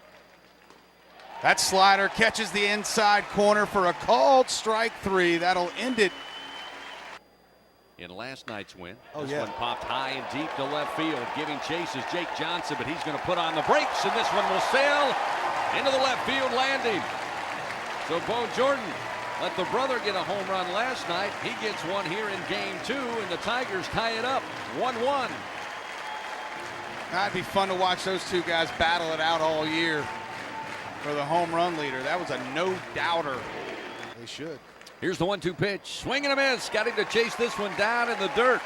Speaker 12: That slider catches the inside corner for a called strike 3. That'll end it.
Speaker 4: In last night's win.
Speaker 12: Oh,
Speaker 4: this
Speaker 12: yeah.
Speaker 4: one popped high and deep to left field. Giving chase is Jake Johnson, but he's going to put on the brakes, and this one will sail into the left field landing. So Bo Jordan let the brother get a home run last night. He gets one here in game 2, and the Tigers tie it up 1-1.
Speaker 12: That'd be fun to watch those 2 guys battle it out all year for the home run leader. That was a no-doubter. They should.
Speaker 4: Here's the 1-2 pitch. Swing and a miss. Got him to chase this one down in the dirt.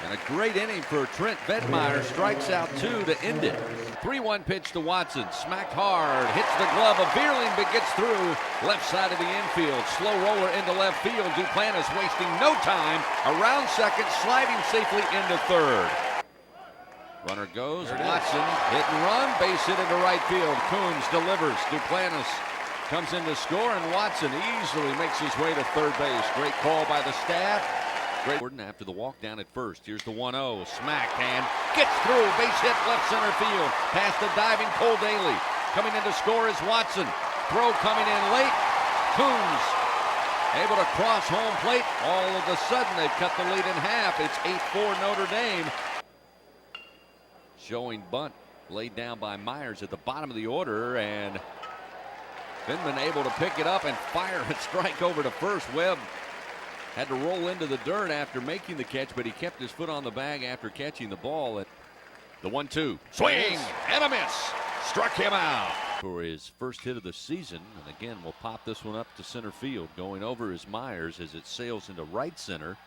Speaker 4: And a great inning for Trent Vedmeyer. Strikes out 2 to end it. 3-1 pitch to Watson. Smacked hard. Hits the glove of Bierling, but gets through. Left side of the infield. Slow roller into left field. Duplantis wasting no time. Around second. Sliding safely into third. Runner goes. Watson. Hit and run. Base hit into right field. Coombs delivers. Duplantis comes in to score, and Watson easily makes his way to third base. Great call by the staff. Great Jordan after the walk down at first. Here's the 1-0. Smacked and gets through. Base hit left center field. Past the diving Cole Daly. Coming in to score is Watson. Throw coming in late. Coombs able to cross home plate. All of a sudden, they've cut the lead in half. It's 8-4 Notre Dame. showing bunt laid down by Myers at the bottom of the order, and Finman able to pick it up and fire a strike over to first. Webb had to roll into the dirt after making the catch, but he kept his foot on the bag after catching the ball. At the 1-2 swing and a miss, struck him out for his first hit of the season. And again, we'll pop this one up to center field. Going over is Myers as it sails into right center.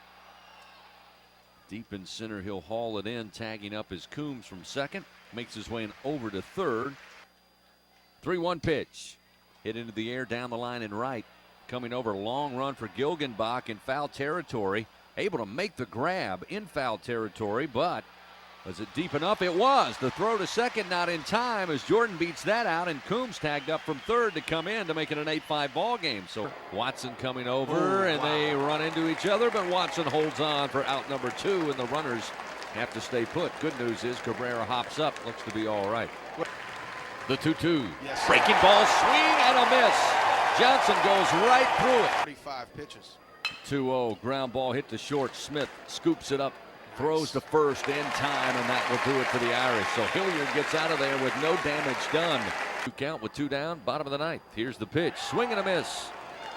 Speaker 4: Deep in center, he'll haul it in. Tagging up is Coombs from second. Makes his way over to third. 3-1 pitch. Hit into the air down the line in right. Coming over, long run for Gilgenbach in foul territory. Able to make the grab in foul territory, but was it deep enough? It was. The throw to second not in time as Jordan beats that out, and Coombs tagged up from third to come in to make it an 8-5 ball game. So Watson coming over, and they run into each other, but Watson holds on for out number 2, and the runners have to stay put. Good news is Cabrera hops up. Looks to be all right. The 2-2.
Speaker 12: Yes.
Speaker 4: Breaking ball, swing and a miss. Johnson goes right through it.
Speaker 12: 35 pitches.
Speaker 4: 2-0. Ground ball hit to short. Smith scoops it up. Throws to first in time, and that will do it for the Irish. So Hilliard gets out of there with no damage done. 2 count with 2 down, bottom of the 9th. Here's the pitch, swing and a miss.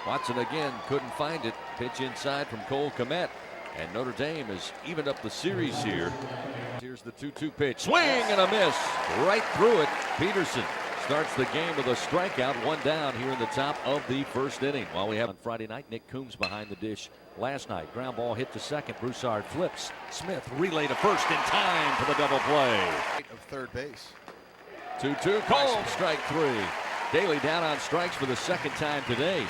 Speaker 4: Watson again couldn't find it. Pitch inside from Cole Kmet, and Notre Dame has evened up the series here. Here's the 2-2 pitch, swing and a miss. Right through it. Peterson starts the game with a strikeout, 1 down here in the top of the first inning. While we have on Friday night, Nick Coombs behind the dish last night. Ground ball hit to second. Broussard flips. Smith relay to first in time for the double play.
Speaker 12: Of third base.
Speaker 4: 2-2 called, strike 3. Daly down on strikes for the second time today.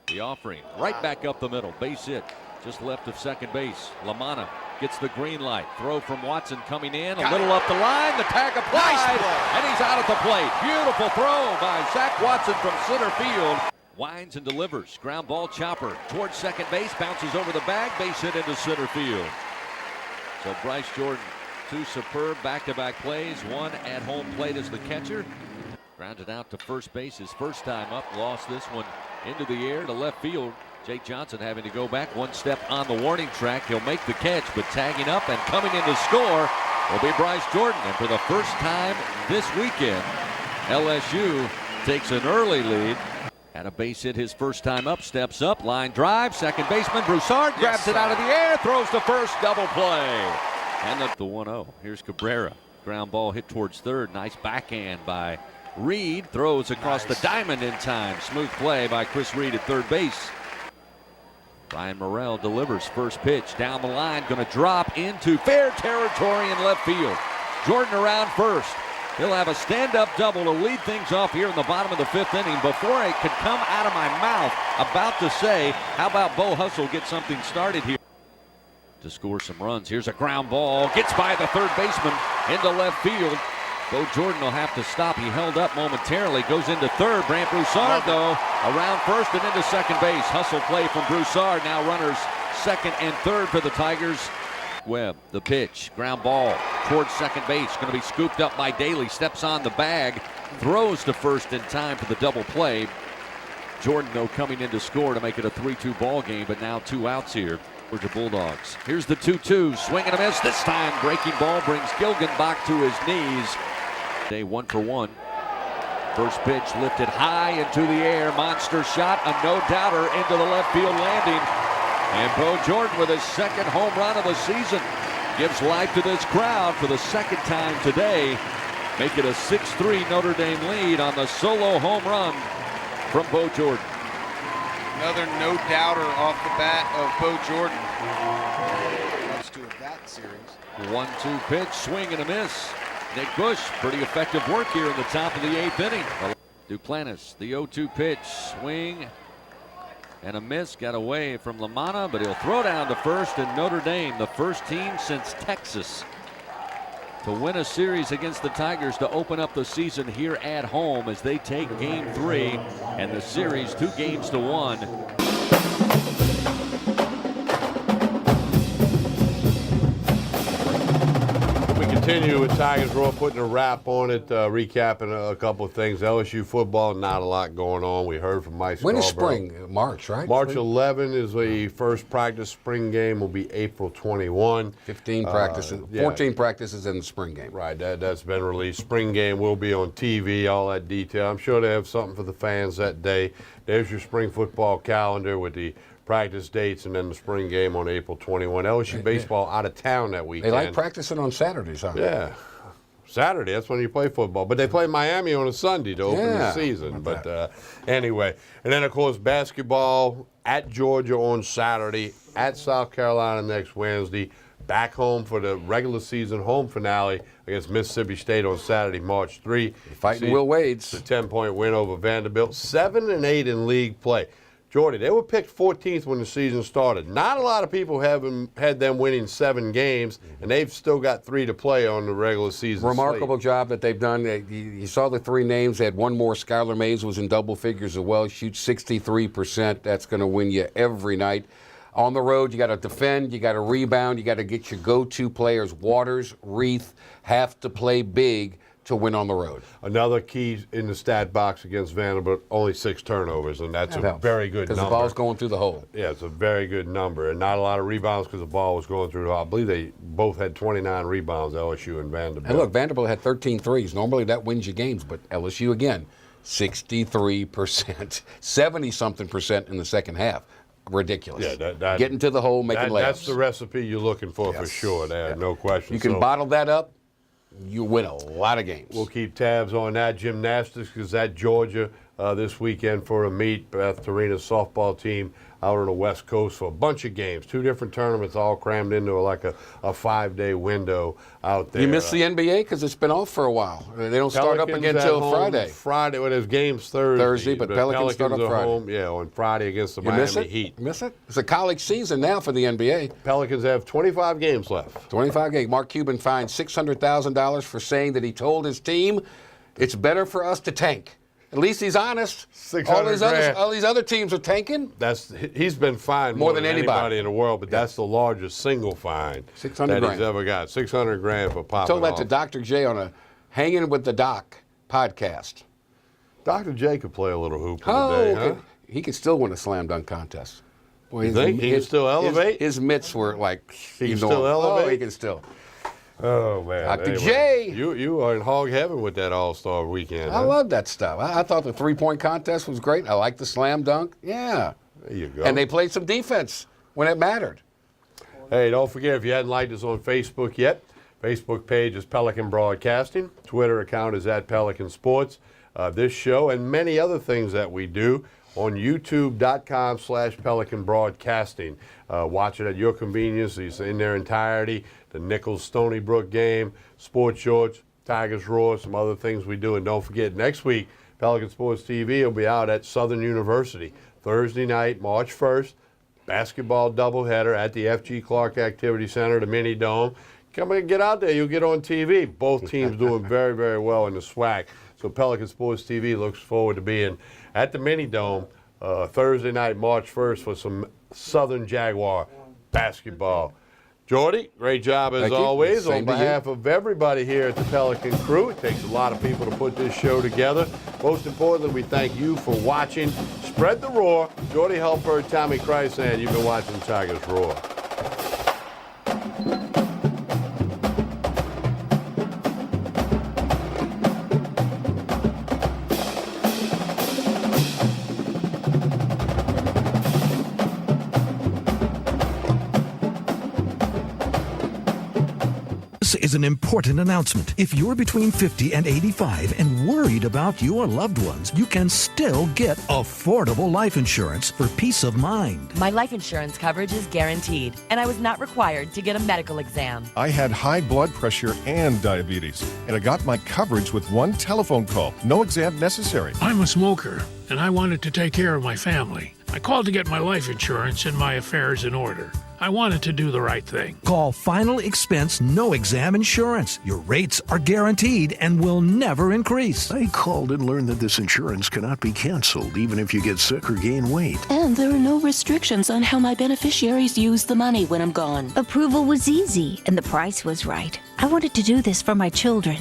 Speaker 4: The offering right back up the middle. Base hit just left of second base. Lamanna gets the green light. Throw from Watson coming in. A little up the line. The tag applied. And he's out at the plate. Beautiful throw by Zach Watson from center field. Winds and delivers. Ground ball chopper towards second base. Bounces over the bag. Base hit into center field. So Bryce Jordan, 2 superb back-to-back plays. 1 at home plate as the catcher. Grounded out to first base his first time up. Lost this one into the air to left field. Jake Johnson having to go back 1 step on the warning track. He'll make the catch, but tagging up and coming in to score will be Bryce Jordan. And for the first time this weekend, LSU takes an early lead. Had a base hit his first time up, steps up, line drive, second baseman Broussard grabs it out of the air, throws to first, double play. And the 1-0. Here's Cabrera. Ground ball hit towards third. Nice backhand by Reed. Throws across the diamond in time. Smooth play by Chris Reed at third base. Ryan Morrell delivers first pitch down the line. Going to drop into fair territory in left field. Jordan around first. He'll have a stand-up double to lead things off here in the bottom of the 5th inning. Before it could come out of my mouth, about to say, how about Bo Hustle get something started here to score some runs. Here's a ground ball. Gets by the third baseman into left field. Bo Jordan will have to stop. He held up momentarily. Goes into third. Brant Broussard, though, around first and into second base. Hustle play from Broussard. Now runners second and third for the Tigers. Webb, the pitch. Ground ball towards second base. Going to be scooped up by Daly. Steps on the bag. Throws to first in time for the double play. Jordan, though, coming in to score to make it a 3-2 ball game, but now 2 outs here. Georgia Bulldogs. Here's the 2-2. Swing and a miss. This time, breaking ball brings Gilgenbach to his knees. Day 1 for 1. First pitch lifted high into the air. Monster shot, a no-doubter into the left field landing. And Bo Jordan with his second home run of the season gives life to this crowd for the second time today. Make it a 6-3 Notre Dame lead on the solo home run from Bo Jordan.
Speaker 12: Another no-doubter off the bat of Bo Jordan. Close to that series.
Speaker 4: 1-2 pitch, swing and a miss. Nick Bush, pretty effective work here in the top of the 8th inning. Duplantis, the 0-2 pitch, swing and a miss. Got away from Lamanna, but he'll throw down to first. And Notre Dame, the first team since Texas to win a series against the Tigers to open up the season here at home as they take game 3 and the series 2-1. We can
Speaker 3: continue with Tigers Roar, putting a wrap on it, recapping a couple of things. LSU football, not a lot going on. We heard from Mike
Speaker 1: When is
Speaker 3: Scarborough.
Speaker 1: spring? March, right?
Speaker 3: March 11 is the first practice. Spring game will be April 21.
Speaker 1: 15 practices, 14 practices in the spring game.
Speaker 3: Right, that's been released. Spring game will be on TV, all that detail. I'm sure they have something for the fans that day. There's your spring football calendar with the practice dates and then the spring game on April 21. LSU baseball out of town that weekend.
Speaker 1: They like practicing on Saturdays, huh?
Speaker 3: Yeah. Saturday, that's when you play football. But they play Miami on a Sunday to open the season. But anyway, and then, of course, basketball at Georgia on Saturday, at South Carolina next Wednesday, back home for the regular season home finale against Mississippi State on Saturday, March 3.
Speaker 1: Fighting Will Wade's.
Speaker 3: The 10-point win over Vanderbilt. 7-8 in league play. Jordy, they were picked 14th when the season started. Not a lot of people had them winning 7 games, and they've still got 3 to play on the regular season.
Speaker 1: Remarkable job that they've done. You saw the 3 names. They had one more. Skylar Mays was in double figures as well. Shoots 63%. That's going to win you every night. On the road, you got to defend, you got to rebound, you got to get your go-to players. Waters, Reith have to play big to win on the road.
Speaker 3: Another key in the stat box against Vanderbilt, only 6 turnovers, and that's a very good number.
Speaker 1: Because the ball's going through the hole.
Speaker 3: Yeah, it's a very good number, and not a lot of rebounds because the ball was going through the hole. I believe they both had 29 rebounds, LSU and Vanderbilt.
Speaker 1: And look, Vanderbilt had 13 threes. Normally that wins you games, but LSU again, 63%, 70-something% in the second half. Ridiculous.
Speaker 3: Yeah,
Speaker 1: getting to the hole, making layups.
Speaker 3: That's the recipe you're looking for sure. No question.
Speaker 1: You can bottle that up, you win a lot of games.
Speaker 3: We'll keep tabs on that. Gymnastics is at Georgia this weekend for a meet. Beth Torina's softball team out on the West Coast for a bunch of games. 2 different tournaments all crammed into like a 5-day window out there.
Speaker 1: You miss the NBA because it's been off for a while. They don't start up again until Friday.
Speaker 3: Friday, well, there's games Thursday.
Speaker 1: But Pelicans start up
Speaker 3: are
Speaker 1: Friday.
Speaker 3: Home, on Friday against the
Speaker 1: You
Speaker 3: Miami Heat.
Speaker 1: Miss it? It's a college season now for the NBA.
Speaker 3: Pelicans have 25 games left.
Speaker 1: 25 games. Mark Cuban fined $600,000 for saying that he told his team, it's better for us to tank. At least he's honest. All these other teams are tanking.
Speaker 3: He's been fined more than anybody
Speaker 1: in
Speaker 3: the world, but that's the largest single fine that he's ever got. $600,000 for popping
Speaker 1: I told that
Speaker 3: off.
Speaker 1: to Dr. J on a Hanging with the Doc podcast.
Speaker 3: Dr. J could play a little hoop today, huh?
Speaker 1: He could still win a slam dunk contest. Boy,
Speaker 3: You think he can still elevate?
Speaker 1: His mitts were like
Speaker 3: He can still elevate?
Speaker 1: Oh, he can still.
Speaker 3: Oh, man.
Speaker 1: Dr. J.
Speaker 3: You are in hog heaven with that All-Star weekend.
Speaker 1: I love that stuff. I thought the three-point contest was great. I like the slam dunk. Yeah.
Speaker 3: There you go.
Speaker 1: And they played some defense when it mattered.
Speaker 3: Hey, don't forget, if you hadn't liked us on Facebook yet, Facebook page is Pelican Broadcasting. Twitter account is at Pelican Sports. This show and many other things that we do on youtube.com/Pelican Broadcasting. Watch it at your convenience. It's in their entirety. The Nichols-Stony Brook game, Sports Shorts, Tigers Roar, some other things we do. And don't forget, next week, Pelican Sports TV will be out at Southern University. Thursday night, March 1st, basketball doubleheader at the F.G. Clark Activity Center, the Mini Dome. Come and get out there. You'll get on TV. Both teams doing very, very well in the SWAC. So Pelican Sports TV looks forward to being at the Mini Dome Thursday night, March 1st, for some Southern Jaguar basketball. Jordy, great job as always. On behalf of everybody here at the Pelican Crew, it takes a lot of people to put this show together. Most importantly, we thank you for watching. Spread the roar. Jordy Helper, Tommy Christ, and you've been watching Tigers Roar.
Speaker 13: This is an important announcement. If you're between 50 and 85 and worried about your loved ones, you can still get affordable life insurance for peace of mind.
Speaker 6: My life insurance coverage is guaranteed, and I was not required to get a medical exam.
Speaker 15: I had high blood pressure and diabetes, and I got my coverage with one telephone call. No exam necessary.
Speaker 23: I'm a smoker, and I wanted to take care of my family. I called to get my life insurance and my affairs in order. I wanted to do the right thing.
Speaker 13: Call Final Expense No Exam Insurance. Your rates are guaranteed and will never increase.
Speaker 16: I called and learned that this insurance cannot be canceled even if you get sick or gain weight.
Speaker 17: And there are no restrictions on how my beneficiaries use the money when I'm gone.
Speaker 28: Approval was easy, and the price was right. I wanted to do this for my children.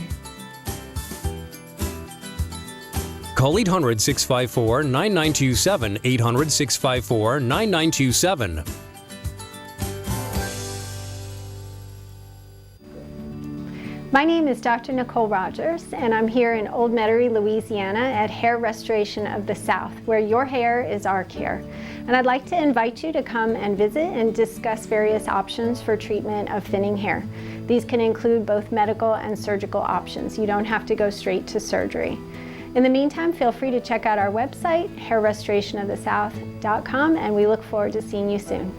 Speaker 29: Call 800-654-9927, 800-654-9927.
Speaker 30: My name is Dr. Nicole Rogers, and I'm here in Old Metairie, Louisiana at Hair Restoration of the South, where your hair is our care. And I'd like to invite you to come and visit and discuss various options for treatment of thinning hair. These can include both medical and surgical options. You don't have to go straight to surgery. In the meantime, feel free to check out our website, hairrestorationofthesouth.com, and we look forward to seeing you soon.